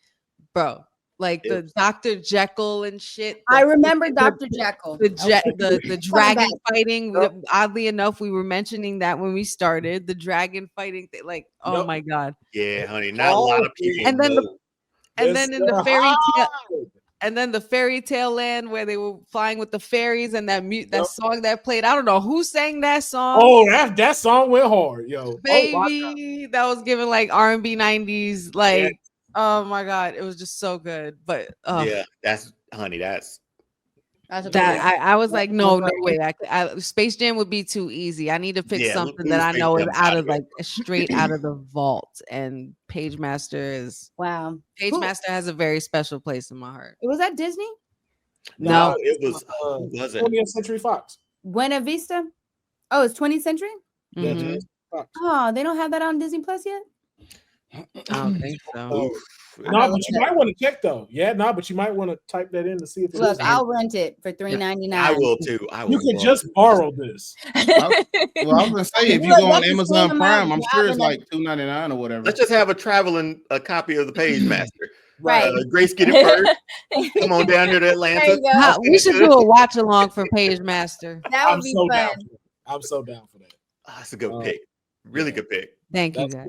Bro, like the Dr. Jekyll and shit. I remember Dr. Jekyll. The dragon fighting. Oddly enough, we were mentioning that when we started the dragon fighting thing. Like, oh my god. Yeah, honey. Not a lot of people. And then in the fairy tale. And then the fairy tale land where they were flying with the fairies and that song that played. I don't know who sang that song. Oh, that song went hard, yo. Baby, that was giving like R&B 90s. Like, oh my God, it was just so good. But yeah, that's I was like, no way. Space Jam would be too easy. I need to pick something that I know is out of like straight out of the vault. And Pagemaster is Pagemaster has a very special place in my heart. Was that Disney? No, it was 20th Century Fox. Buena Vista. Oh, it's 20th Century. Mm-hmm. Oh, they don't have that on Disney Plus yet. I don't think so. No, but you might want to check though. Yeah, no, but you might want to type that in to see if look. I'll rent it for $3.99. I will too. You can just borrow this. I was gonna say if you go on Amazon Prime, I'm sure it's like $2.99 or whatever. Let's just have a copy of the Pagemaster. Right. Grace, get it first. Come on down here to Atlanta. We should do a watch along for Pagemaster. That would be fun. I'm so down for that. That's a good pick. Really good pick. Thank you, guys.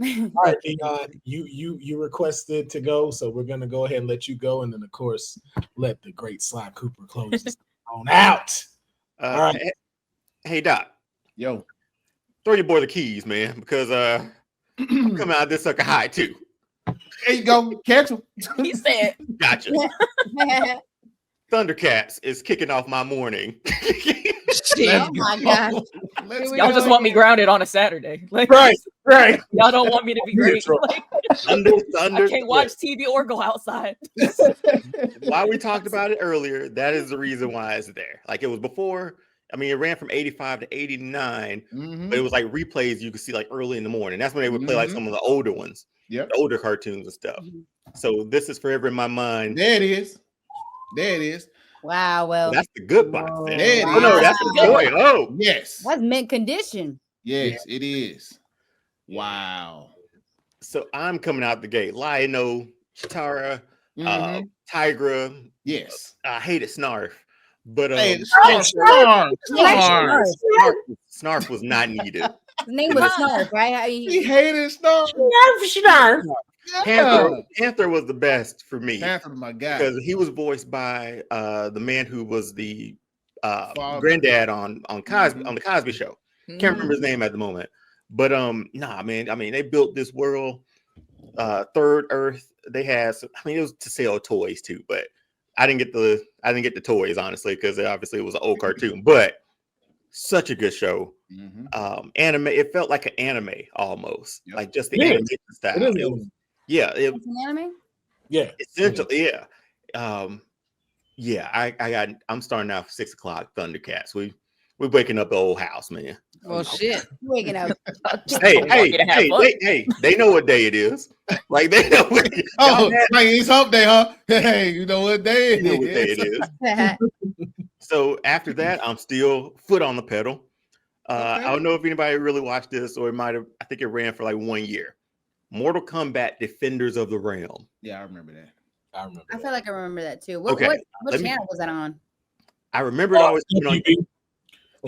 All right, Deonne, you requested to go, so we're gonna go ahead and let you go, and then of course let the great Slycooper close this on out. All right. Hey Doc, yo, throw your boy the keys, man, because I'm coming out of this sucker high too. There you go, catch him. He said, "Gotcha." Thundercats is kicking off my morning. Oh my God. Y'all just want me grounded on a Saturday. Like, right. Y'all don't want me to be great. Like, Thunder, I can't watch TV or go outside. Why we talked about it earlier, that is the reason why it's there. Like it was before. I mean, it ran from 85 to 89, but it was like replays you could see like early in the morning. That's when they would play like some of the older ones, the older cartoons and stuff. So this is forever in my mind. There it is. Wow, well, that's the good box. There it is. No, that's the toy. Oh, yes, that's mint condition. Yes, it is. Wow. So I'm coming out the gate. Lion-O, Chitara, Tigra. Yes. I hated Snarf. But Snarf was not needed. His name was Snarf, right? He hated Snarf. Panther was the best for me. Panther, my guy, because he was voiced by the man who was the granddad on Cosby on the Cosby Show. Can't remember his name at the moment, but nah, man. I mean, they built this world, Third Earth. They had, it was to sell toys too, but I didn't get the toys honestly because obviously it was an old cartoon, but such a good show. Anime. It felt like an anime almost, like just the animation style. It's an anime. Yeah, essentially. I'm starting out 6 o'clock. Thundercats. We're waking up the old house, man. Well, shit. Waking up. Hey, they know what day it is. Like they know. Like it's hump day, huh? Hey, you know what day it is. So after that, I'm still foot on the pedal. I don't know if anybody really watched this, or it might have. I think it ran for like 1 year. Mortal Kombat Defenders of the Realm. Yeah, I remember that. I feel like I remember that too. What channel was that on? I remember it always being on.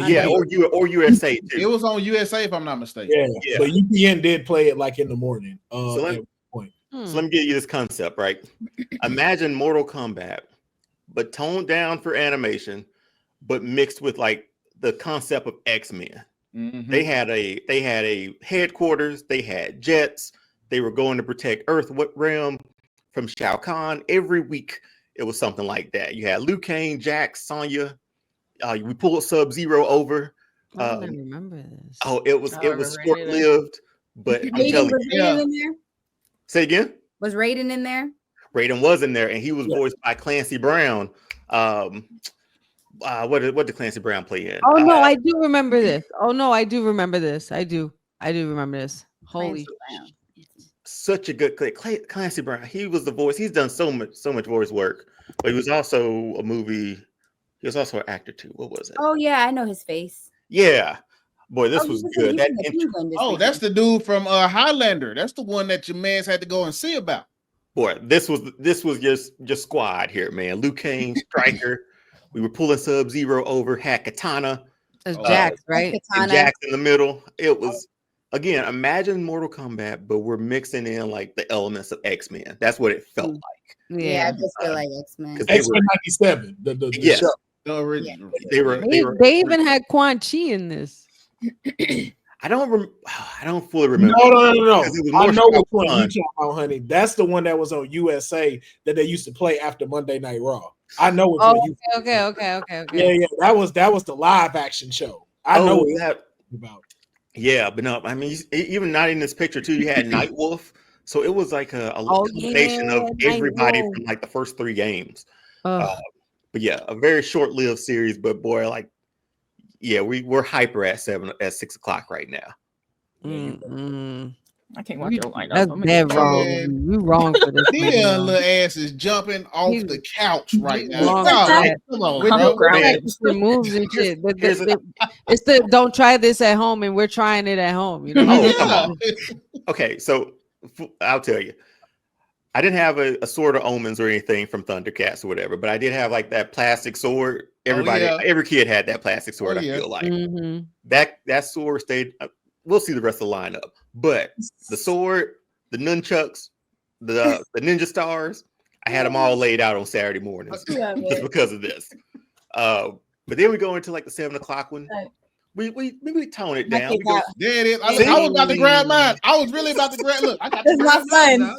Yeah, or USA too. It was on USA if I'm not mistaken. Yeah. But UPN did play it like in the morning. So let me give you this concept, right? Imagine Mortal Kombat, but toned down for animation, but mixed with like the concept of X-Men. They had a headquarters. They had jets. They were going to protect Earth Realm from Shao Kahn. Every week it was something like that. You had Liu Kang, Jax, Sonya. We pulled Sub-Zero over. I don't remember this. Oh, it was short-lived, but I'm telling you. In there? Say again? Was Raiden in there? Raiden was in there, and he was voiced by Clancy Brown. What did Clancy Brown play in? Oh no, I do remember this. I do remember this. Holy shit. Such a good Clancy Brown. He was the voice. He's done so much voice work, but he was also a movie. He was also an actor too. What was it? Oh yeah, I know his face. Yeah, boy, this was good. That's the dude from Highlander. That's the one that your man's had to go and see about. boy, this was just squad here, man. Luke Cage, Striker. We were pulling Sub-Zero over, had Katana. Jax, right? And Jax in the middle. It was, again, imagine Mortal Kombat, but we're mixing in like the elements of X-Men. That's what it felt like. Yeah, I just feel like X-Men. X-Men 97, the yes. show. The original. They even had Quan Chi in this. I don't fully remember. No. I know which one you talking about, honey. That's the one that was on USA that they used to play after Monday Night Raw. I know which one you. Okay. Yeah. That was the live action show. I know what that about. Yeah, but no, I mean, even not in this picture too. You had Nightwolf, so it was like a combination of everybody from like the first 3 games. But yeah, a very short-lived series. But boy, like. Yeah, we're hyper at 6 o'clock right now. I can't watch your lineup. That's dead wrong. You wrong for this. Deonne little ass is jumping off the couch right now. Come on, bro. Moves and shit. It's the don't try this at home, and we're trying it at home. You know? Come on. Okay, so I'll tell you. I didn't have a Sword of Omens or anything from Thundercats or whatever, but I did have like that plastic sword. Every kid had that plastic sword. I feel like that sword stayed. We'll see the rest of the lineup, but the sword, the nunchucks, the ninja stars, I had them all laid out on Saturday mornings just because of this. But then we go into like the 7 o'clock one. We tone it down. There it is. I was about to grab mine. I was really about to grab. Look, I got to grab mine.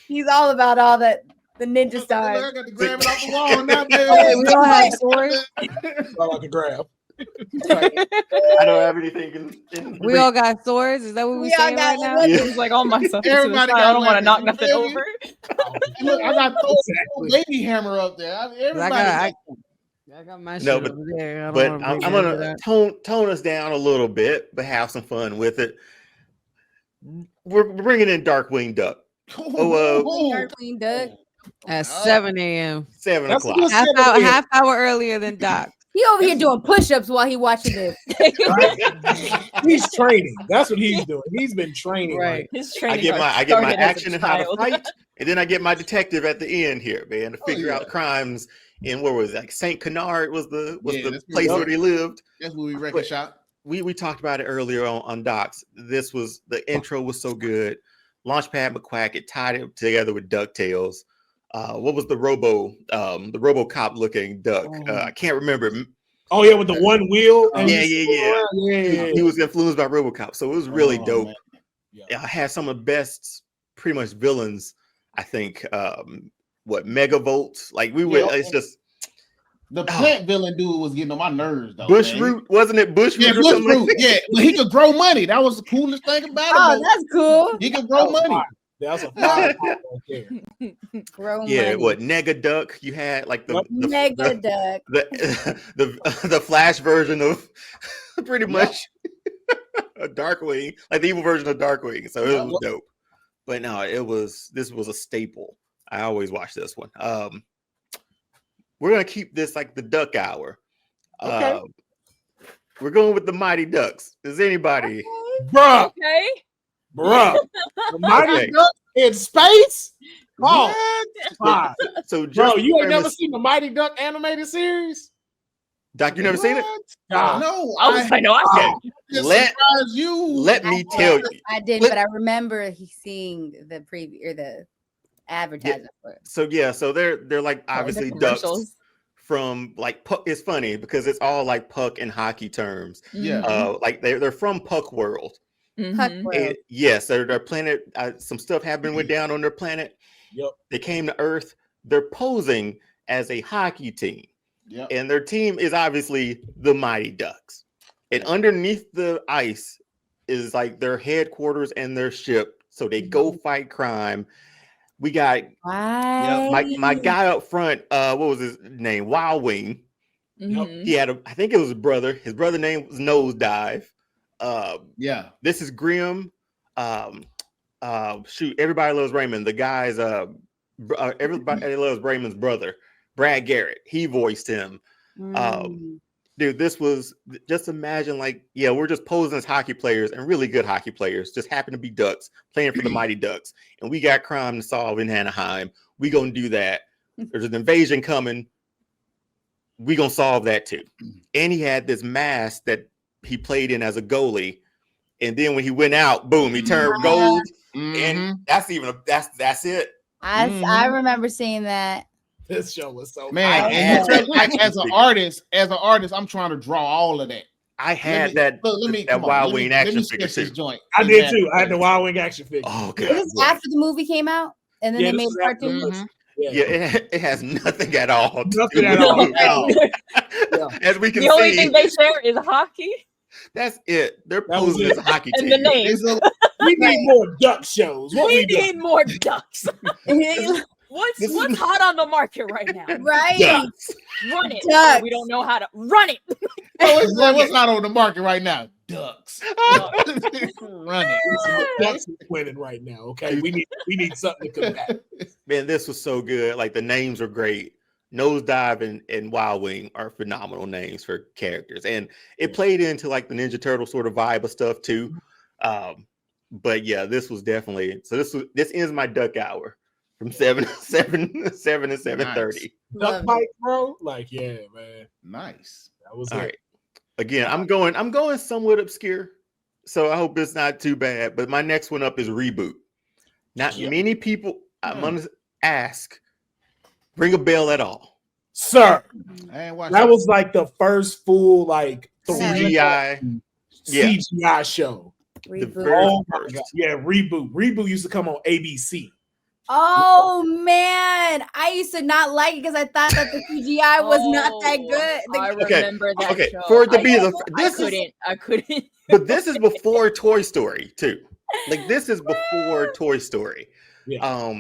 He's all about all that. The ninja stars. I got to grab it off the wall now, baby. We all have swords. All I can grab. I don't have anything. We all got swords. Is that what we saying right now? It's like all my stuff. Everybody I don't want to knock nothing over. Look, I got the lady hammer up there. I got my shit over there. But I'm gonna tone us down a little bit, but have some fun with it. We're bringing in Darkwing Duck. Darkwing Duck at 7 a.m. 7 o'clock. Half hour earlier than Doc. He over here doing push-ups while he watching this. He's training. That's what he's doing. He's been training. Right. His training. I get my action and how to fight, and then I get my detective at the end here, man, to figure out crimes. In where was it? Like Saint Canard was the place where he lived. That's where we record shop. We talked about it earlier on Docs. The intro was so good. Launchpad McQuack, it tied it together with DuckTales. What was the RoboCop looking duck? I can't remember. Oh yeah, with the one wheel. Yeah. He was influenced by RoboCop, so it was really dope. Yeah. I had some of the best, pretty much villains. I think Megavolt. Like we were. It's just the plant villain dude was getting on my nerves though. Bushroot, wasn't it? Bushroot. Yeah, Bushroot. Yeah, but he could grow money. That was the coolest thing about it. Oh, that's cool. He could grow money. That's a fire grow money. What Negaduck? You had like the Negaduck, the Flash version of pretty much a Darkwing, like the evil version of Darkwing. So it was dope. But no, this was a staple. I always watch this one. We're gonna keep this like the Duck Hour. Okay. We're going with the Mighty Ducks. Is anybody? Bruh. Okay. Bruh. The Mighty Ducks in space? Oh. So bro, you ain't never seen the Mighty Duck animated series? Doc, you never seen it? No. I know I did. Let me tell you. I did, but I remember seeing the preview or the advertisement for it. So they're like obviously ducks from like Puck. It's funny because it's all like Puck and hockey terms. Yeah. Like they're from Puck World. Puck World. Yes, their planet. Some stuff went down on their planet. Yep. They came to Earth. They're posing as a hockey team. Yep. And their team is obviously the Mighty Ducks. And underneath the ice is like their headquarters and their ship. So they go fight crime. We got my guy up front. What was his name? Wild Wing. Mm-hmm. He had I think it was his brother. His brother's name was Nosedive. This is Grim. Everybody loves Raymond. The guy's everybody loves Raymond's brother, Brad Garrett. He voiced him. Dude, this was just imagine we're just posing as hockey players and really good hockey players, just happen to be Ducks playing for the Mighty Ducks. And we got crime to solve in Anaheim. We gonna do that. There's an invasion coming. We gonna solve that too. And he had this mask that he played in as a goalie. And then when he went out, boom, he turned gold. And that's it. I remember seeing that. This show was so as an artist, I'm trying to draw all of that. I had that Wild Wing action figure too. Joint. I did too. I had the Wild Wing action figure. Oh, God. It was after the movie came out, and then they made cartoons. It has nothing at all. Nothing at all. As we can see, the only thing they share is hockey. That's it. They're posing as a hockey team. And the names. We need more duck shows. We need more ducks. What's hot on the market right now? Right. Ducks. Run it. Ducks. We don't know how to run it. What's hot on the market right now? Ducks. Run it. Ducks is winning right now. Okay, we need something to combat. Man, this was so good. Like the names are great. Nosedive and Wild Wing are phenomenal names for characters, and it played into like the Ninja Turtle sort of vibe of stuff too. But yeah, this was definitely this ends my duck hour from 7 to 7:30. Duck bite, bro. Like, yeah, man. Nice. That was all it. right. Again, I'm going somewhat obscure, so I hope it's not too bad. But my next one up is Reboot. Not many people I'm gonna ask ring a bell at all, sir. That was like the first full like CGI show. Reboot. Oh my God. Yeah, Reboot. Reboot used to come on ABC. Oh man, I used to not like it because I thought that the CGI was not that good. I remember that show. For it to be I couldn't. But this is before Toy Story too. Like this is before Toy Story. Yeah.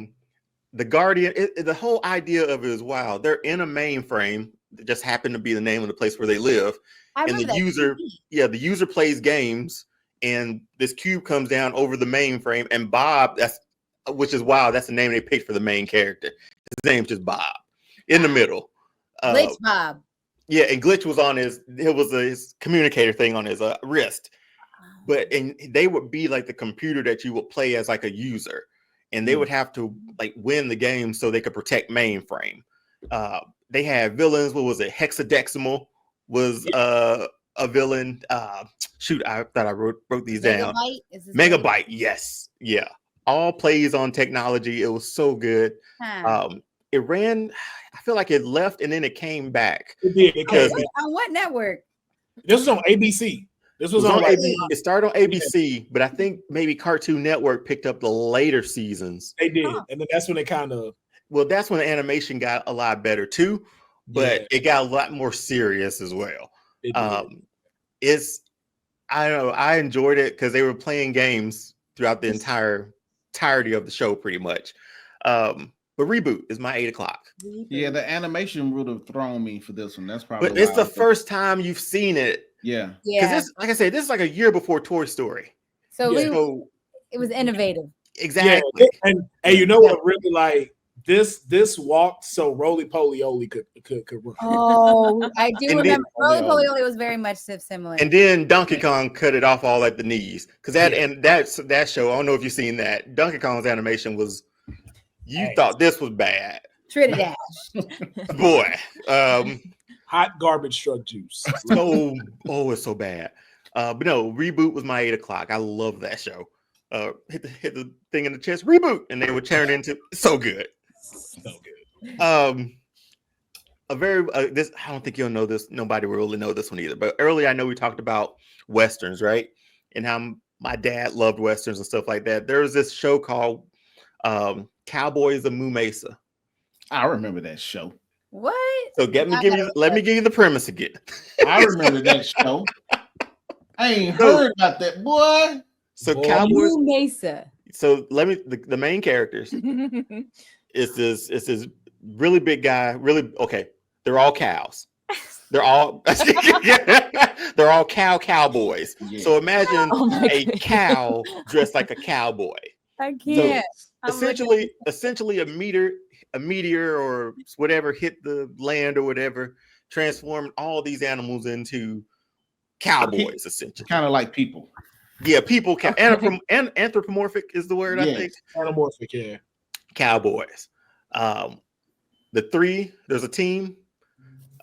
The Guardian. The whole idea of it is wow. They're in a mainframe that just happened to be the name of the place where they live, and the user plays games, and this cube comes down over the mainframe, and Bob. Which is wild. That's the name they picked for the main character. His name's just Bob in the middle. Glitch Bob. Yeah, and Glitch was on his communicator thing on his wrist. And they would be like the computer that you would play as like a user, and they would have to like win the game so they could protect mainframe. They had villains. What was it? Hexadecimal was a villain. I thought I wrote these down. Megabyte. Yes. Yeah. All plays on technology. It was so good. It ran. I feel like it left and then it came back. It did. On what network? This was on ABC. This was on ABC. It started on ABC, but I think maybe Cartoon Network picked up the later seasons. They did, and then that's when it kind of. Well, that's when the animation got a lot better too, but it got a lot more serious as well. I don't know. I enjoyed it because they were playing games throughout the entirety of the show pretty much. But Reboot is my 8 o'clock. Yeah, the animation would have thrown me for this one. That's probably but it's the first time you've seen it. Yeah. Because like I said, this is like a year before Toy Story. So it was innovative. Exactly. Yeah. And you know what really like this walked so Roly Poly Oly could run. Oh, I do remember Roly Poly Oly was very much similar. And then Donkey Kong cut it off all at the knees. Because that show, I don't know if you've seen that. Donkey Kong's animation was thought this was bad. Trinidad. Boy. Hot garbage truck juice. It's so bad. But no, Reboot was my 8 o'clock. I love that show. Hit the thing in the chest, Reboot, and they would turn into so good. So good. This I don't think you'll know this. Nobody will really know this one either. But earlier, I know we talked about westerns, right? And how my dad loved westerns and stuff like that. There was this show called Cowboys of Moo Mesa. I remember that show. What? So let me give you the premise again. I remember that show. I ain't heard about that, boy. So Cowboys Moo Mesa. So the main characters is this really big guy. They're all cows. They're all cowboys. Yeah. So imagine a cow dressed like a cowboy. I can't. So essentially a meteor or whatever hit the land or whatever, transformed all these animals into cowboys, essentially. Kind of like people. Yeah, people. Anthropomorphic is the word, I think. Anthropomorphic, yeah. Cowboys. There's a team.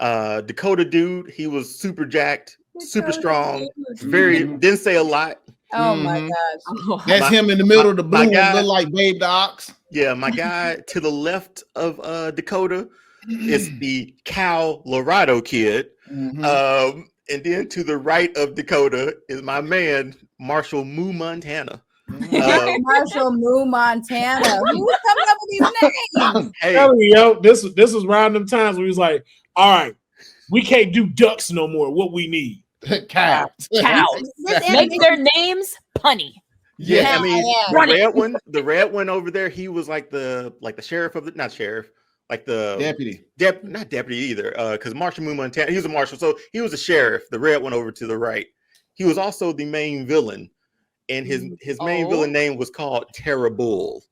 Dakota dude, he was super jacked, super strong, didn't say a lot. Oh my gosh. That's him in the middle of the blue one, look like Babe the Ox. Yeah, my guy to the left of Dakota is the Colorado kid. And then to the right of Dakota is my man, Marshall Moo Montana. Marshall Moo Montana. Who's coming up with these names? Hey, this was around them times where he was like, all right, we can't do ducks no more. What we need? Cows. Make their names punny. Yeah, I mean, the red one over there, he was like the sheriff of the, not sheriff, like the deputy. Not deputy either, because Marshall Moo Montana, he was a marshal, so he was a sheriff. The red one over to the right. He was also the main villain, and his main villain name was called Terrible.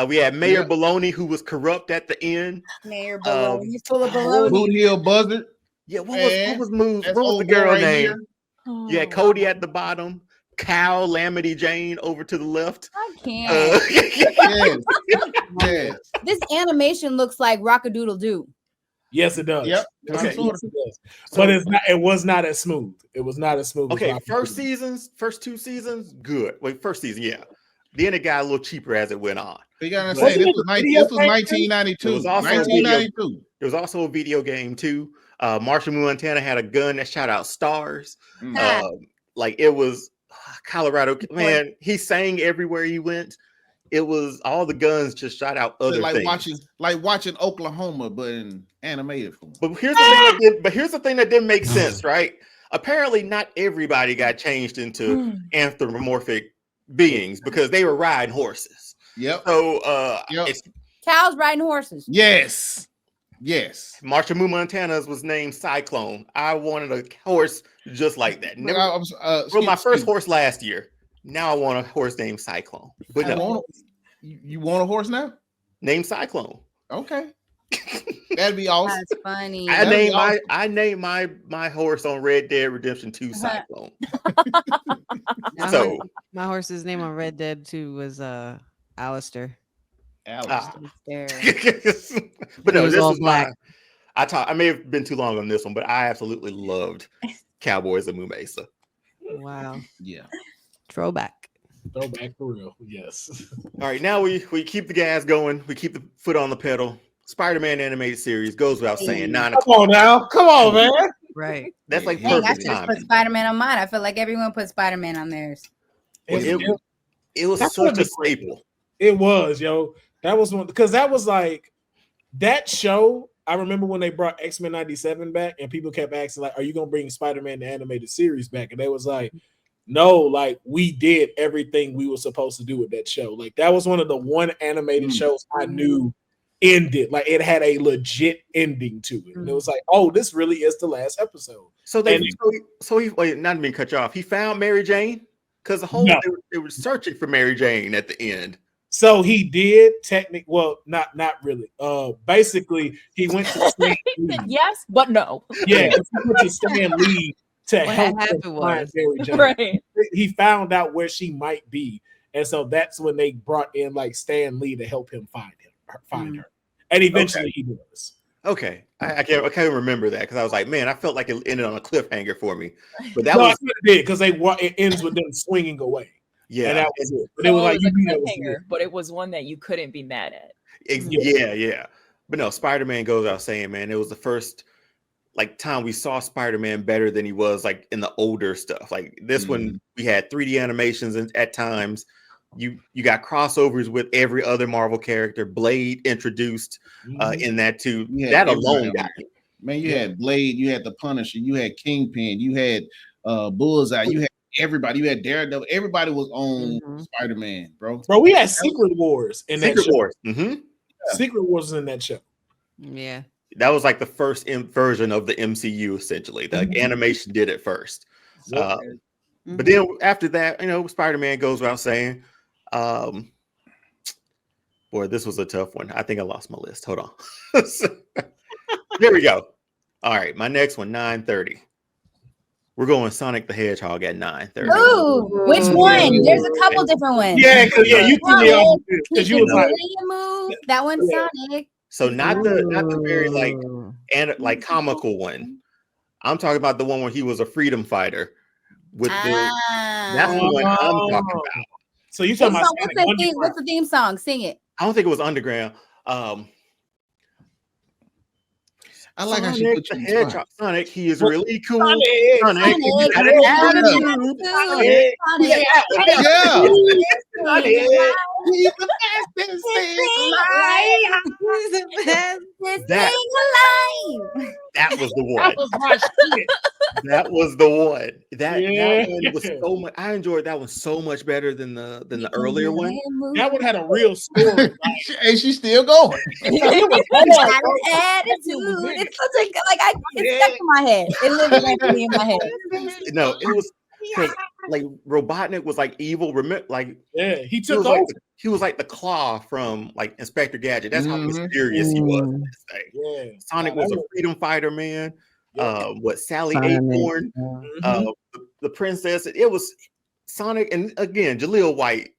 We had Mayor Baloney, who was corrupt at the end. Mayor Baloney, full of baloney. Boot Hill Buzzard. Yeah, what was the girl name? Yeah, Cody at the bottom. Cal Lamity Jane over to the left. I can't. Yes. This animation looks like Rock-a-Doodle-Doo. Yes, it does. Yep. Okay. Yes, it does. But it was not as smooth. It was not as smooth. Okay, first 2 seasons, good. Wait, first season, yeah. Then it got a little cheaper as it went on. You gotta say this was 1992. There was also 1992. There was also a video game too. Marshall Montana had a gun that shot out stars. Like it was Colorado. Man, he sang everywhere he went. It was all the guns just shot out other things. Watching Oklahoma, but in animated form. But here's the thing that didn't make sense, right? Apparently, not everybody got changed into anthropomorphic beings because they were riding horses. Yep. So cows riding horses. Yes. Marshall Moo Montana's was named Cyclone. I wanted a horse just like that. Rode my first horse last year. Now I want a horse named Cyclone. But you want a horse now? Named Cyclone. Okay. That'd be awesome. That's funny. I named my horse on Red Dead Redemption 2 Cyclone. So my horse's name on Red Dead 2 was Alistair. But no, this was black. I may have been too long on this one, but I absolutely loved Cowboys of Moo Mesa. Wow. Yeah. Throwback for real. Yes. All right, now we keep the gas going. We keep the foot on the pedal. Spider-Man animated series goes without saying. 9 o'clock. Come on now. Come on, man. Right. That's like Dang, perfect I time. put Spider-Man on mine. I feel like everyone put Spider-Man on theirs. It was such a staple. It was, yo. That was one because that was like that show. I remember when they brought X-Men 97 back, and people kept asking, like, "Are you gonna bring Spider-Man the animated series back?" And they was like, "No, like we did everything we were supposed to do with that show." Like that was one of the one animated shows I knew ended. Like it had a legit ending to it, and it was like, "Oh, this really is the last episode." So he wait, not to cut you off. He found Mary Jane because they were searching for Mary Jane at the end. So he did well, not really. Basically, he went to Stan Lee. Yes, but no. Yeah, he went to Stan Lee to help him find Mary Jane. Right. He found out where she might be, and so that's when they brought in like Stan Lee to help him find her, and eventually he does. Okay, I can't remember that because I was like, man, I felt like it ended on a cliffhanger for me, but I did because it ends with them swinging away. Yeah, and that was it. But so it was like a cliffhanger, but it was one that you couldn't be mad at. Yeah. But no, Spider-Man goes out saying, man, it was the first like time we saw Spider-Man better than he was like in the older stuff. Like this one, we had 3D animations at times. You got crossovers with every other Marvel character. Blade introduced in that too. That alone got it. Man, you had Blade, you had the Punisher, you had Kingpin, you had Bullseye, you had everybody. You had Daredevil. Everybody was on Spider-Man, bro. We had Secret Wars in that show. Secret Wars was in that show. Yeah. That was like the first version of the MCU, essentially. The animation did it first. But then after that, Spider-Man goes without saying. Boy, Boy, this was a tough one. I think I lost my list. Hold on. There we go. All right, my next one, 9:30. We're going Sonic the Hedgehog at 9:30. Ooh, which one? There's a couple different ones. Yeah, you threw me off because you was like, move. That one's Sonic. So not the very like comical one. I'm talking about the one where he was a freedom fighter. With that's the one I'm talking about. So you talking about what's the theme song? Sing it. I don't think it was Underground. I like Sonic, how she put you in the Hedgehog. Sonic, he is really cool. Sonic. Sonic. Yeah. He's the fastest thing alive. He's the fastest thing alive. That was the one. That was my shit. That was the one. That one was so much. I enjoyed that one so much better than the earlier one. That one had a real story. And she's still going. Attitude. It's such a it's stuck in my head. It lives rent free in my head. No, it was like Robotnik was like evil. Remember, like he took over. He was like the Claw from like Inspector Gadget. That's how mysterious he was in this thing. Yeah. Sonic was a freedom fighter, man. Sally Acorn, the princess. It was Sonic, and again, Jaleel White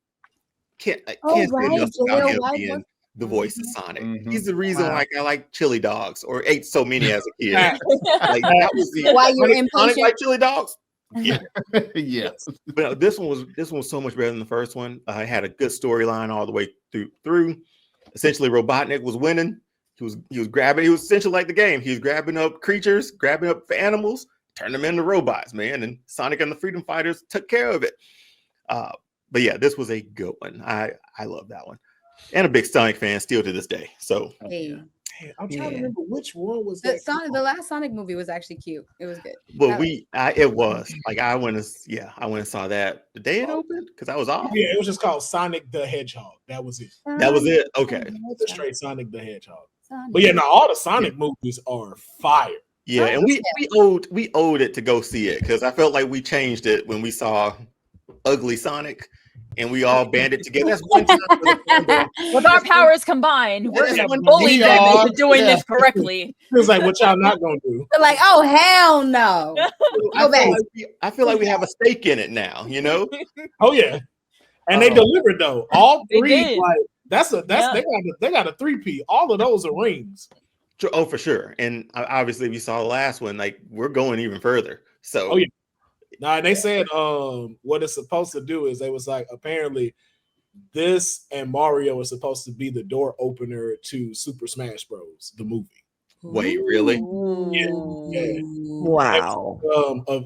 can't say enough about him being the voice of Sonic. He's the reason why I like chili dogs or ate so many as a kid. Like that was the why you're impatient. Sonic like chili dogs. Yeah. Yeah. But this one was so much better than the first one. It had a good storyline all the way through. Essentially, Robotnik was winning. He was grabbing. He was essentially like the game. He was grabbing up creatures, grabbing up animals, turning them into robots, man. And Sonic and the Freedom Fighters took care of it. But yeah, this was a good one. I love that one, and a big Sonic fan still to this day. So. I'm trying to remember which one was the Sonic. The last Sonic movie was actually cute. It was good. Well, it was like I went and saw that the day it opened because I was off. Yeah, it was just called Sonic the Hedgehog. That was it. That was it. Okay, the straight Sonic the Hedgehog. But yeah, now all the Sonic movies are fire. Yeah, and we owed it to go see it because I felt like we changed it when we saw Ugly Sonic. And we all banded together. That's one time with our powers combined, we're gonna bully them into doing this correctly. Feels like what y'all not gonna do. They're like, oh hell no. I feel like we have a stake in it now, you know? Oh yeah. And they delivered though. All three, like they got a 3P. All of those are rings. Oh, for sure. And obviously we saw the last one, like we're going even further. So Now, and they said what it's supposed to do is they was like, apparently this and Mario is supposed to be the door opener to Super Smash Bros. The movie. Wait, really? Yeah. Wow.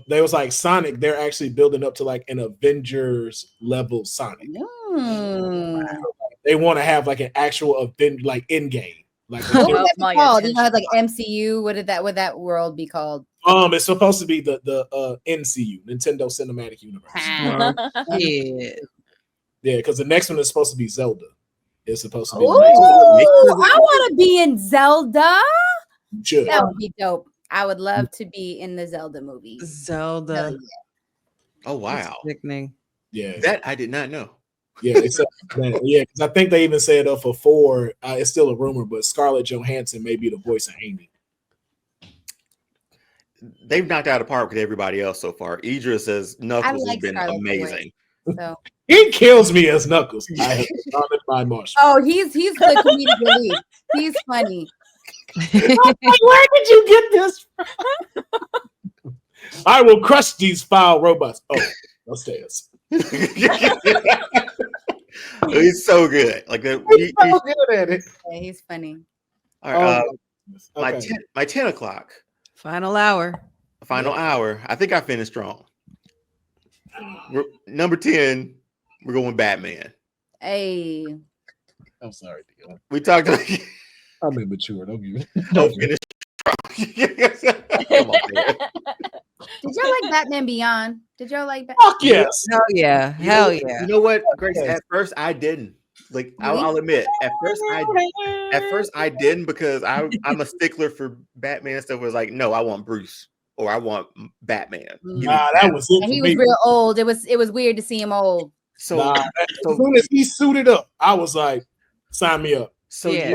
They was like Sonic, they're actually building up to like an Avengers level Sonic. They want to have like an actual event, like in game. Like what would that be called? You know, like MCU. Would that world be called? It's supposed to be the NCU, Nintendo Cinematic Universe. Yeah, because the next one is supposed to be Zelda. It's supposed to be. Ooh, I want to be in Zelda. Sure. That would be dope. I would love to be in the Zelda movie. Zelda. Oh wow. Sickening. Yeah. That I did not know. Yeah, because I think they even said for 4. It's still a rumor, but Scarlett Johansson may be the voice of Amy. They've knocked out a park with everybody else so far. Idris says Knuckles has been amazing. So. He kills me as Knuckles. I have started my marshal. Oh, he's the comedic relief. He's funny. Where did you get this from? I will crush these foul robots. Oh, upstairs. He's so good. Like he's so good at it. Yeah, he's funny. All right. My 10 o'clock. Final hour. I think I finished strong. Number 10, we're going Batman. Hey. I'm sorry, Deonne. We talked about I'm immature. Don't give me. Don't finish strong. Come on, man. Did y'all like Batman Beyond? Did y'all like Batman? Fuck yes. Hell yeah. Hell yeah. You know what, Grace? At first I didn't. Like I'll admit, at first I didn't because I'm a stickler for Batman stuff. It was like, no, I want Bruce or I want Batman. That was it. And he was real old. It was weird to see him old. So as soon as he suited up, I was like, Sign me up. So yeah,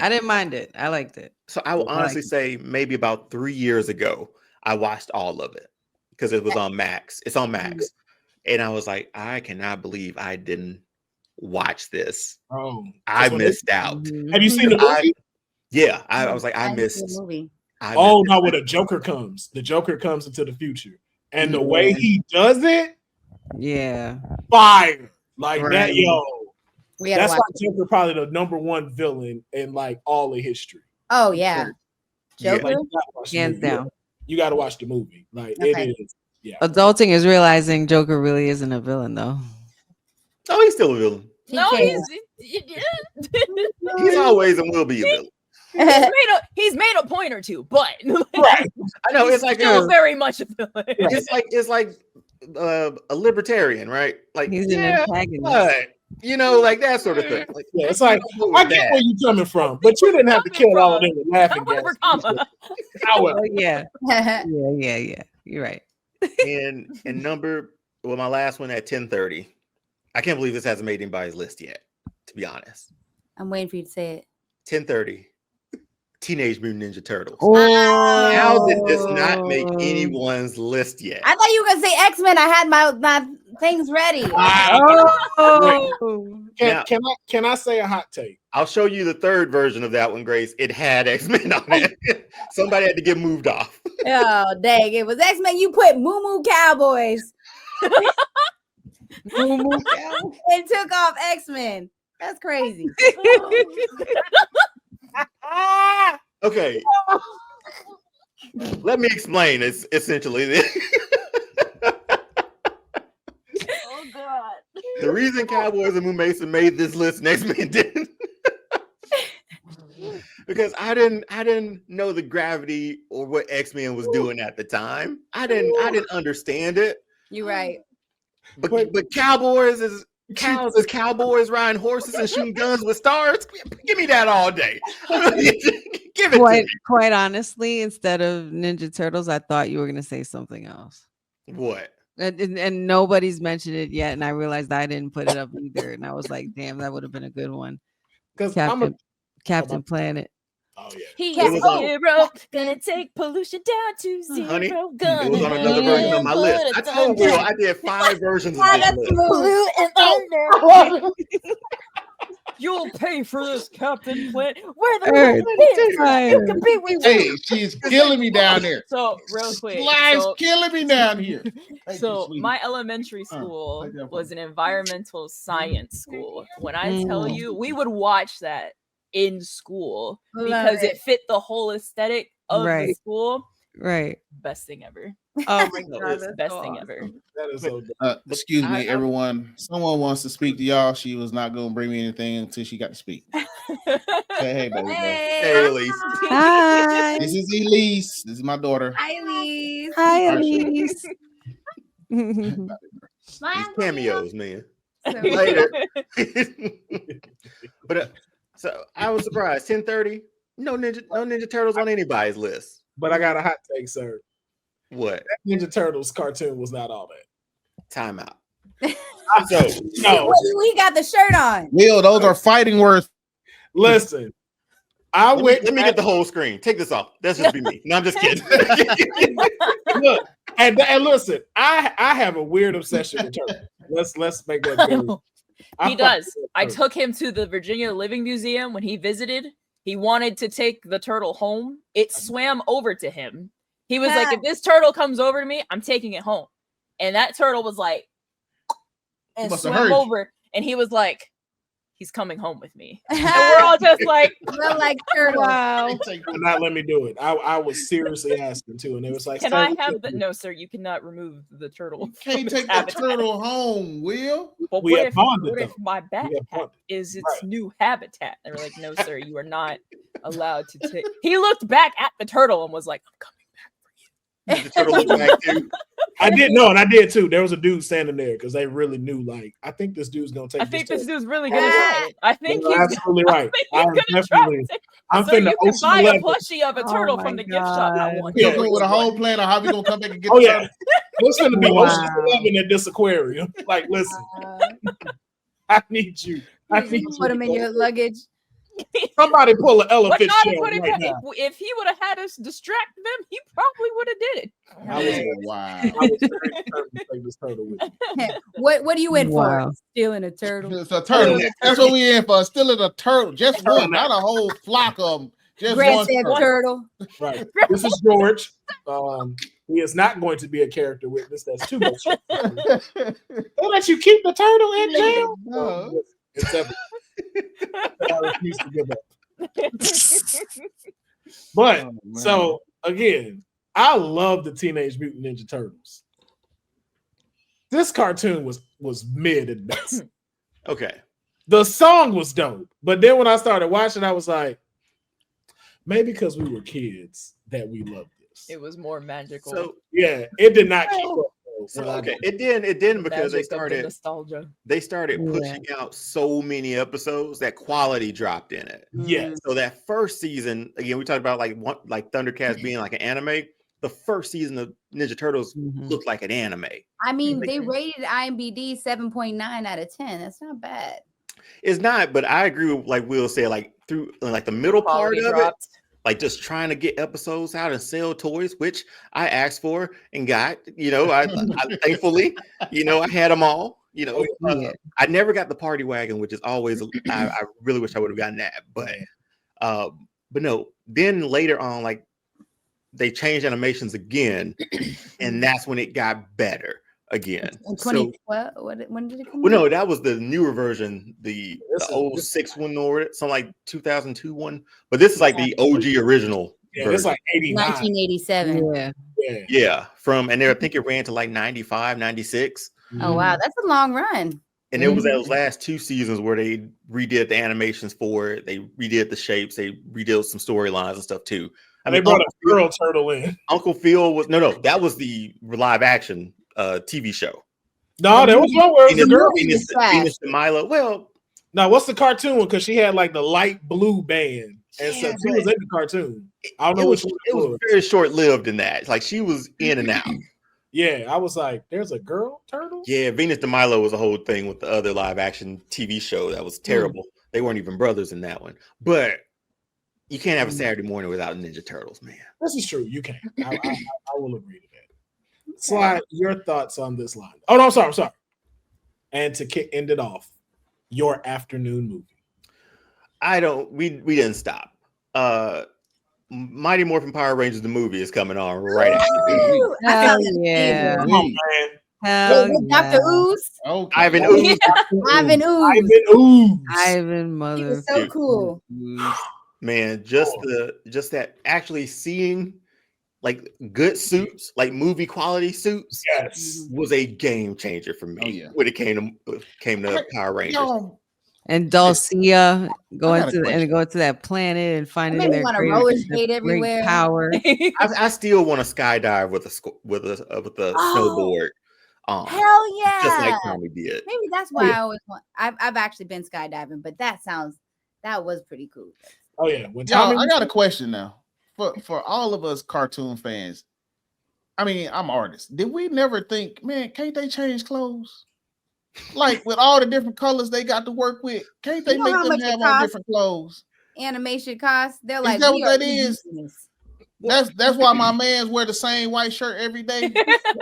I didn't mind it. I liked it. So I will honestly say maybe about 3 years ago, I watched all of it because it was on Max. It's on Max. And I was like, I cannot believe I didn't watch this. Oh, I missed out. Have you seen the movie? Yeah. I was like, I missed the movie. No, when the Joker comes into the future. And the way he does it, fire. Like that, yo. That's why Joker probably the number one villain in like all of history. Oh yeah. Joker? Like, hands down. You gotta watch the movie. Like it is. Yeah. Adulting is realizing Joker really isn't a villain though. Oh, he's still a villain. He's always and will be a villain. He's made a point or two, but right. I know it's like still very much a villain. It's like a libertarian, right? Like he's an antagonist. But, you know, like that sort of thing. Like, it's like I get where you're coming from, but you didn't have to kill all of them with laughing gas. Yeah. You're right. and my last one at 10:30. I can't believe this hasn't made anybody's list yet, to be honest. I'm waiting for you to say it. 10:30. Teenage Mutant Ninja Turtles. Oh. How did this not make anyone's list yet? I thought you were gonna say X-Men. I had my things ready. Can I say a hot take? I'll show you the third version of that one, Grace. It had X-Men on it. Somebody had to get moved off. Oh dang! It was X-Men. You put Moo Moo Cowboys. Moo Moo Cowboys. And took off X-Men. That's crazy. Okay. Let me explain. It's essentially this. Oh God. The reason Cowboys and Moo Mason made this list and X-Men didn't. Because I didn't know the gravity or what X-Men was doing at the time. I didn't understand it. You're right. But Cowboys is cows as cowboys riding horses and shooting guns with stars. Give me that all day. Give it to me. Quite honestly, instead of Ninja Turtles, I thought you were gonna say something else. What? And nobody's mentioned it yet, and I realized I didn't put it up either. And I was like, damn, that would have been a good one. Because Captain Planet. Oh yeah. He is a hero, gonna take pollution down to zero. Honey, it was on another version of my list. I told Will I did 5 versions of this list. Blue and thunder. You'll pay for this, Captain Planet. Where the moon is, you can be with Hey, she's killing me down there. So real quick, Life's killing me down here. So my elementary school was an environmental science school. When I tell you, we would watch that in school because it fit the whole aesthetic of the school. Right. Best thing ever. Oh my God. Best thing ever. That is so excuse me, everyone. Someone wants to speak to y'all. She was not going to bring me anything until she got to speak. Hey, baby. Hey, Elise. Hi. This is Elise. This is my daughter. Hi, Elise. Hi, Elise. These cameos, man. Later. But so I was surprised. 10:30. No Ninja Turtles on anybody's list. But I got a hot take, sir. What? That Ninja Turtles cartoon was not all that. Time out. So no, we got the shirt on. Will, those are fighting words. Listen, let me get the whole screen. Take this off. That's just be me. No, I'm just kidding. Look, and listen, I have a weird obsession with turtles. Let's make that clear. He does. I took him to the Virginia Living Museum when he visited. He wanted to take the turtle home. It swam over to him. He was like, if this turtle comes over to me, I'm taking it home. And that turtle was like, and swam over. And he was like, he's coming home with me. And we're all just like, we're like, turtle. Wow. Not let me do it. I was seriously asking too. And it was like, can I have the no, sir, you cannot remove the turtle. You can't take the turtle home, Will. But what if my backpack is its new habitat? And we're like, no, sir, you are not allowed to take. He looked back at the turtle and was like, I'm coming back for you. The turtle looked back too. I did no, and I did too. There was a dude standing there because they really knew. Like, I think this dude's gonna take. I think this dude's really gonna try it. I think he's absolutely right. I'm finna you can buy a plushie of a turtle from the gift shop. With a whole plan on how we gonna come back and get. Oh yeah, it's gonna be Ocean's 11 at this aquarium. Like, listen, I need you You put them in your luggage. Somebody pull an elephant shell if he would have had us distract them, he probably would have did it. Wow. I was very determined to take this turtle with me. What are you in for? Stealing a turtle. It's a turtle. That's what we in for. Stealing a turtle. Just one, not a whole flock of them. Just one turtle. Right. This is George. He is not going to be a character witness. That's too much. They let you keep the turtle in jail? No. It's everything. I refuse to give up. But so again, I love the Teenage Mutant Ninja Turtles. This cartoon was mid at best. Okay. The song was dope, but then when I started watching, I was like, maybe because we were kids that we loved this. It was more magical. So yeah, it did not keep up. So, okay, it didn't because they started nostalgia. They started pushing out so many episodes that quality dropped in it. Yeah. So that first season, again, we talked about like Thundercats being like an anime. The first season of Ninja Turtles looked like an anime. I mean, they rated IMDb 7.9 out of 10. That's not bad. It's not, but I agree with like Will said, like through like the middle part of it. Like just trying to get episodes out and sell toys, which I asked for and got. You know, I thankfully, you know, I had them all. You know, I never got the party wagon, which is always I really wish I would have gotten that. But no. Then later on, like they changed animations again, and that's when it got better again. In 2012, when did it come? Well, no, that was the newer version, the old 6 one or something like 2002 one. But this is like the OG original. Yeah, it's like 1987. Yeah. And I think it ran to like 95, 96. Oh wow, that's a long run. And it was those last 2 seasons where they redid the animations for it. They redid the shapes. They redid some storylines and stuff too. I mean, they brought a girl turtle in. Uncle Phil was that was the live action TV show. No, there was one where it was a girl. Venus de Milo. Well, now what's the cartoon one? Because she had like the light blue band, and so she was in the cartoon. I don't know which one it was. It was very short lived in that. Like she was in and out. Yeah, I was like, "There's a girl turtle." Yeah, Venus de Milo was a whole thing with the other live action TV show that was terrible. They weren't even brothers in that one, but. You can't have a Saturday morning without Ninja Turtles, man. This is true. You can't. I will agree to that. Sly, your thoughts on this line? Oh no, I'm sorry. And to end it off, your afternoon movie. We didn't stop. Mighty Morphin Power Rangers the movie is coming on right after. Hell yeah! Come on, man. Hell Dr. Ooze. Okay. Ivan Ooze. Ivan Mother. He was so cool. Man, just that actually seeing like good suits, like movie quality suits, was a game changer for me when it came to Power Rangers. And Dulcia going to that planet and finding their great power. I still want to skydive with a snowboard. Hell yeah! Just like Tommy did. Maybe that's why I always want. I've actually been skydiving, but that was pretty cool. Oh yeah, I got a question now for all of us cartoon fans. I mean, I'm artists. Did we never think, man, can't they change clothes? Like with all the different colors they got to work with, can't they make them have on different clothes? Animation costs. They're like, is that what that is? That's why my man's wear the same white shirt every day.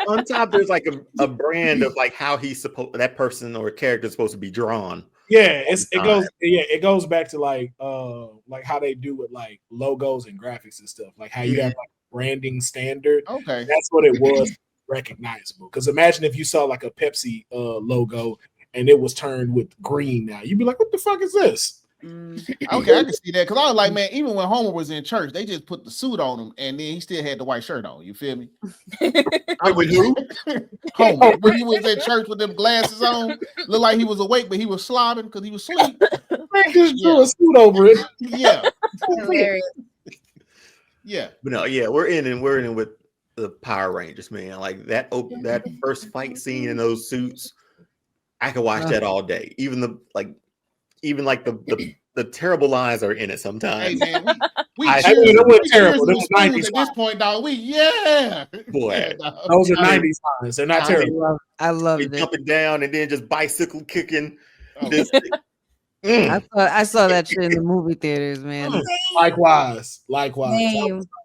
On top, there's like a brand of like how that person or character is supposed to be drawn. Yeah, it goes back to like how they do with like logos and graphics and stuff. Like how you have like branding standard. Okay, that's what it was. Recognizable. Because imagine if you saw like a Pepsi logo and it was turned with green. Now you'd be like, "What the fuck is this?" Okay, I can see that because I was like, man, even when Homer was in church, they just put the suit on him and then he still had the white shirt on. You feel me? With who? Homer, when he was at church with them glasses on, looked like he was awake, but he was slobbing because he was asleep. Man just drew a suit over it. Yeah, yeah. But no, yeah, we're in with the Power Rangers, man. Like that first fight scene in those suits, I could watch that all day. Even the terrible lines are in it sometimes. Hey man, we terrible. At this point, dog. Boy, those are 90s lines. They're not terrible. I love it. Jumping down and then just bicycle kicking. I saw that shit in the movie theaters, man. Likewise.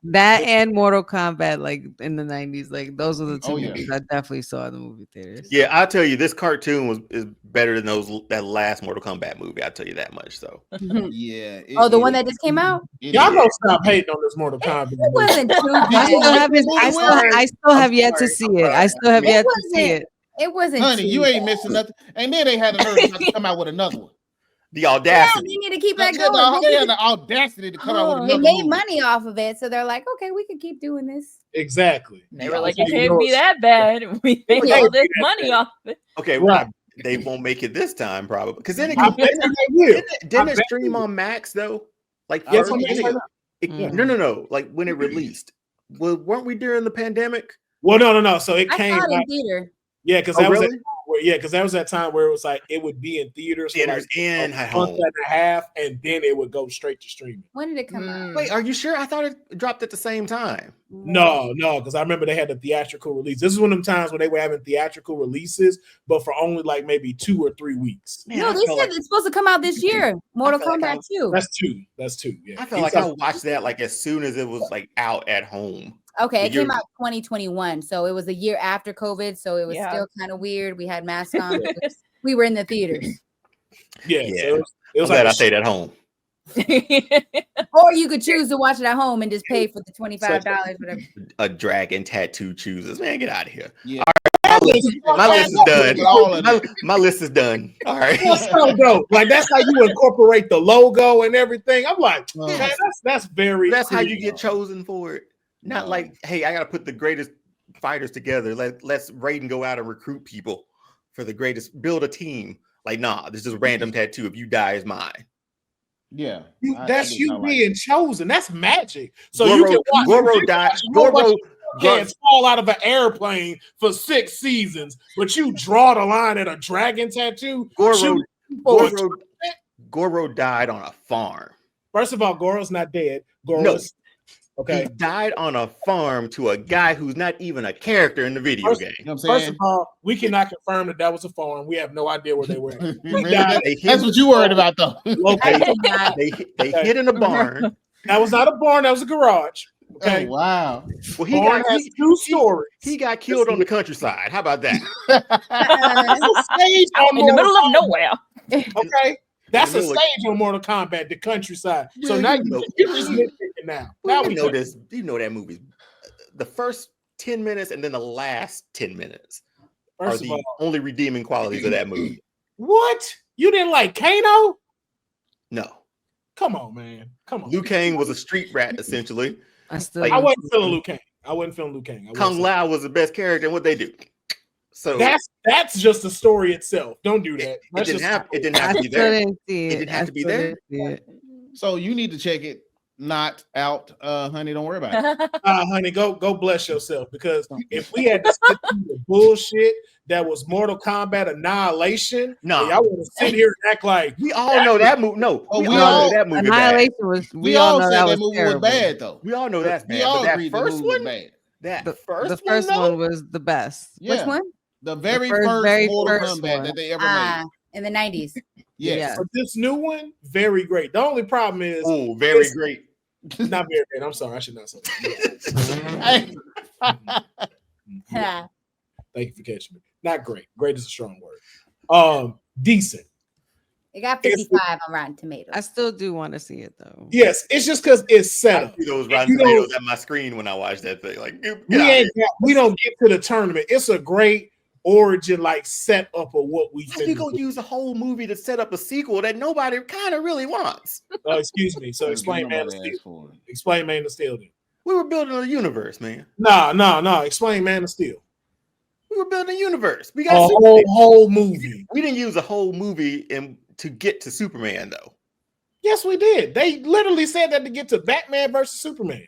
That and Mortal Kombat, like in the 90s, like those are the two movies I definitely saw in the movie theaters. Yeah, I'll tell you, this cartoon is better than that last Mortal Kombat movie. I'll tell you that much. So yeah. The one that just came out. Y'all gonna stop hating on this Mortal Kombat. It wasn't too I still have yet to see it. I still have yet to see it. It wasn't. Honey, you ain't missing nothing. And then they had the nerve to come out with another one. The audacity. Yeah, they need to keep that going. They had the audacity to come out with another They made movie. money off of it, so they're like, okay, we can keep doing this. Exactly. They were like, it can't be that bad. We make all this money off it. Okay, right. They won't make it this time, probably. Because then didn't it stream on Max though? Like, no. Like when it released, weren't we during the pandemic? Well, no. So it came out in theater. Yeah, because that was that time where it was like it would be in theaters for like and a month and a half, and then it would go straight to streaming. When did it come out? Wait, are you sure? I thought it dropped at the same time. No, because I remember they had the theatrical release. This is one of them times when they were having theatrical releases, but for only like maybe 2 or 3 weeks. Man, no, they said it's supposed to come out this year. Mortal Kombat 2. That's two. Yeah, I feel like I watched that like as soon as it was like out at home. Okay, it came out 2021, so it was a year after COVID, so it was still kind of weird. We had masks on. We were in the theaters. Yeah. So it was like I stayed at home. Or you could choose to watch it at home and just pay for the $25, whatever. A dragon tattoo chooses. Man, get out of here. Yeah. All right, my list is done. My list is done. All right. So dope. Like that's how you incorporate the logo and everything. I'm like, man, that's how you get chosen for it. Not like, hey, I got to put the greatest fighters together. Let's Raiden go out and recruit people for the greatest, build a team. Like, nah, this is a random tattoo. If you die, is mine. Yeah. That's you being chosen. That's magic. So Goro, you can watch Goro died. Goro can't fall out of an airplane for 6 seasons, but you draw the line at a dragon tattoo. Goro died on a farm. First of all, Goro's not dead. Goro's okay. He died on a farm to a guy who's not even a character in the video game. You know what I'm first of all, we cannot confirm that was a farm. We have no idea where they were. That's what you worried about, though. They hid in a barn. That was not a barn. That was a garage. Okay. Oh, wow. Well, has 2 stories. He got killed on the countryside. How about that? In the middle of nowhere. Okay. That's a stage on Mortal Kombat, the countryside. So now you're just nitpicking now. Now we know this. You know that movie. The first 10 minutes and then the last 10 minutes are the only redeeming qualities of that movie. What? You didn't like Kano? No. Come on, man. Come on. Liu Kang was a street rat, essentially. I wasn't feeling Liu Kang. Kung Lao was the best character, and what they do. So that's just a story itself. Don't do that. It didn't have to be there. It didn't have to be there. So you need to check it. Not out, honey. Don't worry about it. Honey, go bless yourself. Because if we had to sit through the bullshit that was Mortal Kombat Annihilation, y'all want to sit here and act like we all know that movie. No, we all know that movie. Annihilation was. We all said that movie was bad, though. We all know that's bad. We all that agreed first the one, bad. The first one was the best. Yeah. Which one? The very first Mortal Kombat that they ever made. In the 90s. Yes. So this new one, very great. The only problem is very great. Not very great. I'm sorry, I should not say that. Thank you for catching me. Not great. Great is a strong word. Decent. It got 55 on Rotten Tomatoes. I still do want to see it though. Yes, it's just because it's set up. I see those Rotten Tomatoes at my screen when I watch that thing. Like we don't get to the tournament. It's a great origin, like set up of what we think. You gonna use a whole movie to set up a sequel that nobody kind of really wants. Excuse me. So explain Man of Steel. Explain Man of Steel. Then. We were building a universe, man. No. Explain Man of Steel. We were building a universe. We got a whole movie. We didn't use a whole movie to get to Superman, though. Yes, we did. They literally said that to get to Batman versus Superman.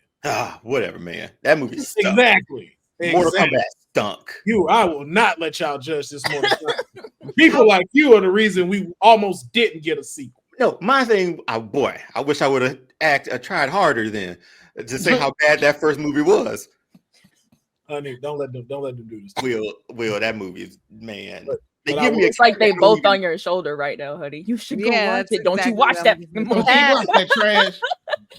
Whatever, man. That movie stunk. Exactly. Mortal Kombat stunk. I will not let y'all judge this Mortal Kombat. People like you are the reason we almost didn't get a sequel. No, my thing, I wish I would have tried harder then to say how bad that first movie was. Honey, don't let them do this. Will, that movie is, man. It's like they both on your shoulder right now, honey. You should go watch it. Don't you watch that? Don't you watch that trash,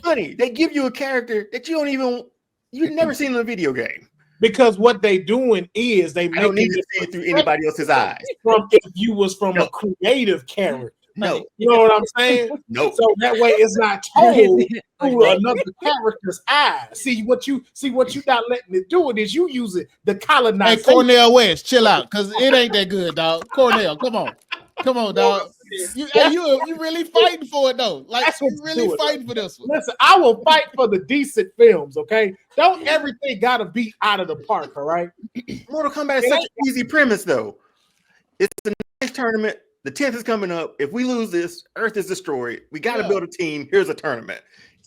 honey? They give you a character that you've never seen in a video game. Because what they doing is they don't need to see it through anybody else's eyes. If you was from a creative character. No, you know what I'm saying? No. So that way it's not told through another character's eyes. See what you not letting it do it is you use it the colonization. Hey, Cornell West, chill out, because it ain't that good, dog. Cornell, come on, dog. You really fighting for it though. Like you really fighting for this one. Listen, I will fight for the decent films, okay? Don't everything gotta be out of the park, all right? Mortal Kombat is such an easy premise, though. It's a nice tournament. The 10th is coming up. If we lose this, Earth is destroyed. We got to build a team. Here's a tournament.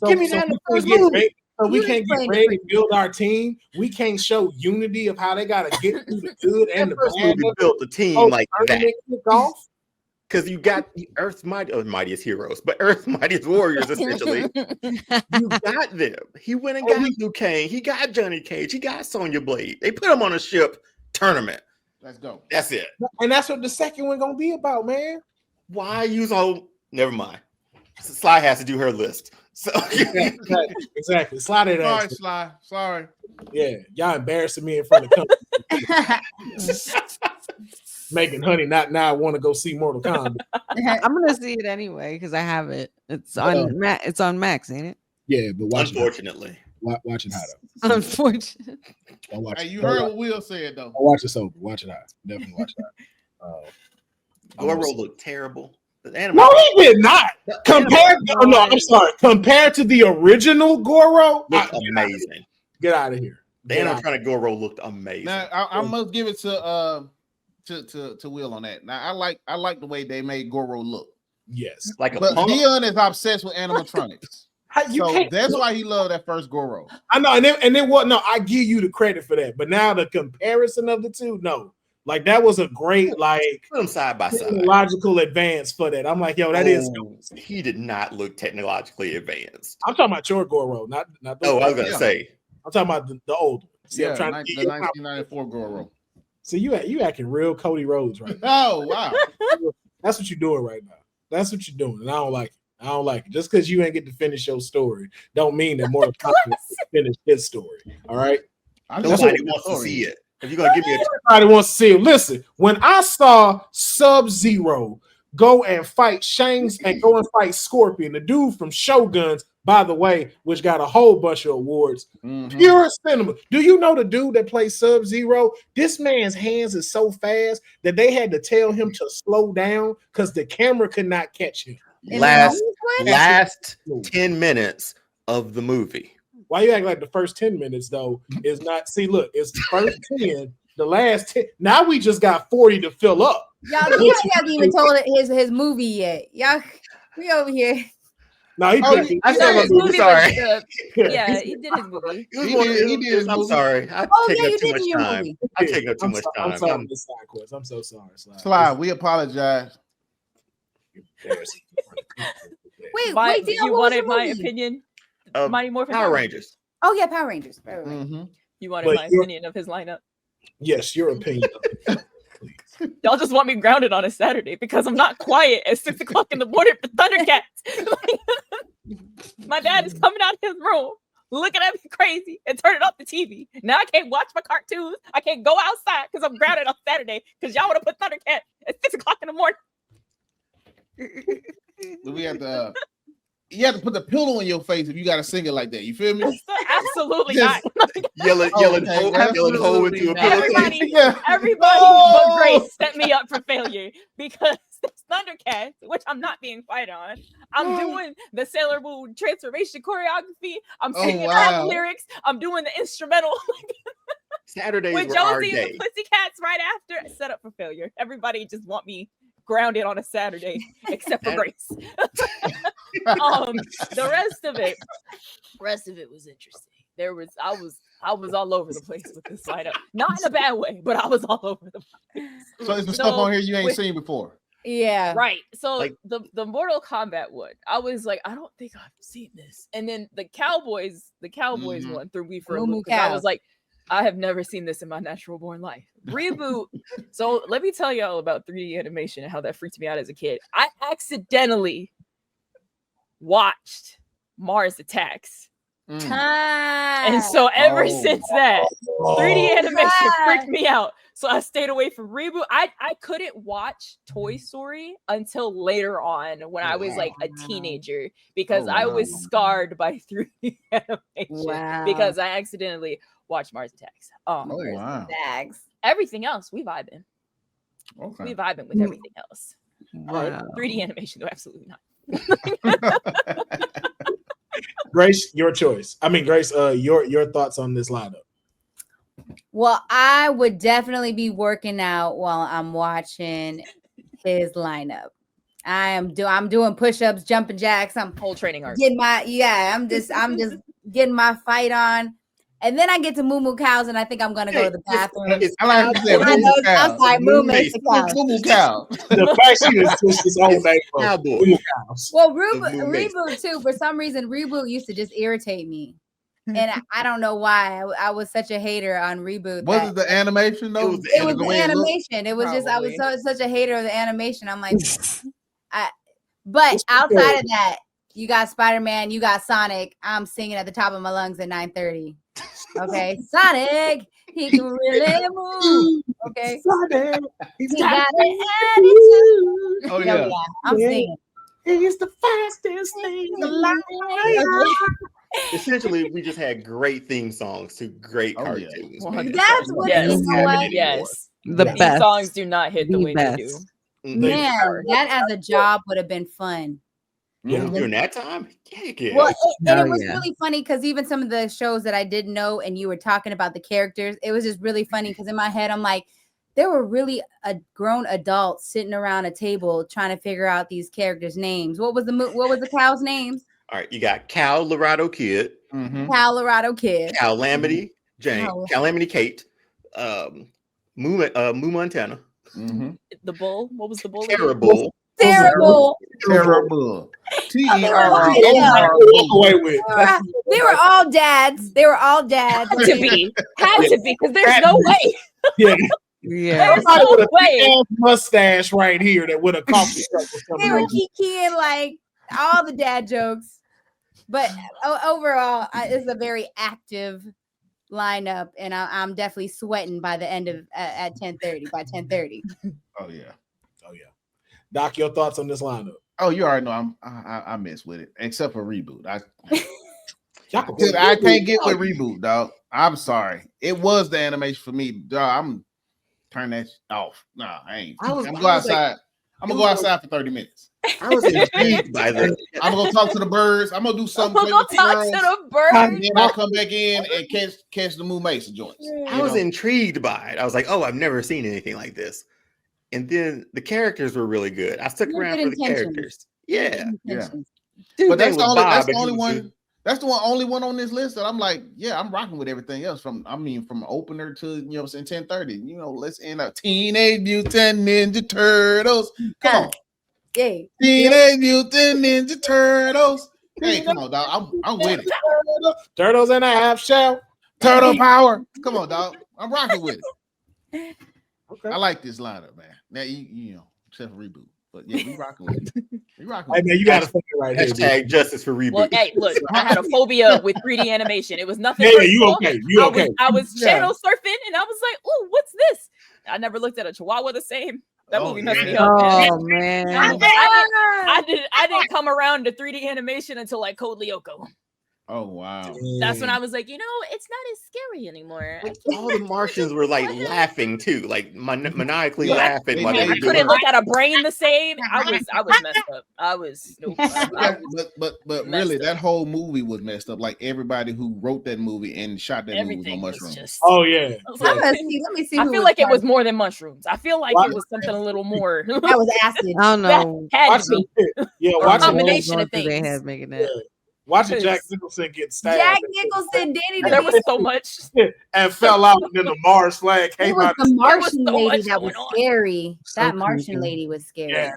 Give me that in the first movie. So we can't get ready to build our team. We can't show unity of how they got to get through the good and the bad. We built the team like that. Because you got the Earth's mightiest heroes, but Earth's mightiest warriors, essentially. You got them. He went and got Liu Kang. He got Johnny Cage. He got Sonya Blade. They put him on a ship tournament. Let's go. That's it. And that's what the second one gonna be about, man. Why use all? Never mind. Sly has to do her list. So exactly. Slide it out. Sorry, Sly. Sorry. Yeah, y'all embarrassing me in front of company. Making honey not now want to go see Mortal Kombat. I'm gonna see it anyway because I have it. It's on it's on Max, ain't it? Yeah, but unfortunately. Watch it hot. Unfortunately. Hey, you heard what Will said though. I'll watch it sober. Watch it hot. Definitely watch it hot. Goro looked terrible. No, he did not. Compared to the original Goro, amazing. Get out of here. The animatronic Goro looked amazing. Now I must give it to Will on that. Now I like the way they made Goro look. Yes, but Deonne is obsessed with animatronics. That's why he loved that first Goro. I know, and then what? No, I give you the credit for that. But now the comparison of the two, no, like that was a great put them side by side technological advance for that. I'm like, yo, that is. He did not look technologically advanced. I'm talking about your Goro, not. I was gonna say. I'm talking about the old one. See, I'm trying to the 1994 Goro. See, you acting real Cody Rhodes right now. Oh wow, that's what you're doing right now. That's what you're doing, and I don't like it. I don't like it. Just because you ain't get to finish your story, don't mean that Mortal Kombat finished his story. All right. Nobody wants to see it. If you're gonna give me everybody wants to see it. Listen, when I saw Sub-Zero go and fight Shanks and go and fight Scorpion, the dude from Shoguns, by the way, which got a whole bunch of awards, pure cinema. Do you know the dude that plays Sub-Zero? This man's hands is so fast that they had to tell him to slow down because the camera could not catch him. Last 10 minutes of the movie. Why you act like the first 10 minutes though is not? See, look, it's the first 10, the last 10. Now we just got 40 to fill up. Y'all haven't even told his movie yet. Y'all, we over here. No, he did. I said his movie. Sorry. Yeah, he did his movie. He did his movie. I'm sorry. I take up too much time. I take up too much time. I'm sorry, I'm so sorry, Sly. We apologize. Wait, you wanted my opinion? Mighty Morphin Power Rangers. Oh yeah, Power Rangers. You wanted my opinion of his lineup? Yes, your opinion. Please. Y'all just want me grounded on a Saturday because I'm not quiet at 6 o'clock in the morning for Thundercats. My dad is coming out of his room, looking at me crazy and turning off the TV. Now I can't watch my cartoons. I can't go outside because I'm grounded on Saturday because y'all want to put Thundercats at 6 o'clock in the morning. We have to. You have to put the pillow in your face if you got to sing it like that. You feel me? Absolutely not. Yelling hole into a pillow. Everybody but Grace set me up for failure because it's Thundercats, which I'm not being quiet on. I'm doing the Sailor Moon transformation choreography. I'm singing all the lyrics. I'm doing the instrumental. Saturdays with Josie and the Pussycats right after. Set up for failure. Everybody just want me grounded on a Saturday, except for Grace. The rest of it was interesting. I was all over the place with this lineup. Not in a bad way, but I was all over the place. So it's the stuff on here you ain't seen before. Yeah. Right. So the Mortal Kombat one, I was like, I don't think I've seen this. And then the Cowboys one threw me for a loop. I was like, I have never seen this in my natural born life. Reboot. So let me tell y'all about 3D animation and how that freaked me out as a kid. I accidentally watched Mars Attacks. And so ever since that, 3D animation freaked me out. So I stayed away from Reboot. I couldn't watch Toy Story until later on when I was like a teenager because I was scarred by 3D animation because I accidentally watched Mars Attacks. Everything else, we vibing. Okay. We vibing with everything else. 3D animation, though, absolutely not. Grace, your choice. I mean, Grace, your thoughts on this lineup. Well, I would definitely be working out while I'm watching his lineup. I'm doing push-ups, jumping jacks. I'm whole training arc. I'm just getting my fight on. And then I get to moo moo cows, and I think I'm gonna go to the bathroom. I like to say moo moo cows. I'm sorry, moo moo cows. The fact she is just his own name. Well, Reboot too. For some reason, Reboot used to just irritate me, and I don't know why. I was such a hater on Reboot. Was it the animation though? It was the animation. It was just I was such a hater of the animation. I'm like, but outside of that, you got Spider-Man, you got Sonic. I'm singing at the top of my lungs at 9:30. Okay, Sonic, he can really move. Okay, Sonic, he got an attitude. Oh yeah, I'm singing. He's the fastest thing alive. Essentially, we just had great theme songs to great cartoons. Yeah. That's what you know what? Yes, the these best songs do not hit the way they do. Man, that as a job would have been fun. Yeah, during that time, yeah. Well, and it was really funny because even some of the shows that I didn't know, and you were talking about the characters, it was just really funny because in my head, I'm like, there were really grown adults sitting around a table trying to figure out these characters' names. What was the cow's names? All right, you got Cal Laredo Kid, Cal Laredo Kid, Cal Lamity Jane, Cal Lamity Kate, Moo Montana, the bull. What was the bull? Terrible. Terrible. T-E-R-R. They were all dads. Had to be because there's no way. Yeah. Somebody with a big mustache right here that with a coffee cup or something. They were kikiing like all the dad jokes. But overall, it's a very active lineup, and I'm definitely sweating by the end of at 10:30. By 10:30. Oh yeah. Doc, your thoughts on this lineup? Oh, you already know I mess with it, except for Reboot. I can't get with Reboot, dog. I'm sorry. It was the animation for me, dog. I'm turn that off. Nah, I ain't. I'm gonna go outside. I'm gonna go outside for 30 minutes. I was intrigued by the. I'm gonna talk to the birds. I'm gonna do something. I'm gonna talk to the birds. And then I'll come back in and catch the Moo Mason joints. I was intrigued by it. I was like, oh, I've never seen anything like this. And then the characters were really good. I stuck around for the characters. Yeah. Dude, but that's the only one. That's the only one on this list that I'm like, yeah, I'm rocking with everything else. From opener to 10:30. Let's end up Teenage Mutant Ninja Turtles. Come on. Yay. Teenage Mutant Ninja Turtles. Hey, come on, dog. I'm with it. Turtles in a half shell. Turtle power. Come on, dog. I'm rocking with it. Okay. I like this lineup, man. Now except for Reboot. But yeah, we rocking with it. Hey man, you got to right here. Hashtag justice for Reboot. Well, hey, look, I had a phobia with 3D animation. It was nothing. Yeah, you okay? You okay? I was channel surfing, and I was like, "Ooh, what's this?" I never looked at a Chihuahua the same. That movie messed me up. Oh man, I didn't come around to 3D animation until like Code Lyoko. Oh wow! That's when I was like, it's not as scary anymore. All the Martians were like laughing too, like maniacally laughing. I couldn't look at a brain the same. I was messed up. I was but really, that whole movie was messed up. Like everybody who wrote that movie and shot that movie was on mushrooms. Oh yeah. Let me see. I feel like it was more than mushrooms. I feel like it was something a little more. That was acid. I don't know. Had to be. Yeah, watch a combination of things. They had making that. Watching Jack Nicholson get stabbed. Jack Nicholson did. There was so much and fell out, and then the Mars flag came out. The Martian lady that was scary. That Martian lady was scary. Yeah,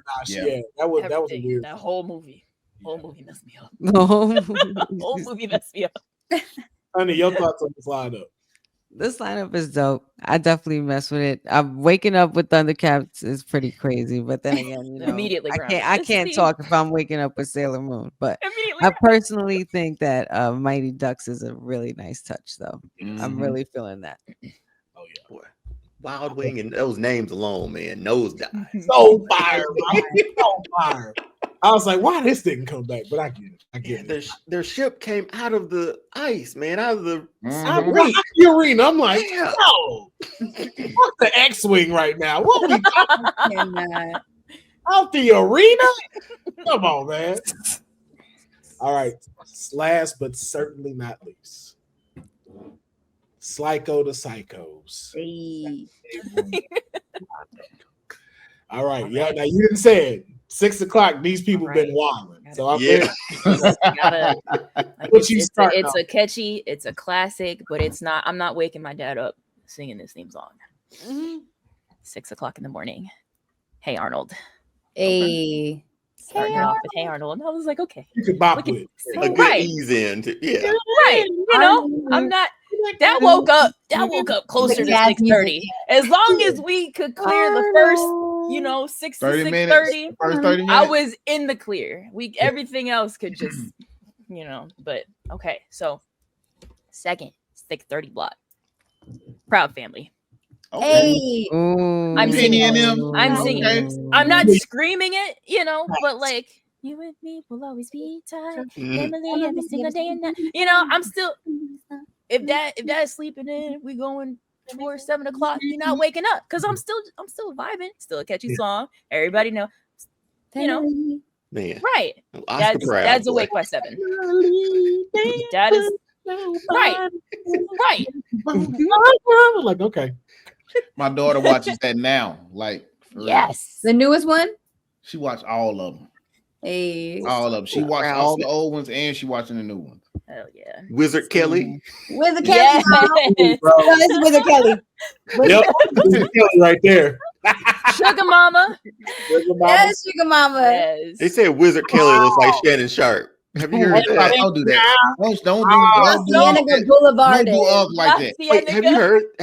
that was weird. That whole movie messed me up. Whole movie messed me up. Honey, your thoughts on this lineup? This lineup is dope. I definitely mess with it. I'm waking up with Thundercats is pretty crazy, but then again, immediately I can't talk if I'm waking up with Sailor Moon. But I personally think that Mighty Ducks is a really nice touch, though. I'm really feeling that. Oh yeah, boy. Wild Wing and those names alone, man, nosedive. So fire, so fire. I was like, why this didn't come back? But I get it. Their ship came out of the ice, man, out of the arena. I'm like, no, fuck the X-Wing right now. What we out the arena? Come on, man. All right, last but certainly not least, Slyco the Psychos. Hey. All right, yeah. Now you didn't say it. 6 o'clock. These people been wilding. So I'm it's a catchy, it's a classic, but it's not. I'm not waking my dad up singing this theme song. 6 o'clock in the morning. Hey Arnold. Hey. Starting off with Hey Arnold. And I was like, okay. You could bop with a good ease in. Yeah. Right. You know, I'm not. That woke up closer to 6:30. As long as we could clear the first, 6 to 6:30, first 30 minutes. I was in the clear. Everything else could just, but okay. So second 6:30 block. Proud Family. Okay. Hey, I'm singing. I'm singing. Okay. I'm not screaming it, but like you and me will always be tied. Family every single day and night. I'm still. If dad is sleeping in, we going towards 7 o'clock. You're not waking up because I'm still vibing. Still a catchy song. Everybody know. Man. Right. Dad's awake by 7. Dad is right. Like, okay. My daughter watches that now. Like, yes, the newest one. She watched all of them. Hey, all of them. She watched all the old ones and she watching the new ones. Hell yeah. Wizard Kelly. Wizard Kelly. Yes. No, this is Wizard Kelly. Yep. Wizard Kelly right there. Sugar Mama. Yes, Sugar Mama. Yes. They said Wizard Kelly looks like Shannon Sharp. Have you heard that? Don't do that. Don't Cienega Boulevard. Don't do up like that. Wait, have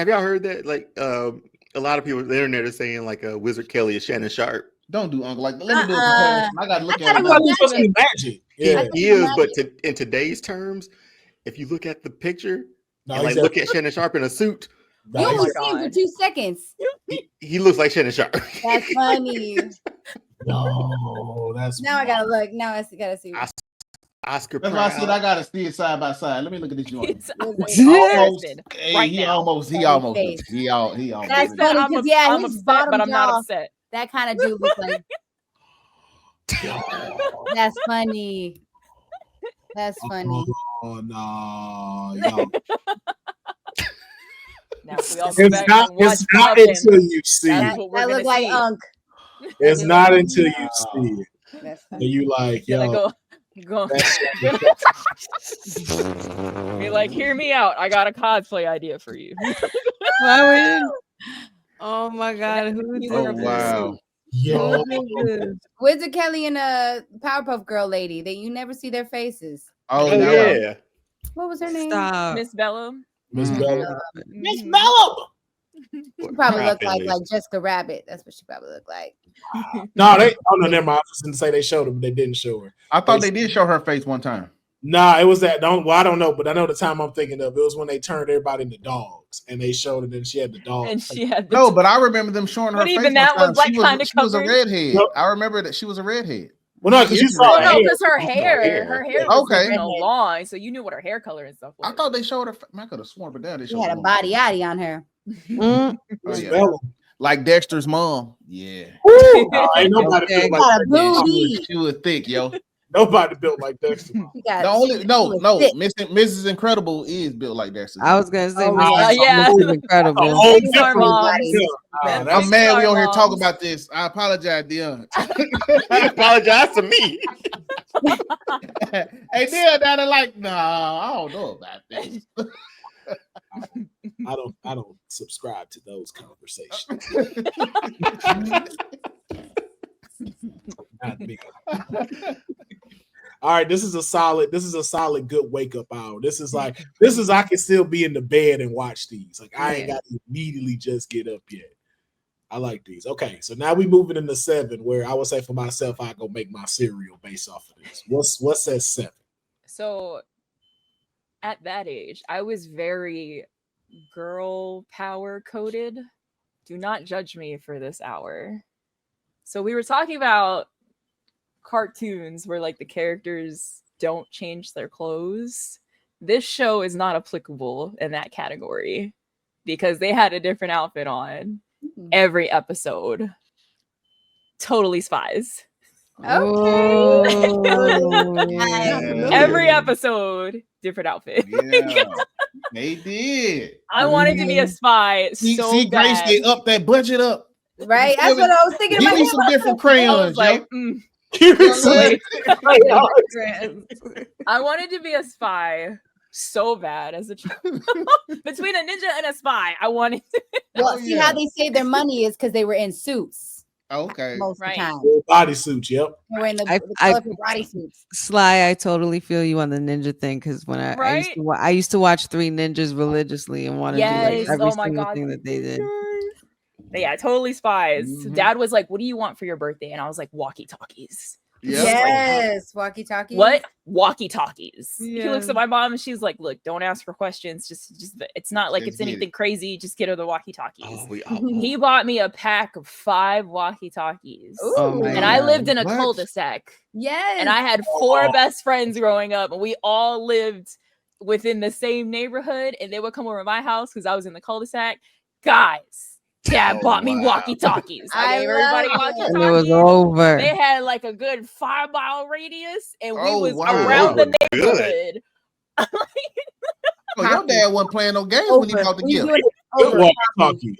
y'all heard that? Like a lot of people on the internet are saying like Wizard Kelly is Shannon Sharp. Don't do Uncle like. Let me do it. I gotta look at it. Magic. Yeah, he is. But in today's terms, if you look at the picture and like look at Shannon Sharp in a suit, you only see him for 2 seconds. He looks like Shannon Sharp. That's funny. No, that's now I gotta look. Now I gotta see. Oscar. That's why I said I gotta see it side by side. Let me look at this joint. He almost. That's funny because I'm upset, but I'm not upset. That kind of dude looks like. That's funny. That's funny. Oh no. It's not until you see it. That looks like Unc. It's not until you see it. And you like, yo. Go. Be like, hear me out. I got a cosplay idea for you. Oh my god! Wow. Yo. Wizard Kelly and a Powerpuff Girl lady that you never see their faces. Oh yeah. What was her name? Miss Bello. Miss Bello. Miss Bello. She probably looked like Jessica Rabbit. That's what she probably looked like. No, never mind. I was going to say they showed her, but they didn't show her. I thought they did show her face one time. Nah, it was that. I don't know, but I know the time I'm thinking of. It was when they turned everybody into dogs, and they showed it, and she had the dog. And she had no, but I remember them showing her face. Even that was like kind of. She was a redhead. Yep. I remember that she was a redhead. Well, no, because you saw because her hair was long, so you knew what her hair color and stuff was. I thought they showed her. I could have sworn, but then they showed. She had a body yaddy on her. Like Dexter's mom. Yeah. Ain't nobody built like that. She was thick, yo. Nobody built like Dexter. Mrs. Incredible is built like Dexter. I was gonna say, Mrs. Incredible. I'm mad we on here talking about this. I apologize, Deonne. You apologize to me. Hey, Deonne, like, no, I don't know about this. I don't subscribe to those conversations. Not me. all right, this is a solid good wake up hour. This is I can still be in the bed and watch these. Like I ain't got to immediately just get up yet. I like these. Okay, so now we moving into 7, where I would say for myself, I go make my cereal based off of this. What's at 7? So at that age, I was very girl power coded. Do not judge me for this hour. So we were talking about cartoons where like the characters don't change their clothes. This show is not applicable in that category because they had a different outfit on every episode. Totally spies. Okay. Every episode, different outfit. Yeah, they did. I wanted to be a spy so see, bad. Grace, they up that budget up. Right? That's what I was thinking Give about. me some different crayons, like, I wanted to be a spy so bad as a child. Between a ninja and a spy, I wanted to. Well, see how they save their money is because they were in suits. Okay. Most of the time. Bodysuits, yep. They were in the colorful bodysuits. Sly, I totally feel you on the ninja thing because when I used to watch Three Ninjas religiously and wanted to do like every single thing that they did. But yeah, totally spies. Mm-hmm. Dad was like, "What do you want for your birthday?" And I was like, "Walkie-talkies." Yep. Yes, walkie-talkies. What? Walkie-talkies. Yeah. He looks at my mom and she's like, "Look, don't ask for questions. Just it's not like it's anything crazy. Just get her the walkie-talkies." He bought me a pack of 5 walkie-talkies. And I lived in a cul-de-sac. Yes. And I had 4 best friends growing up, and we all lived within the same neighborhood, and they would come over to my house because I was in the cul-de-sac. Guys. Dad bought me walkie-talkies. I gave everybody walkie-talkies. And it was over. They had like a good 5-mile radius, and we was around the neighborhood. Your dad wasn't playing no games when he bought the gift. Walkie-talkie.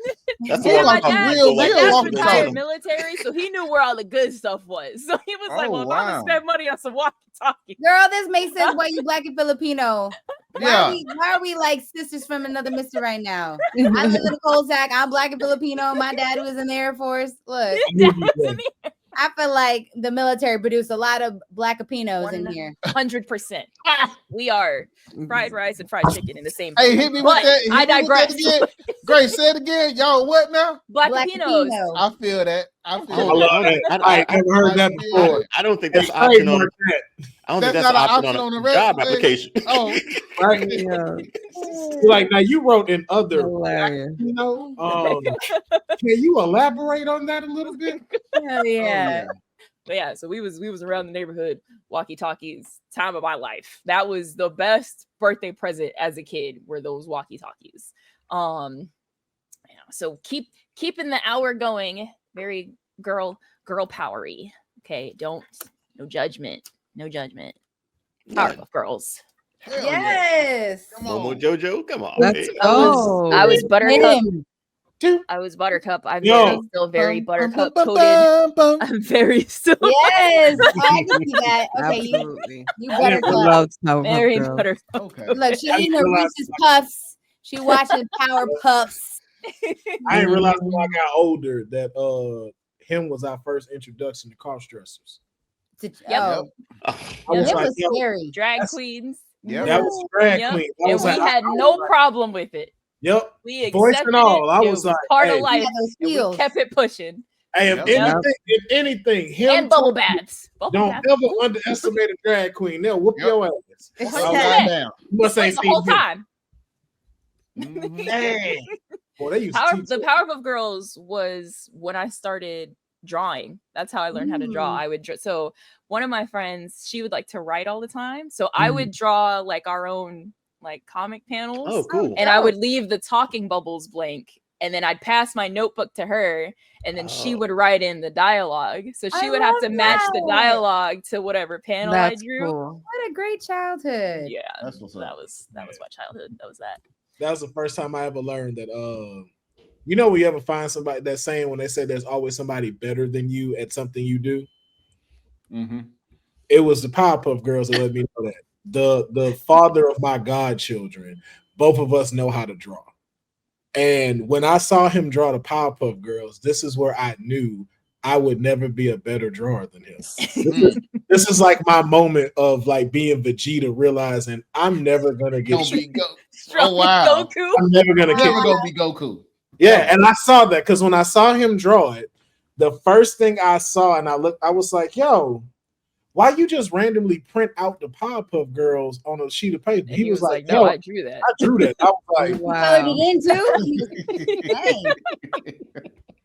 That's my dad was retired military, so he knew where all the good stuff was. So he was like, "Well, if I'm gonna spend money on some walkie-talkie, girl, this makes sense why you Black and Filipino. Why are we like sisters from another mister right now? I live in a cul-de-sac. I'm Black and Filipino. My dad was in the Air Force. Look, I feel like the military produced a lot of Black Filipinos in here. 100%. We are fried rice and fried chicken in the same. Hey, hit me with that. I digress. Grace, say it again. Y'all, what now? Black Filipinos. I feel that. I love that. I never heard that before. I don't think that's optional. I don't think that's an option on a job application. Oh, right. Like now, you wrote in other. Hilarious. Can you elaborate on that a little bit? Hell yeah. But yeah, so we was around the neighborhood, walkie-talkies, time of my life. That was the best birthday present as a kid, were those walkie-talkies. So keeping the hour going, very girl powery. Okay, no judgment. Powerpuff Girls. Hell yes. Come on. Momo Jojo, come on. Let's go. I was Buttercup. I was Buttercup. I'm still very Buttercup coded. I'm very still. Yes, I can see that. Okay, you Buttercup. Very Buttercup. Okay. Look, she eating her Reese's Puffs. She watching Power Puffs. I didn't realize when I got older that him was our first introduction to cross dressers. It was scary. Drag queens. That was drag queen. And we had no problem with it. Yep. We voice accepted and all. I it. was like, part of life. We kept it pushing. Hey, if anything, him and bubble baths. Don't ever underestimate a drag queen. They'll whoop your ass. You must ain't the whole time. Dang. Boy, they used the Powerpuff Girls was when I started drawing. That's how I learned how to draw. I would so one of my friends, she would like to write all the time, so I would draw like our own like comic panels. Oh, cool. And I would leave the talking bubbles blank, and then I'd pass my notebook to her, and then she would write in the dialogue, so she would have to match the dialogue to whatever panel I drew. Cool. What a great childhood. Yeah, that was my childhood. That was the first time I ever learned that when you ever find somebody that's saying when they say there's always somebody better than you at something you do. It was the Powerpuff Girls that let me know that. The father of my godchildren, both of us know how to draw. And when I saw him draw the Powerpuff Girls, this is where I knew I would never be a better drawer than him. This is like my moment of like being Vegeta, realizing I'm never gonna get. Oh wow! Goku. I'm never gonna be Goku. Yeah, and I saw that because when I saw him draw it, the first thing I saw, and I was like, "Yo, why you just randomly print out the Powerpuff Girls on a sheet of paper?" He was like, "No, I drew that. I drew that." I was like, "Wow." Colored it in too.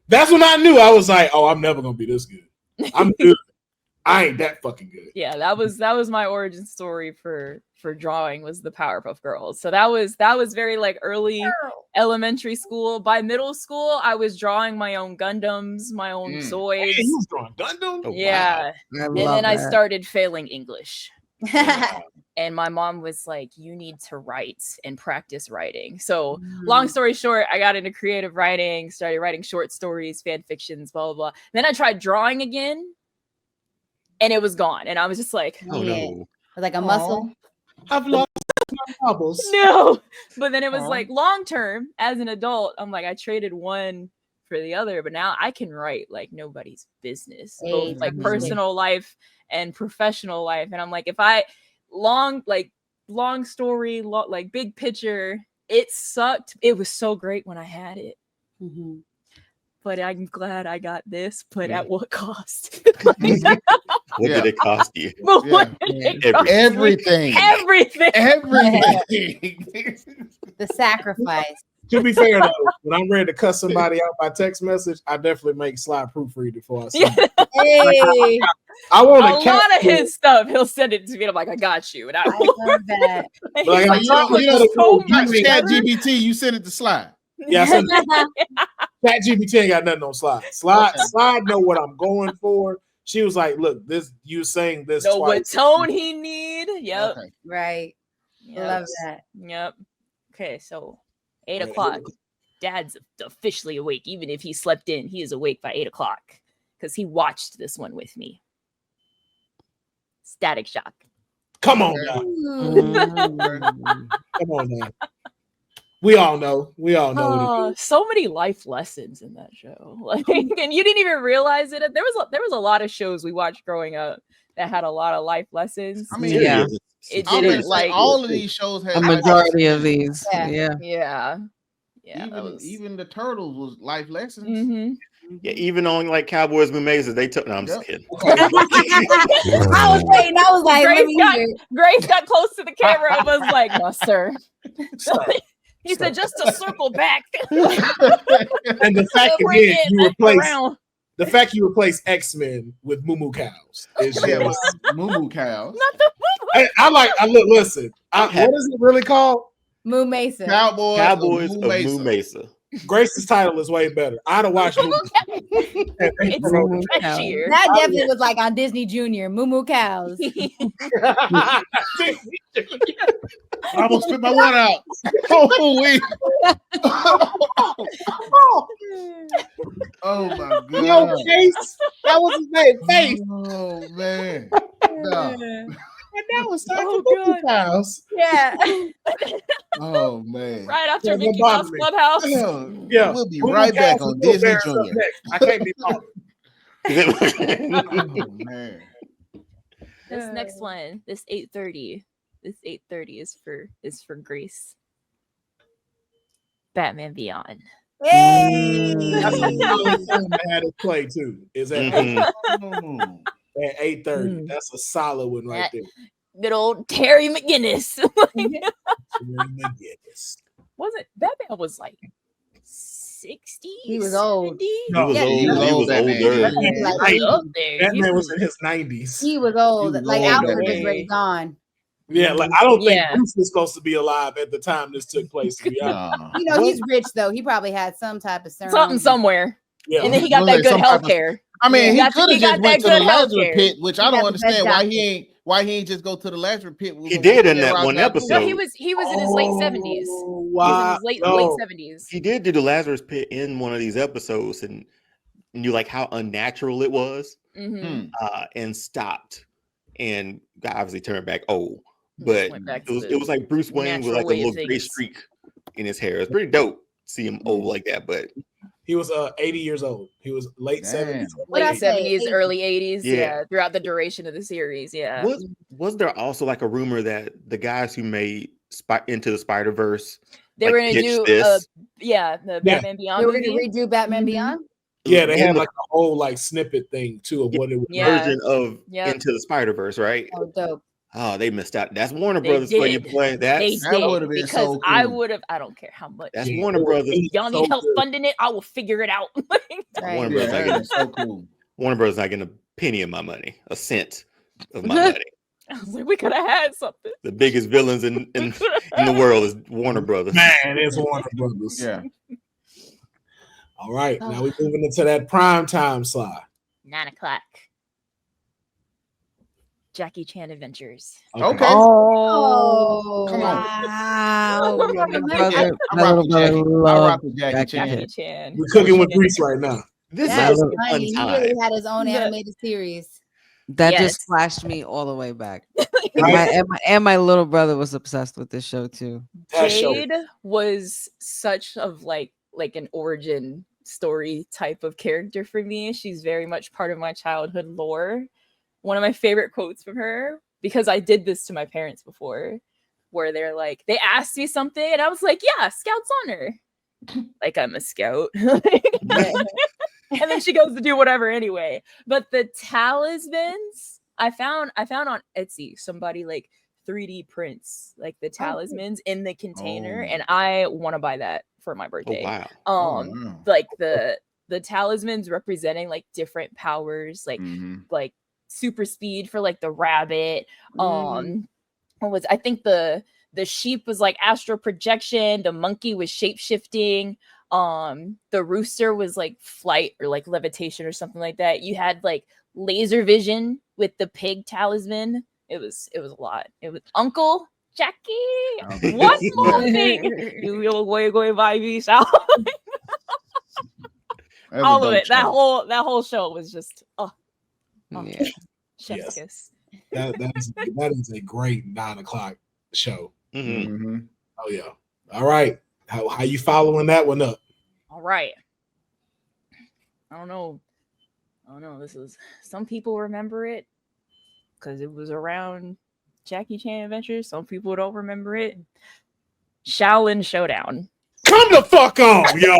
That's when I knew. I was like, "Oh, I'm never gonna be this good. I'm good. I ain't that fucking good." Yeah, that was my origin story for drawing, was the Powerpuff Girls. So that was very like early elementary school. By middle school, I was drawing my own Gundams, my own Zoids. Hey, you was drawing Gundam? Oh, yeah. Wow. And then I started failing English. And my mom was like, "You need to write and practice writing." So long story short, I got into creative writing, started writing short stories, fan fictions, blah, blah, blah. Then I tried drawing again, and it was gone. And I was just like, oh no. Like a muscle. I've lost my bubbles. No. But then it was like long term as an adult, I'm like, I traded one for the other, but now I can write like nobody's business, both like personal life and professional life. And I'm like, if I long story, like big picture, it sucked. It was so great when I had it. But I'm glad I got this, but at what cost? What did it cost you? Everything. The sacrifice. To be fair though, when I'm ready to cuss somebody out by text message, I definitely make Sly proofread before I send it. Hey. I want a lot of his stuff. He'll send it to me. And I'm like, I got you. And I love that. Like, ChatGPT, you send it to Sly. Yeah, ChatGPT ain't got nothing on Sly. Sly know what I'm going for. She was like, "Look, this you saying this know twice. What tone he need." Yep. Okay. Right. Yep. Love that. Yep. Okay, so 8 o'clock. Dad's officially awake. Even if he slept in, he is awake by 8 o'clock because he watched this one with me. Static Shock. Come on now. Come on now. We all know. Oh, so many life lessons in that show. Like, and you didn't even realize it. There was a lot of shows we watched growing up that had a lot of life lessons. I mean, yeah. It didn't like all of these shows had a majority of these. Yeah. Even the Turtles was life lessons. Mm-hmm. Yeah, even on like Cowboys and Mazes, they took. No, I'm just kidding. I was waiting. I was like, Grace got close to the camera and was like, "No, sir." He said, "Just to circle back." And the fact you replace X-Men with Moo Cows is just Moo Cows. Not the listen. What is it really called? Moo Mesa. Cowboys of Moo Mesa. Grace's title is way better. I'd have watched Moo. That definitely was like on Disney Junior. Moo Cows. I almost spit my one out. Oh my god! Yo, Face. That was his name, Face. Oh man. No. And that was time for Moo Cows. Yeah. Oh man. Right after Mickey Mouse Clubhouse. Yeah. We'll be right back on Disney Junior. I can't be bothered. Oh man. This next one, this 8:30. This 8:30 is for Grace. Batman Beyond. Hey. That's the time I had to play too. Is at 8:30. That's a solid one right there. Good old Terry McGinnis. Wasn't Batman was like 60? He was old. He was older. Batman was in his 90s. He was old. Like Alfred was already gone. Yeah, like I don't think Bruce was supposed to be alive at the time this took place. To be honest. You know, he's rich though. He probably had some type of something somewhere. Yeah. And then he got that good health care. I mean, he could have just went to the Lazarus pit, which I don't understand why he ain't just go to the Lazarus pit. He did in that one episode. No, he was in his late 70s. Wow. He was in his late 70s. He did do the Lazarus pit in one of these episodes, and you like how unnatural it was, and stopped, and got obviously turned back old. But it was like Bruce Wayne with like a little gray streak in his hair. It's pretty dope to see him old like that, but He was 80 years old. He was late 70s. Late 70s, early 80s. Yeah. Throughout the duration of the series. Yeah. Was there also like a rumor that the guys who made Into the Spider-Verse they were going to do the Batman Beyond. They were going to redo Batman Beyond. Yeah, they had like a whole like snippet thing too of what it was. Version of Into the Spider-Verse, right? Oh, dope. Oh, they missed out. That's Warner Brothers for you, boy. That would have been so cool. I would have. I don't care how much. That's Warner Brothers. Y'all need help funding it. I will figure it out. Warner Brothers so cool. Warner Brothers not getting a penny of my money, a cent of my money. I was like, we could have had something. The biggest villains in the world is Warner Brothers. Man, it's Warner Brothers. Yeah. All right, now we're moving into that prime time slot. 9:00. Jackie Chan Adventures. Okay. Oh, come on. Wow. I rock with Jackie Chan. We're cooking with grease right now. This is funny. He really had his own animated series. That just flashed me all the way back. and my little brother was obsessed with this show too. Jade was such of like an origin story type of character for me. She's very much part of my childhood lore. One of my favorite quotes from her, because I did this to my parents before, where they're like, they asked me something and I was like, yeah, Scout's honor. Like I'm a scout. And then she goes to do whatever anyway. But the talismans, I found on Etsy, somebody like 3D prints like the talismans in the container, and I want to buy that for my birthday. Oh, wow. Like the talismans representing like different powers, like like super speed for like the rabbit. What was, I think the sheep was like astral projection, the monkey was shape shifting, the rooster was like flight or like levitation or something like that. You had like laser vision with the pig talisman. It was a lot. It was Uncle Jackie. One more thing. You going by me, Sal. All of it. That whole show was just chef's kiss. That is a great 9:00 show. Mm-hmm. Oh yeah. All right. How you following that one up? All right. I don't know. This is, some people remember it because it was around Jackie Chan Adventures. Some people don't remember it. Shaolin Showdown. Come the fuck on, yo.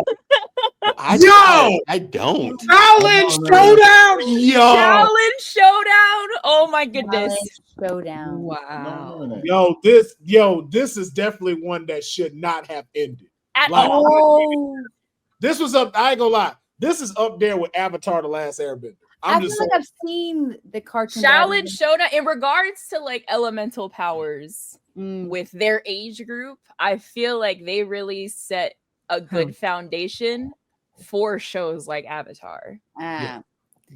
I don't. Shaolin Showdown, yo. Shaolin Showdown. Oh my goodness. Showdown. Wow. This is definitely one that should not have ended. At all. This was up. I ain't gonna lie. This is up there with Avatar: The Last Airbender. I feel like I've seen the cartoon. Shaolin Showdown in regards to like elemental powers with their age group. I feel like they really set a good foundation for shows like Avatar.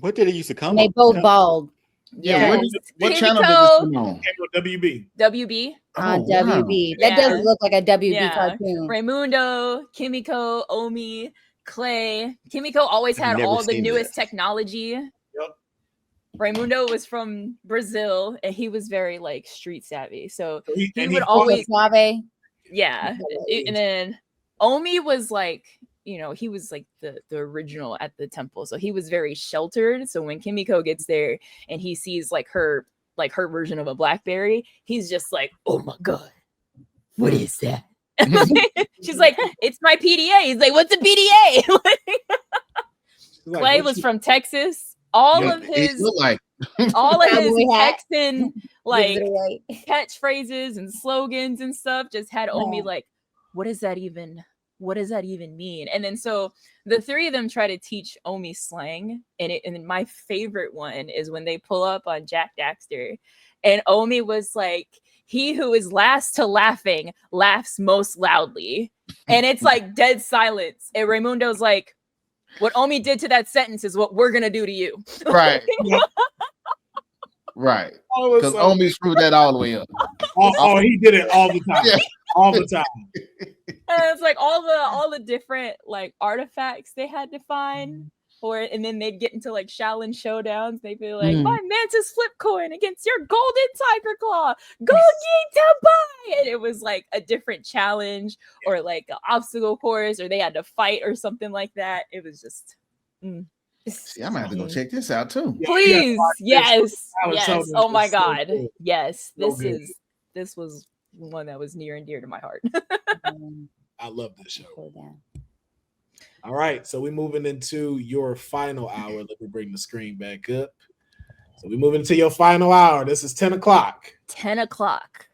What did it used to come? They both bald. Yeah. What channel did this come on? WB. WB. WB. That does look like a WB cartoon. Raimundo, Kimiko, Omi, Clay. Kimiko always had all the newest technology. Yep. Raimundo was from Brazil and he was very like street savvy. So he would always suave. Yeah. And then Omi was like, he was like the original at the temple. So he was very sheltered. So when Kimiko gets there and he sees like her version of a blackberry, he's just like, oh my God, what is that? She's like, it's my PDA. He's like, what's a PDA? Clay was from Texas. All of his Texan like catchphrases and slogans and stuff just had Omi like, what does that even mean? And then so the three of them try to teach Omi slang, and my favorite one is when they pull up on Jack Daxter, and Omi was like, he who is last to laughing laughs most loudly, and it's like dead silence, and Raimundo's like, what Omi did to that sentence is what we're gonna do to you. Right. Right. Because Omi screwed that all the way up. He did it all the time. Yeah. All the time. And it's like all the different like artifacts they had to find. and then they'd get into like challenge showdowns. They'd be like, my mantis flip coin against your golden tiger claw, go ye to buy. And it was like a different challenge or like an obstacle course, or they had to fight or something like that. It was just See, I'm gonna have to go check this out too. Please, yes. Oh my God, yes. This was one that was near and dear to my heart. I love this show. All right, so we're moving into your final hour. Let me bring the screen back up. So we're moving into your final hour. This is 10 o'clock. 10 o'clock.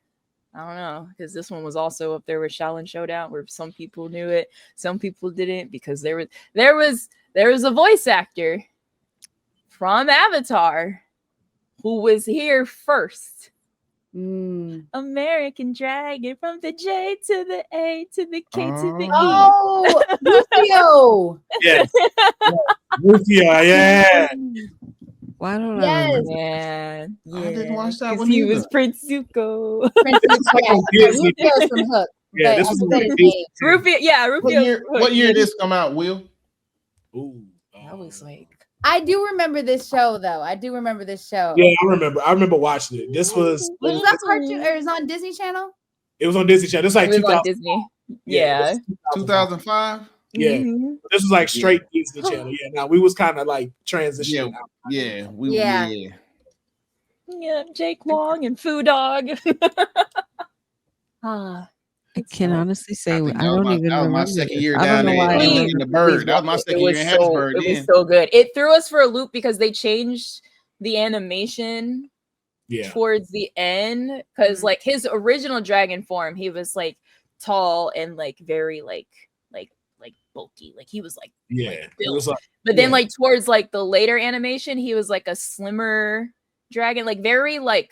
I don't know, because this one was also up there with Challenge Showdown, where some people knew it, some people didn't, because there was a voice actor from Avatar who was here first. American Dragon, from the J to the A to the K to the E. Oh, Rufio. Yes. Rufio, yeah. Why don't I remember? Yeah. I didn't watch that one. He was Prince Zuko. Rufio's from Hook. Yeah, this was Rufio. Yeah, Rufio. What year did this come out, Will? Ooh, I was like, I do remember this show though. Yeah, I remember watching it. This was that cartoon or is on Disney Channel? It was on Disney Channel. This was like 2000. Disney. Yeah. 2005. Yeah. Mm-hmm. This was like straight Disney Channel. Yeah. Now we was kind of like transitioning out. Yeah, Jake Long and Foo Dog. I can honestly say I don't even that was remember. my second year I down don't know there why. in the Bird. That was my second year in Hattiesburg. It was so good. It threw us for a loop because they changed the animation towards the end. Because like his original dragon form, he was like tall and like very like bulky. Like he was like it built. was like, but then like towards like the later animation, he was like a slimmer dragon, like very like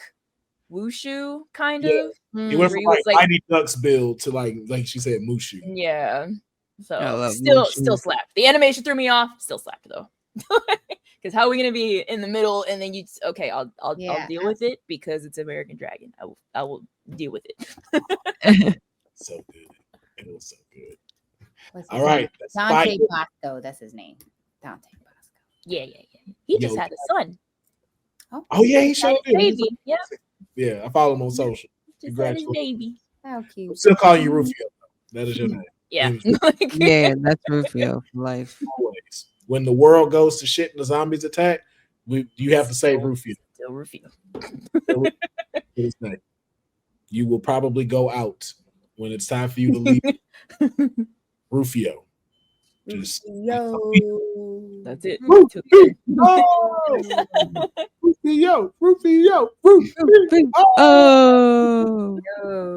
Wushu kind of. He went from like Mighty Ducks build to like she said Mushu. Yeah. So Mushu. still slapped. The animation threw me off. Still slapped though. Because how are we gonna be in the middle and then I'll deal with it because it's American Dragon. I will deal with it. So good. It was so good. All right. Dante Bosco, that's his name. Dante Bosco. Yeah. He just had a son. Oh yeah, he showed it. Baby. Yeah. Yeah, I follow him on social. Just had his baby. How cute. I'm still calling you Rufio. That is your name. Yeah. Yeah, that's Rufio for life. Always. When the world goes to shit and the zombies attack, you have to say Rufio. Still Rufio. You will probably go out when it's time for you to leave. Rufio. Just that's it. Rufio. Oh,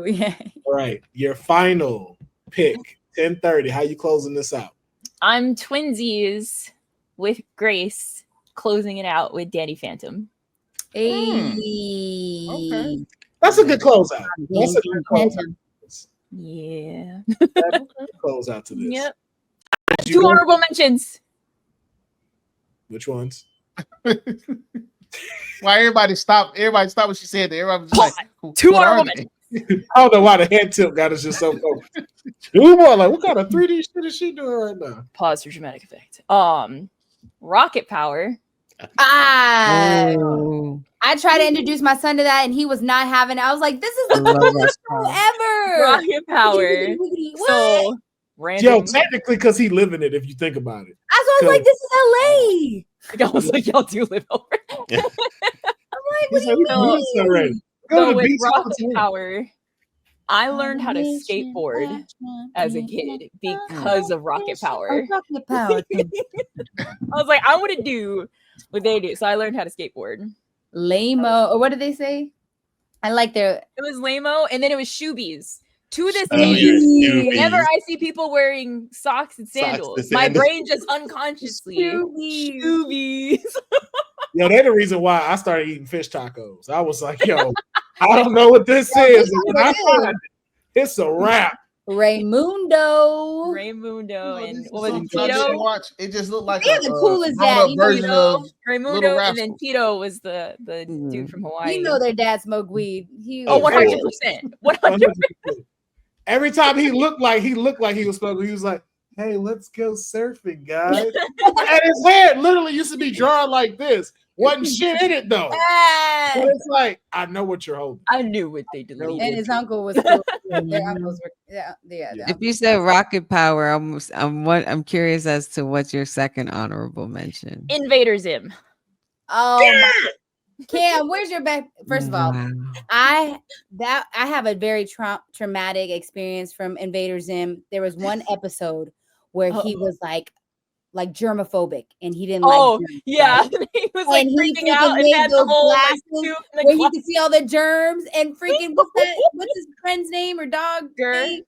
yeah. All right, your final pick, 10:30. How you closing this out? I'm twinsies with Grace, closing it out with Danny Phantom. Hey. Okay. That's a good closeout. That's a good closeout. Yeah. Close out to this. Yep. 2 honorable mentions. Which ones? Why everybody stopped what she said there. Everybody was just like, 2 honorable mentions. I don't know why the head tilt got us just so close. Two more, like what kind of 3D shit is she doing right now? Pause for dramatic effect. Rocket Power. I tried to introduce my son to that and he was not having it. I was like, this is the coolest show ever. Rocket Power. So random. Yo, technically because he live in it if you think about it. I was like, this is LA. I was like, y'all do live over. I'm like, what do you mean? So with Rocket Power, I learned how to skateboard as a kid because of Rocket Power. I was like, I want to do what they do. So I learned how to skateboard. Lame-o, or what did they say? I like their... It was lame-o, and then it was shoebies. To this day, whenever I see people wearing socks and sandals, my brain just unconsciously Scoobies. Yo, they're the reason why I started eating fish tacos. I was like, yo, I don't know what this is. And when I find it, it's a wrap. Raymundo, and what was it, Tito? Watch. It just looked like the coolest dad. Version of Raymundo, and then Tito was the dude from Hawaii. You know their dad smoked weed. 100%. 100%. Every time he looked like he was smoking, he was like, hey, let's go surfing, guys. And his head literally used to be drawn like this. Wasn't shit in it though. But it's like, I know what you're holding. I knew what they deleted. And his uncle was cool. Their uncles were, yeah. If you said Rocket Power, I'm curious as to what's your second honorable mention. Invader Zim. Oh, Cam, where's your back? First of all, I have a very traumatic experience from Invader Zim. There was one episode where he was like germophobic and he didn't like germs, yeah, right? He was like freaking out and had the whole like, where he could see all the germs and freaking what's his friend's name or dog name?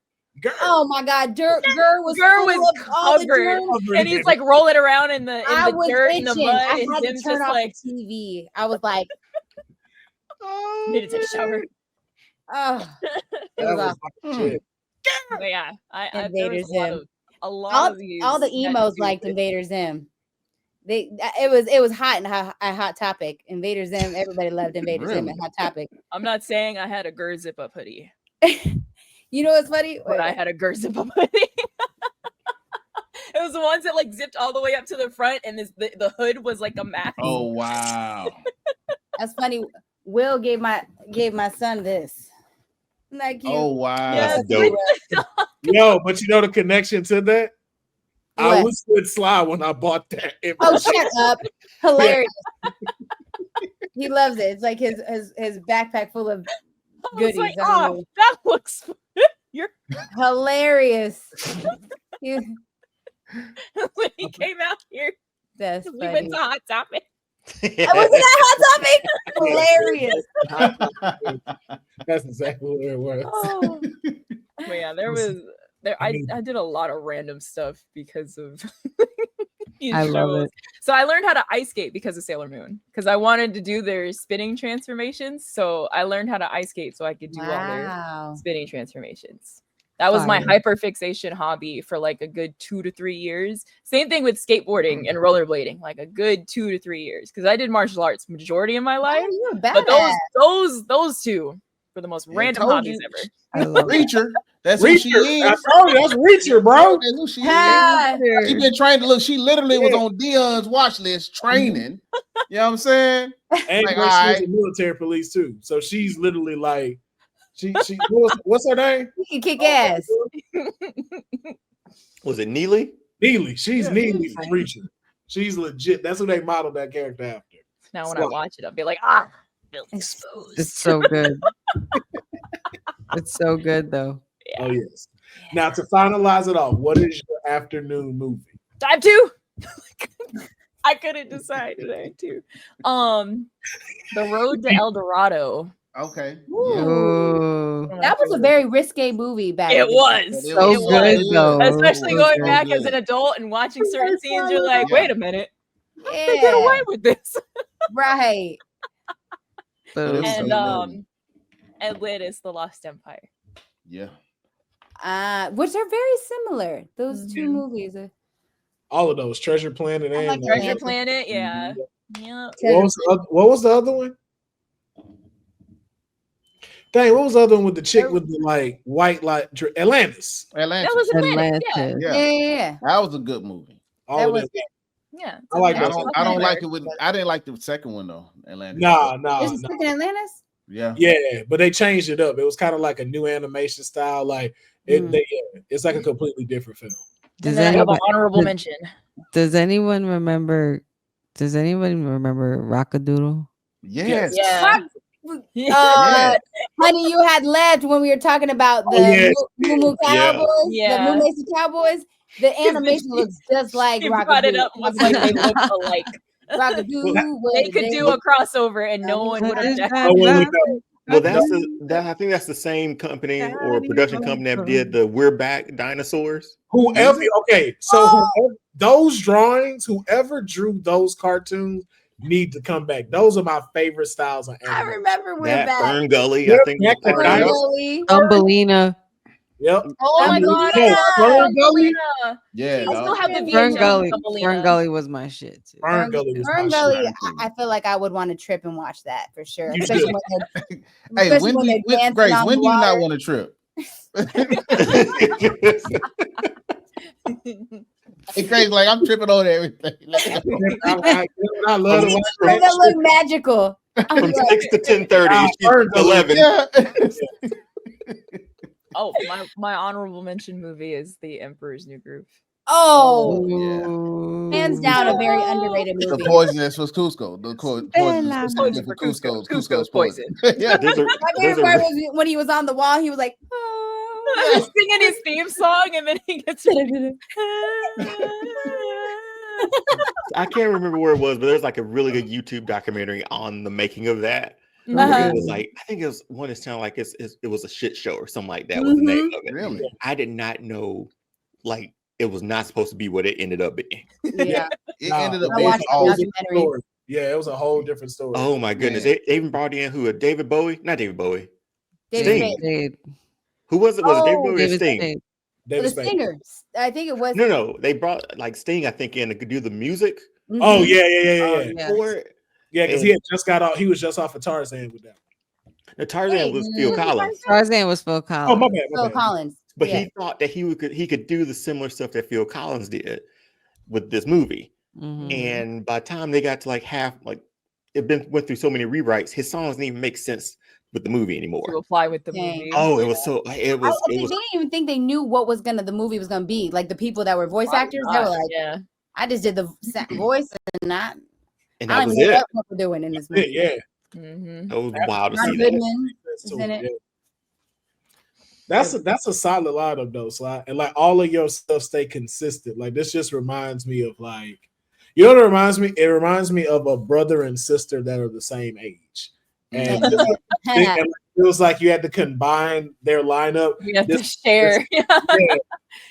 Oh my God, Gur was covered, and he's like rolling around in the dirt and the mud. I and had to Zim's turn just off like the TV. I was like, need to take a shower. Oh, it was awesome. But yeah, Invader Zim. A lot of these. All the emos liked Invader Zim. It was hot and a hot topic. Invader Zim. Everybody loved Invader Zim and Hot Topic. I'm not saying I had a Gur zip up hoodie. You know what's funny? But I had a Gur zip up hoodie. It was the ones that like zipped all the way up to the front, and the hood was like a mask. Oh wow, that's funny. Will gave my son this. Isn't that cute? Oh wow, yes. Dope. Yo, but you know the connection to that? What? I was with Sly when I bought that. Oh, shut up! Hilarious. He loves it. It's like his backpack full of goodies. Like, oh, that looks. You're hilarious. When he came out here, that's we went to Hot Topic. I was in that Hot Topic. Hilarious. That's exactly what it was. Oh. But yeah, I did a lot of random stuff because of these shows. Love it. So I learned how to ice skate because of Sailor Moon, because I wanted to do their spinning transformations. So I learned how to ice skate so I could do all their spinning transformations. That was my hyperfixation hobby for like a good 2 to 3 years. Same thing with skateboarding and rollerblading, like a good 2 to 3 years, because I did martial arts majority of my life. Oh, but those two were the most random hobbies ever. I love Reacher. That's who she is. I told you, that's Reacher, bro. That's who she is. She been trained to look. She literally was on Deonne's watch list training. You know what I'm saying? And like, she was in military police too. So she's literally like, what's her name? She can kick ass. Was it Neely? Neely. She's Neely from Reacher. She's legit. That's who they modeled that character after. Now when I watch it, I'll be like, exposed. It's so good. It's so good though. Yeah. Oh yes. Now to finalize it all, what is your afternoon movie? Dive 2. I couldn't decide today too. The Road to El Dorado. Okay. Ooh. That was a very risque movie back then. It was so good though. Especially going back as an adult and watching certain scenes, you're like, wait a minute. How did they get away with this? Right. And Atlantis, The Lost Empire. Yeah. Which are very similar. Those two movies. All of those, Treasure Planet and Treasure Planet, yeah. Yeah. What was the other one? Dang, what was the other one with the chick with the like white light? Atlantis. That was Atlantis. Yeah. That was a good movie. All of that. Yeah. I like I don't like it with. I didn't like the second one though. Atlantis. No. Is it in Atlantis? Yeah, but they changed it up. It was kind of like a new animation style. Like it's like a completely different film. Does anyone have an honorable mention? Does anyone remember Rockadoodle? Yes. Yeah. Honey, you had left when we were talking about the Moo Cowboys, the Moo Mason Cowboys. The animation looks just like Rockadoodle. Brought it up was like they look alike. Rockadoodle. They could do a crossover and no one would object. Well, I think that's the same company or production company that did the We're Back dinosaurs. Whoever those drawings, whoever drew those cartoons need to come back. Those are my favorite styles of animation. I remember We're Back. Fern Gully, I think. Thumbelina. Yep. Oh my God. Fern Gully. Yeah. I still have the Fern Gully was my shit too. Fern Gully. I feel like I would want to trip and watch that for sure. You Especially hey, when do you not want to trip? It's crazy. Like I'm tripping on everything. I love to watch that look magical. From 6 to 10:30, she's 11. Yeah. Oh, my honorable mention movie is The Emperor's New Groove. Oh, yeah. Hands down, a very underrated movie. The poisonous was Cusco. The poison for Cusco's poison. Yeah. My favorite part was when he was on the wall. He was like, He's singing his theme song, and then he gets. I can't remember where it was, but there's like a really good YouTube documentary on the making of that. It was like, I think it was one that's kind of like it was a shit show or something like that was the name of it. Really? I did not know like it was not supposed to be what it ended up being. Yeah. It ended up being story. Yeah, it was a whole different story. Oh my goodness. They even brought in David Bowie? Not David Bowie. Sting. Who was it? Was it David Bowie or Sting? The singers. I think it was. No. They brought like Sting, I think, in to do the music. Oh, yeah. Yeah, because he had just got out. He was just off of Tarzan with that. The Tarzan was Phil Collins. Tarzan was Phil Collins. Oh, my bad. Phil Collins. But he thought that he could do the similar stuff that Phil Collins did with this movie. Mm-hmm. And by the time they got to like half, like went through so many rewrites, his songs didn't even make sense with the movie anymore. To apply with the movie. Oh, it was so they didn't even think they knew what the movie was gonna be. Like the people that were voice actors, they were like, I just did the voice and that was it. What we're doing in this movie. Yeah. Mm-hmm. It was wild to see that. That's a solid lineup though, Sly. And like all of your stuff stay consistent. Like this just reminds me of like, you know what it reminds me? It reminds me of a brother and sister that are the same age. And it feels like you had to combine their lineup. You have to share.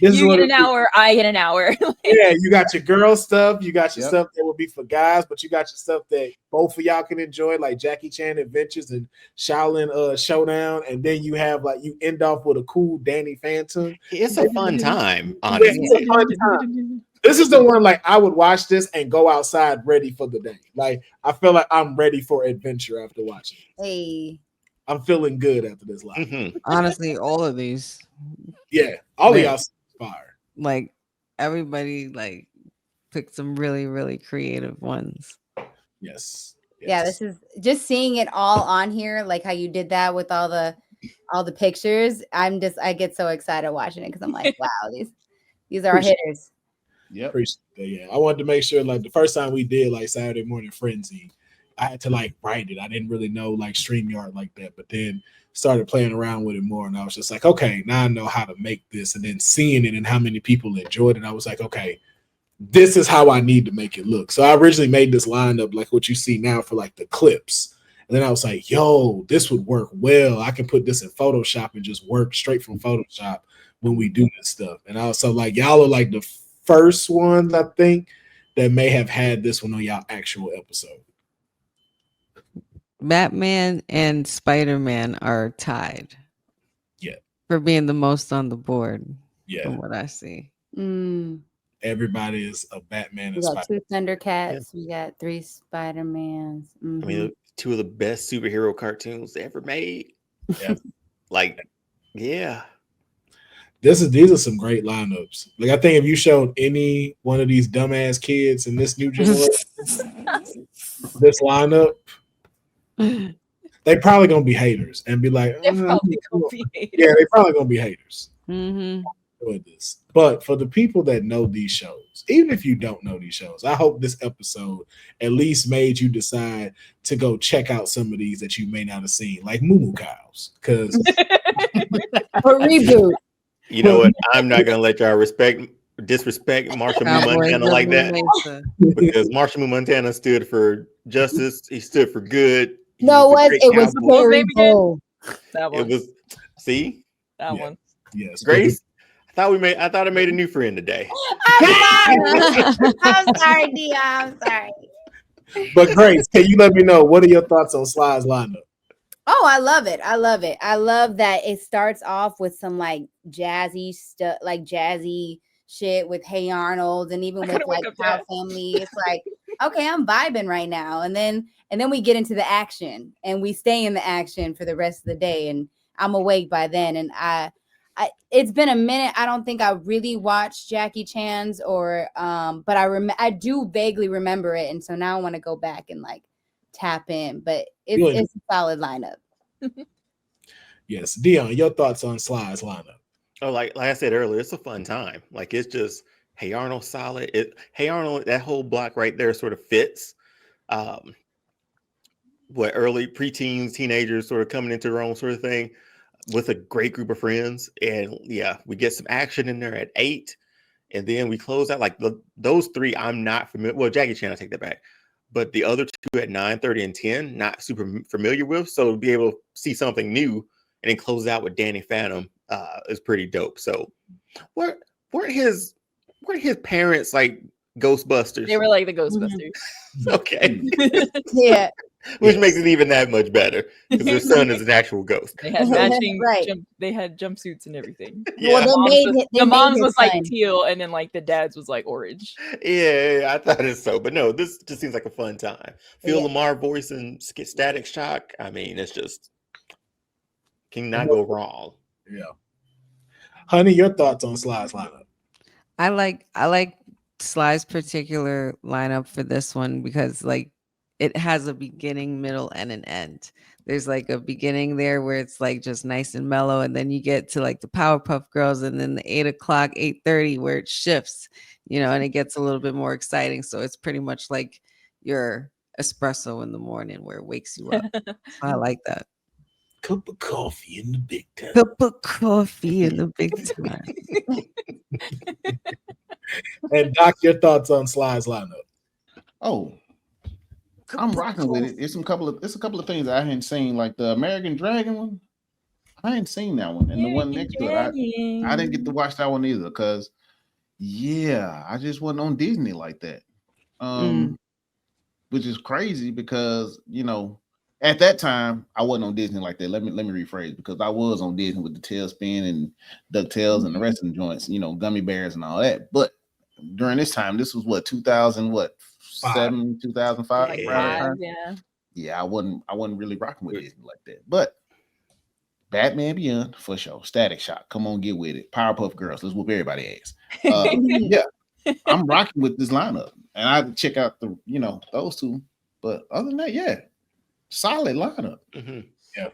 You get an hour, I get an hour. Yeah, you got your girl stuff, you got your stuff that will be for guys, but you got your stuff that both of y'all can enjoy, like Jackie Chan Adventures and Shaolin Showdown, and then you have like you end off with a cool Danny Phantom. It's a fun time, honestly. It's a fun time. This is the one like I would watch this and go outside ready for the day. Like I feel like I'm ready for adventure after watching it. Hey. I'm feeling good after this live. Mm-hmm. Honestly, all of these. Yeah, all of y'all fire. Like everybody like picked some really, really creative ones. Yes. Yeah, this is just seeing it all on here, like how you did that with all the pictures. I get so excited watching it because I'm like, wow, these are our hitters. Yep. Appreciate that. Yeah, I wanted to make sure like the first time we did like Saturday Morning Frenzy, I had to like write it. I didn't really know like StreamYard like that, but then started playing around with it more, and I was just like, okay, now I know how to make this. And then seeing it and how many people enjoyed it, I was like, okay, this is how I need to make it look. So I originally made this lineup like what you see now for like the clips, and then I was like, yo, this would work well. I can put this in Photoshop and just work straight from Photoshop when we do this stuff. And I was so like, y'all are like the first ones I think that may have had this one on y'all actual episode. Batman and Spider-Man are tied. Yeah. For being the most on the board. Yeah. From what I see. Everybody is a Batman and Spider-Man. 2 Thundercats. Yeah. We got 3 Spider-Mans. Mm-hmm. I mean, 2 of the best superhero cartoons ever made. Yeah. Like, yeah. These are some great lineups. Like I think if you showed any one of these dumbass kids in this new generation this lineup, they probably gonna be haters and be like, they're probably gonna be haters. Yeah, they probably gonna be haters. Mm-hmm. This. But for the people that know these shows, even if you don't know these shows, I hope this episode at least made you decide to go check out some of these that you may not have seen, like Moo Moo Cows, because a reboot. You know what? I'm not gonna let y'all disrespect Marshall Moo Montana like that, because Marshall Moo Montana stood for justice. He stood for good. No, it was Perry Bull. That one. It was. See that one. Yes, Grace. I thought I made a new friend today. I'm sorry, Dia. I'm sorry. But Grace, can you let me know what are your thoughts on Sly's lineup? Oh, I love it. I love that it starts off with some like jazzy stuff, like jazzy shit with Hey Arnold, and even with like Proud Family. It's like, okay, I'm vibing right now. And then we get into the action, and we stay in the action for the rest of the day. And I'm awake by then, and it's been a minute. I don't think I really watched Jackie Chan's but I do vaguely remember it, and so now I want to go back and like tap in. But it's a solid lineup. Yes, Deonne, your thoughts on Sly's lineup? Oh, like I said earlier, it's a fun time. Like it's just Hey Arnold solid. Hey Arnold, that whole block right there sort of fits. What early preteens, teenagers sort of coming into their own sort of thing with a great group of friends. And yeah, we get some action in there at 8. And then we close out like those 3 I'm not familiar. Well, Jackie Chan, I take that back. But the other 2 at 9:30 and 10, not super familiar with. So to be able to see something new and then close out with Danny Phantom is pretty dope. So weren't his parents like Ghostbusters? They were like the Ghostbusters. Okay. Yeah. Which makes it even that much better because their son is an actual ghost. They had matching they had jumpsuits and everything. Yeah. Well, the mom's was like teal, and then like the dad's was like orange. Yeah, I thought it so. But no, this just seems like a fun time. Phil Lamar voice and Static Shock. I mean, it's just cannot go wrong. Yeah. Honey, your thoughts on Sly's lineup? I like Sly's particular lineup for this one because like it has a beginning, middle, and an end. There's like a beginning there where it's like just nice and mellow, and then you get to like the Powerpuff Girls, and then the 8 o'clock, 8:30 where it shifts, and it gets a little bit more exciting. So it's pretty much like your espresso in the morning where it wakes you up. I like that. Cup of coffee in the big time. Cup of coffee in the big time. And Doc, your thoughts on Sly's lineup? Oh, I'm rocking with it. It's a couple of things I hadn't seen, like the American Dragon one. I hadn't seen that one, and the one next to it, I didn't get to watch that one either because, I just wasn't on Disney like that, which is crazy because at that time I wasn't on Disney like that. Let me rephrase, because I was on Disney with the Tailspin and DuckTales and the rest of the joints, Gummy Bears and all that. But during this time, this was 2007, 2005. Like I wasn't really rocking with Disney like that. But Batman Beyond for sure. Static Shock, come on, get with it. Powerpuff Girls, let's whoop everybody's ass. I'm rocking with this lineup, and I check out the those 2. But other than that, solid lineup. Mm-hmm. Yeah,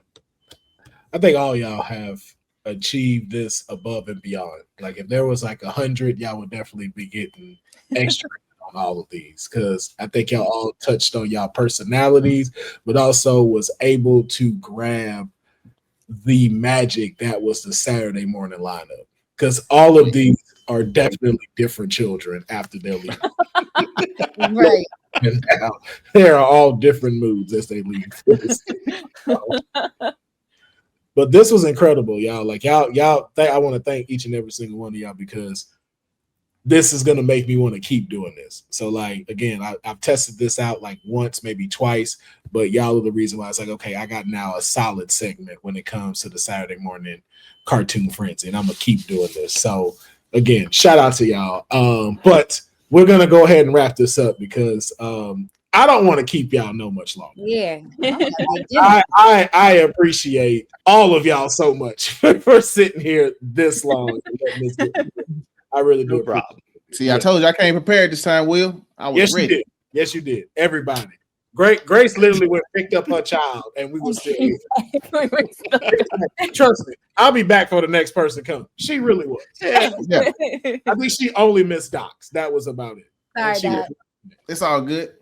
I think all y'all have achieved this above and beyond. Like if there was like 100, y'all would definitely be getting extra on all of these, because I think y'all all touched on y'all personalities, but also was able to grab the magic that was the Saturday morning lineup, because all of these are definitely different children after their leave. Right. And now they are all different moods as they leave. But this was incredible, y'all. Like y'all, I want to thank each and every single one of y'all, because this is gonna make me want to keep doing this. So, like, again, I've tested this out like once, maybe twice, but y'all are the reason why it's like, okay, I got now a solid segment when it comes to the Saturday morning cartoon frenzy, and I'm gonna keep doing this. So, again, shout out to y'all. But we're gonna go ahead and wrap this up because I don't want to keep y'all no much longer. Yeah. I appreciate all of y'all so much for sitting here this long. I really do. No problem. See, I told you I came prepared this time, Will. I was ready. You did. Yes, you did. Everybody. Grace literally went picked up her child, and we were still here. Trust me, I'll be back for the next person coming. She really was. Yeah. I think she only missed Docs. That was about it. Sorry, it's all good.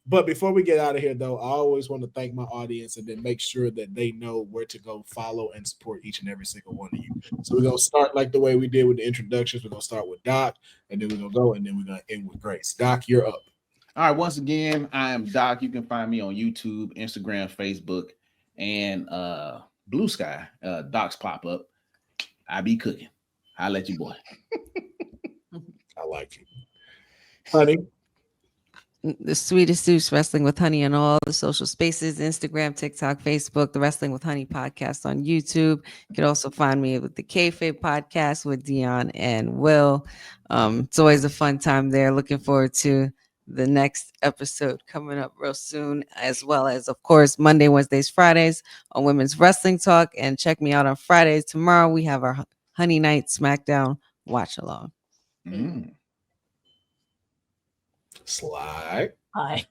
But before we get out of here, though, I always want to thank my audience and then make sure that they know where to go follow and support each and every single one of you. So we're gonna start like the way we did with the introductions. We're gonna start with Doc, and then we're gonna go, and then we're gonna end with Grace. Doc, you're up. All right, once again, I am Doc. You can find me on YouTube, Instagram, Facebook, and Blue Sky. Doc's pop up. I be cooking. I'll let you boy. I like it. Honey. The Sweetest Douche, Wrestling with Honey on all the social spaces, Instagram, TikTok, Facebook, the Wrestling with Honey podcast on YouTube. You can also find me with the Kayfabe podcast with Deonne and Will. It's always a fun time there. Looking forward to the next episode coming up real soon, as well as, of course, Monday, Wednesdays, Fridays on Women's Wrestling Talk. And check me out on Fridays. Tomorrow we have our Honey Night SmackDown watch along. Slide. Hi.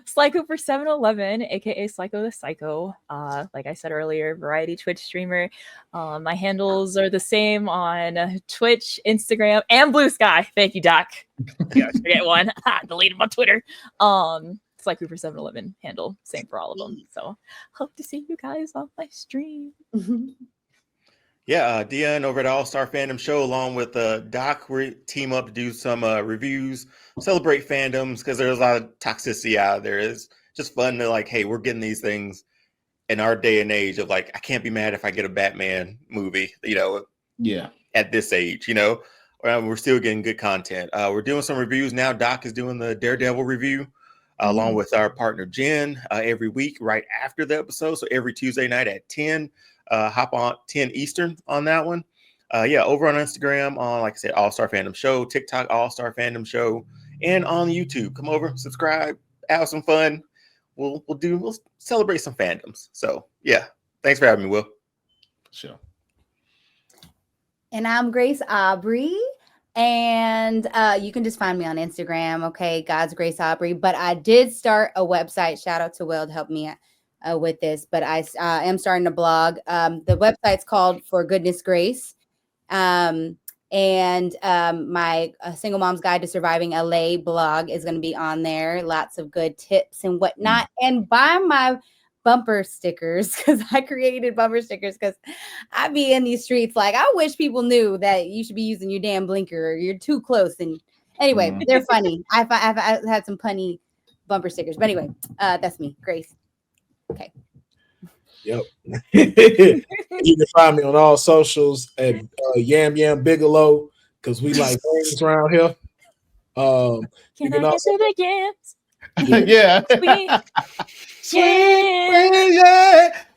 Slycooper 711, aka Slyco the Psycho. Like I said earlier, variety Twitch streamer. My handles are the same on Twitch, Instagram, and Blue Sky. Thank you, Doc. Yeah, forget one. Deleted my Twitter. Slycooper 711 handle, same for all of them. So hope to see you guys on my stream. Yeah, Deonne over at All-Star Fandom Show, along with Doc, we team up to do some reviews, celebrate fandoms, because there's a lot of toxicity out there. It's just fun to like, hey, we're getting these things in our day and age of like, I can't be mad if I get a Batman movie, at this age, we're still getting good content. We're doing some reviews now. Doc is doing the Daredevil review along with our partner Jen every week right after the episode. So every Tuesday night at 10. Hop on 10 Eastern on that one. Over on Instagram on, like I said, All-Star Fandom Show, TikTok All-Star Fandom Show, and on YouTube. Come over, subscribe, have some fun. We'll celebrate some fandoms. So thanks for having me, Will. Sure. And I'm Grace Aubry. And you can just find me on Instagram, okay? God's Grace Aubry. But I did start a website. Shout out to Will to help me with this, but I am starting a blog. The website's called For Goodness Grace, and my Single Mom's Guide to Surviving LA blog is going to be on there. Lots of good tips and whatnot. And buy my bumper stickers, because I created bumper stickers because I be in these streets like, I wish people knew that you should be using your damn blinker or you're too close. And anyway, they're funny. I've had some punny bumper stickers, but anyway, that's me, Grace. Okay. Yep. You can find me on all socials at Yam Bigelow, because we like things around here. Can I also get the yams? Yeah.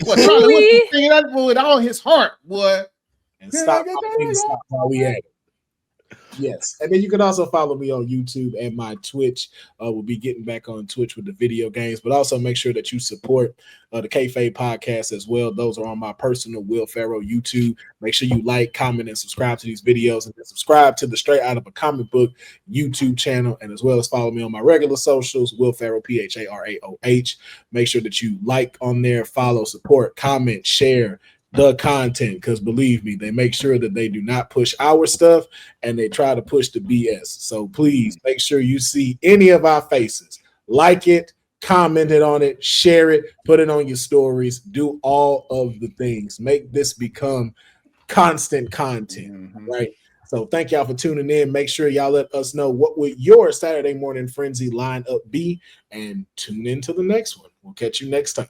What Charlie was singing that with all his heart, boy. And stop while we at it. Yes, and then you can also follow me on YouTube and my Twitch. We'll be getting back on Twitch with the video games, but also make sure that you support the Kayfabe podcast as well. Those are on my personal Will Pharaoh YouTube. Make sure you like, comment, and subscribe to these videos, and then subscribe to the Straight Out of a Comic Book YouTube channel, and as well as follow me on my regular socials, Will Pharaoh, PHARAOH. Make sure that you like on there, follow, support, comment, share the content, because believe me, they make sure that they do not push our stuff and they try to push the BS. So please make sure you see any of our faces, like it, comment it on it, share it, put it on your stories, do all of the things. Make this become constant content, right? So thank y'all for tuning in. Make sure y'all let us know what would your Saturday morning frenzy lineup be, and tune into the next one. We'll catch you next time.